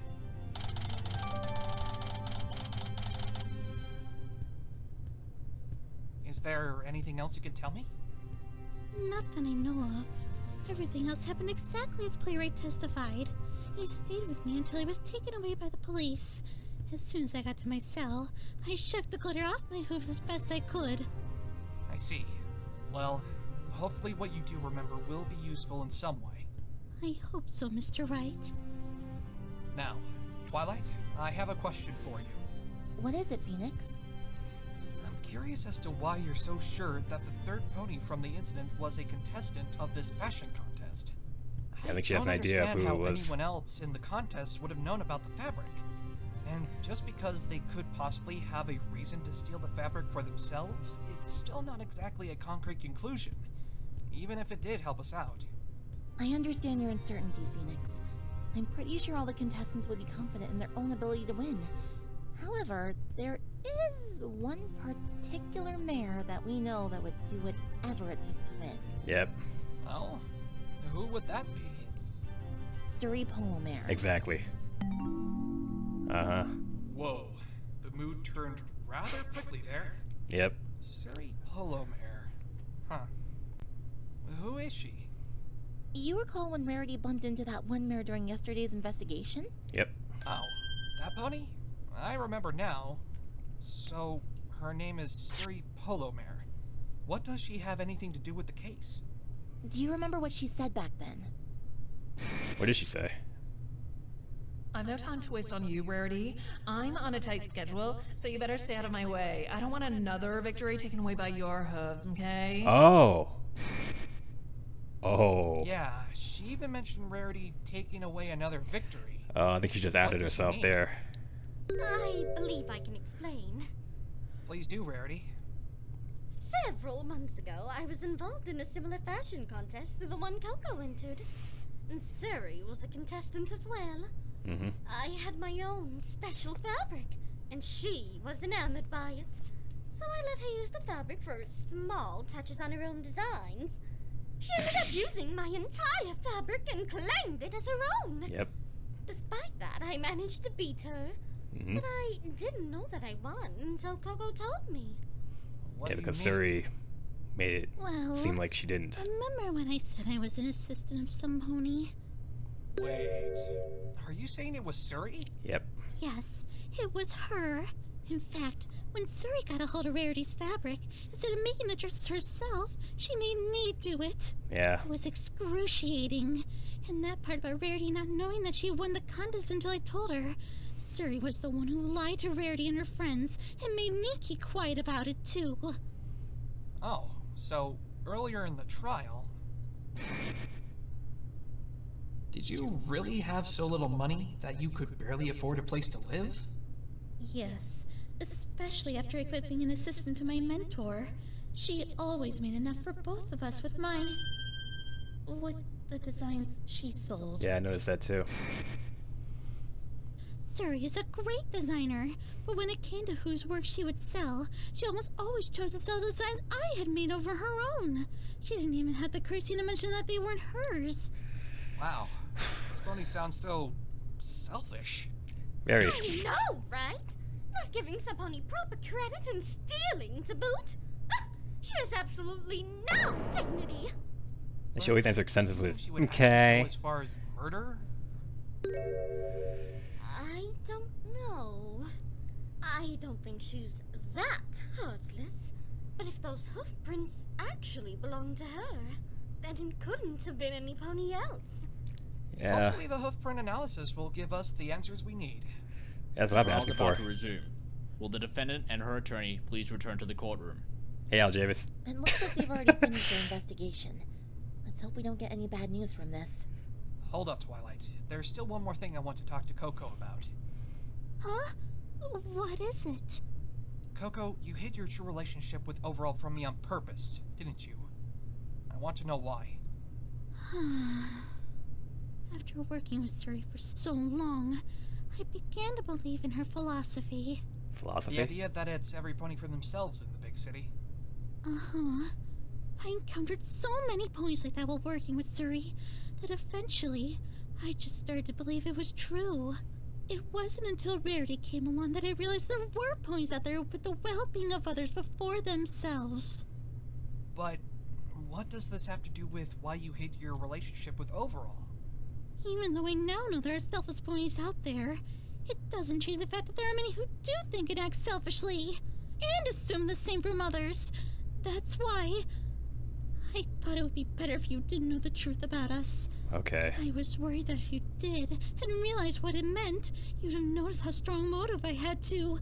Is there anything else you can tell me? Not that I know of. Everything else happened exactly as Playwright testified. He stayed with me until I was taken away by the police. As soon as I got to my cell, I shook the glitter off my hooves as best I could. I see. Well, hopefully what you do remember will be useful in some way. I hope so, Mr. Wright. Now, Twilight, I have a question for you. What is it, Phoenix? I'm curious as to why you're so sure that the third pony from the incident was a contestant of this fashion contest. I think she has an idea of who it was. Anyone else in the contest would have known about the fabric. And just because they could possibly have a reason to steal the fabric for themselves, it's still not exactly a concrete conclusion, even if it did help us out. I understand your uncertainty, Phoenix. I'm pretty sure all the contestants would be confident in their own ability to win. However, there is one particular mare that we know that would do whatever it took to win. Yep. Well, who would that be? Surrey Polo Mare. Exactly. Uh-huh. Whoa, the mood turned rather quickly there. Yep. Surrey Polo Mare. Huh. Who is she? You recall when Rarity bumped into that one mare during yesterday's investigation? Yep. Oh, that pony? I remember now. So, her name is Surrey Polo Mare. What does she have anything to do with the case? Do you remember what she said back then? What did she say? I've no time to waste on you, Rarity. I'm on a tight schedule, so you better stay out of my way. I don't want another victory taken away by your hooves, okay? Oh. Oh. Yeah, she even mentioned Rarity taking away another victory. Oh, I think she just outed herself there. I believe I can explain. Please do, Rarity. Several months ago, I was involved in a similar fashion contest to the one Coco entered. And Surrey was a contestant as well. I had my own special fabric, and she was enamored by it. So I let her use the fabric for small touches on her own designs. She ended up using my entire fabric and claimed it as her own. Yep. Despite that, I managed to beat her. But I didn't know that I won until Coco told me. Yeah, because Surrey made it seem like she didn't. Remember when I said I was an assistant of some pony? Wait, are you saying it was Surrey? Yep. Yes, it was her. In fact, when Surrey got a hold of Rarity's fabric, instead of making the dress herself, she made me do it. Yeah. It was excruciating. And that part about Rarity not knowing that she won the contest until I told her. Surrey was the one who lied to Rarity and her friends and made me keep quiet about it, too. Oh, so earlier in the trial... Did you really have so little money that you could barely afford a place to live? Yes, especially after I quit being an assistant to my mentor. She always made enough for both of us with the designs she sold. Yeah, I noticed that too. Surrey is a great designer, but when it came to whose work she would sell, she almost always chose to sell designs I had made over her own. She didn't even have the courtesy to mention that they weren't hers. Wow, this pony sounds so selfish. Very. I know, right? Not giving Saponi proper credit and stealing to boot. She has absolutely no dignity. And she always ends her sentences with, Go okay. as far as murder? I don't know. I don't think she's that heartless. But if those hoof prints actually belong to her, then it couldn't have been any pony else. Yeah. Hopefully the hoof print analysis will give us the answers we need. That's what I've been asking for. About to resume. Will the defendant and her attorney please return to the courtroom? Hey, Al Javis. It looks like they've already finished their investigation. Let's hope we don't get any bad news from this. Hold up, Twilight. There's still one more thing I want to talk to Coco about. Huh? What is it? Coco, you hid your true relationship with Overall from me on purpose, didn't you? I want to know why. After working with Surrey for so long, I began to believe in her philosophy. Philosophy? The idea that it's every pony for themselves in the big city. Uh-huh. I encountered so many ponies like that while working with Surrey that eventually I just started to believe it was true. It wasn't until Rarity came along that I realized there were ponies out there who put the well-being of others before themselves. But what does this have to do with why you hid your relationship with Overall? Even though I now know there are selfless ponies out there, it doesn't change the fact that there are many who do think and act selfishly, and assume the same from others. That's why I thought it would be better if you didn't know the truth about us. Okay. I was worried that if you did, and realized what it meant, you'd have noticed how strong motive I had to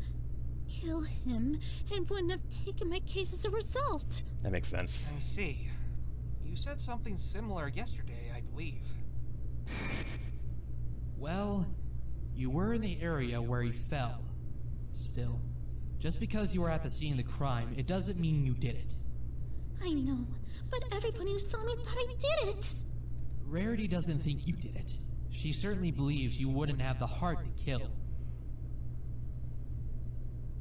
kill him, and wouldn't have taken my case as a result. That makes sense. I see. You said something similar yesterday, I believe. Well, you were in the area where he fell. Still, just because you were at the scene of the crime, it doesn't mean you did it. I know, but everybody who saw me thought I did it. Rarity doesn't think you did it. She certainly believes you wouldn't have the heart to kill.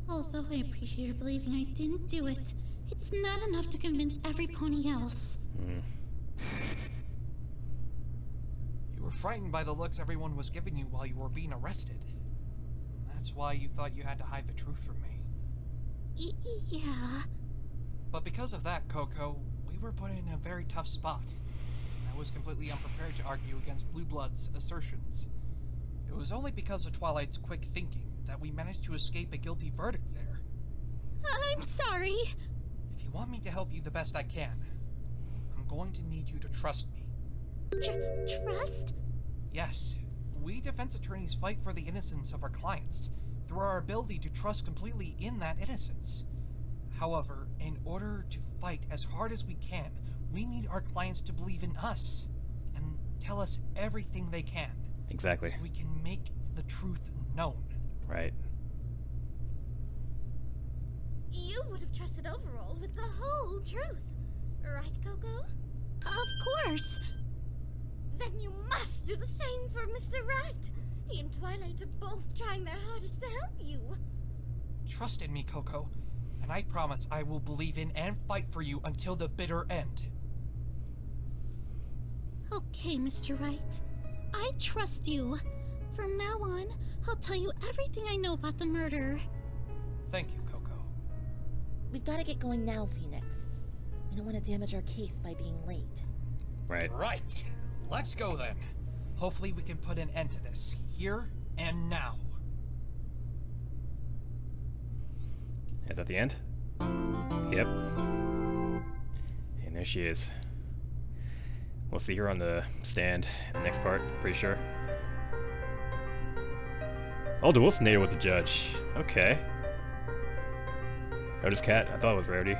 Although I appreciate her believing I didn't do it, it's not enough to convince every pony else. You were frightened by the looks everyone was giving you while you were being arrested. That's why you thought you had to hide the truth from me. Yeah. But because of that, Coco, we were put in a very tough spot. I was completely unprepared to argue against Blue Blood's assertions. It was only because of Twilight's quick thinking that we managed to escape a guilty verdict there. I'm sorry. If you want me to help you the best I can, I'm going to need you to trust me. Trust? Yes. We defense attorneys fight for the innocence of our clients through our ability to trust completely in that innocence. However, in order to fight as hard as we can, we need our clients to believe in us and tell us everything they can. Exactly. So we can make the truth known. Right. You would have trusted Overall with the whole truth. Right, Coco? Of course. Then you must do the same for Mr. Wright. He and Twilight are both trying their hardest to help you. Trust in me, Coco, and I promise I will believe in and fight for you until the bitter end. Okay, Mr. Wright. I trust you. From now on, I'll tell you everything I know about the murder. Thank you, Coco. We've got to get going now, Phoenix. We don't want to damage our case by being late. Right. Right. Let's go then. Hopefully we can put an end to this, here and now. Is that the end? Yep. And there she is. We'll see her on the stand in the next part, pretty sure. Oh, the Wilsonator was the judge. Okay. Otis Cat, I thought it was Rarity.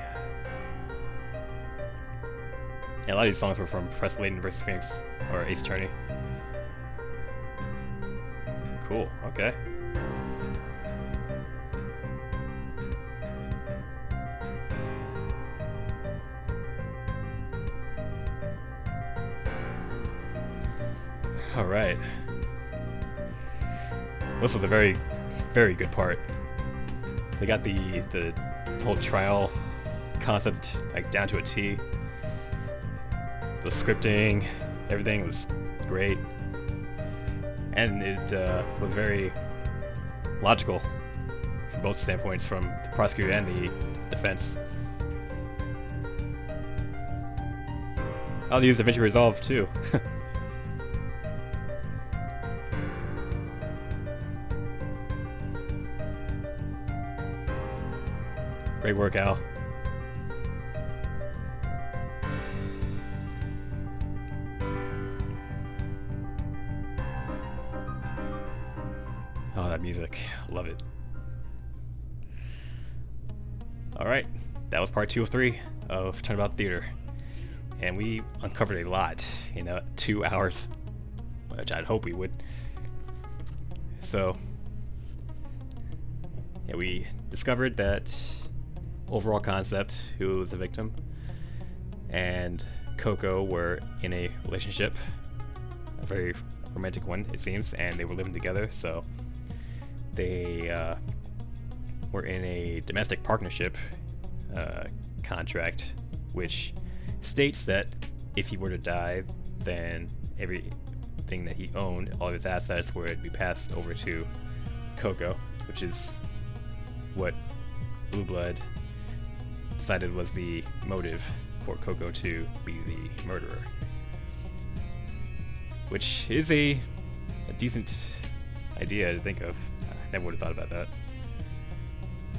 Yeah, a lot of these songs were from Professor Layton vs. Phoenix, or Ace Attorney. Cool, okay. Alright. This was a very, very good part. They got the whole trial concept like down to a T. The scripting, everything was great. And it was very logical from both standpoints, from the prosecutor and the defense. I'll use DaVinci Resolve too. Great work, Al. Oh, that music. Love it. Alright, that was part 2 of 3 of Turnabout Theater. And we uncovered a lot in 2 hours, which I'd hope we would. So, yeah, we discovered that overall concept, who was the victim, and Coco were in a relationship, a very romantic one it seems, and they were living together, so they were in a domestic partnership contract, which states that if he were to die, then everything that he owned, all of his assets, would be passed over to Coco, which is what Blue Blood decided was the motive for Coco to be the murderer. Which is a decent idea to think of. I never would have thought about that.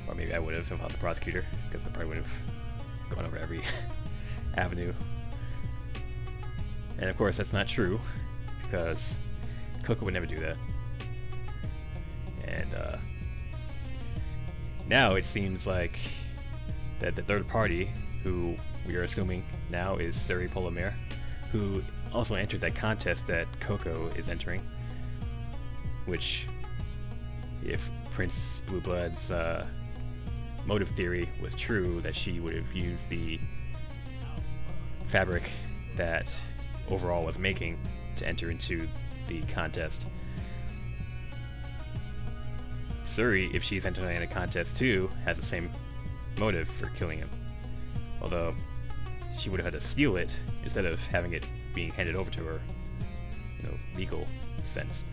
Or maybe I would have if I was the prosecutor, because I probably would have gone over every avenue. And of course that's not true, because Coco would never do that. And now it seems like that the third party, who we are assuming now is Suri Polymere, who also entered that contest that Coco is entering, which, if Prince Blue Blood's motive theory was true, that she would have used the fabric that Overall was making to enter into the contest. Suri, if she's entering in a contest too, has the same motive for killing him, although she would have had to steal it instead of having it being handed over to her, legal sense.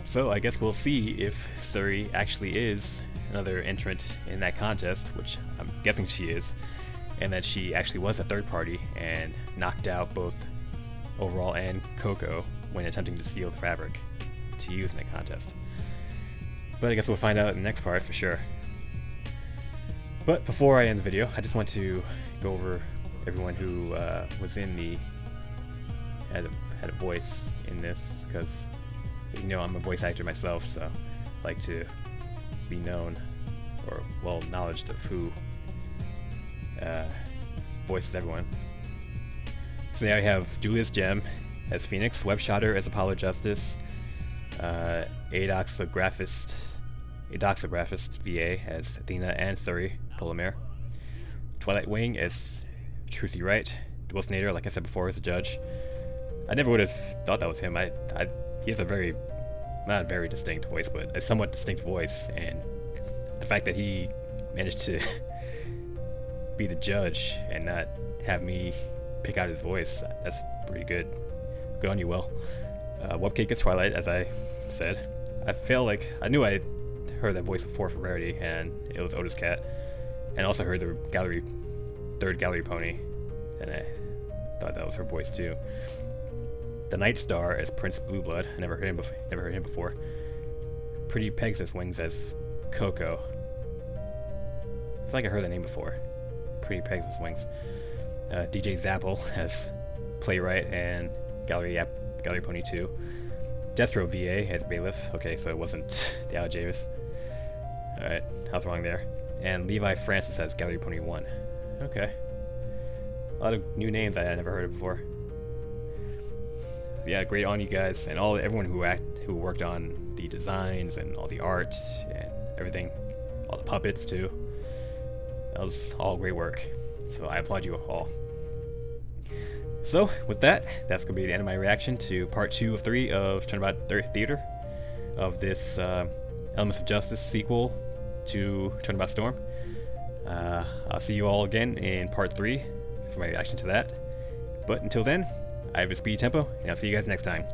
So I guess we'll see if Suri actually is another entrant in that contest, which I'm guessing she is, and that she actually was a third party and knocked out both Overall and Coco when attempting to steal the fabric to use in a contest. But I guess we'll find out in the next part for sure. But before I end the video, I just want to go over everyone who was in the had a voice in this, because I'm a voice actor myself, so I like to be known or well acknowledged of who voices everyone. So now we have Julius Gem as Phoenix, Webshotter as Apollo Justice, Adoxographist a doxographist VA as Athena and Suri Polymere. Twilight Wing as Trucy Wright. Wilsonator, like I said before, is a judge. I never would have thought that was him. He has a very, not a very distinct voice, but a somewhat distinct voice, and the fact that he managed to be the judge and not have me pick out his voice, that's pretty good. Good on you, Will. Webcake is Twilight, as I said. I feel like I knew I heard that voice before for Rarity, and it was Otis Cat, and also heard the third gallery pony, and I thought that was her voice too. The Night Star as Prince Blueblood. I never heard him before. Pretty Pegasus Wings as Coco. I feel like I heard that name before. Pretty Pegasus Wings. DJ Zapple as Playwright and Gallery Pony 2. Destro VA as Bailiff. Okay, so it wasn't Dow Javis. Alright, I was wrong there. And Levi Francis as Gallery Pony 1. Okay. A lot of new names I had never heard of before. Yeah, great on you guys and everyone who worked on the designs and all the art and everything, all the puppets too. That was all great work. So I applaud you all. So with that, that's gonna be the end of my reaction to part 2 of 3 of Turnabout Theater, of this Elements of Justice sequel to Turnabout Storm. I'll see you all again in part 3 for my reaction to that. But until then, I have a Speedy Tempo, and I'll see you guys next time.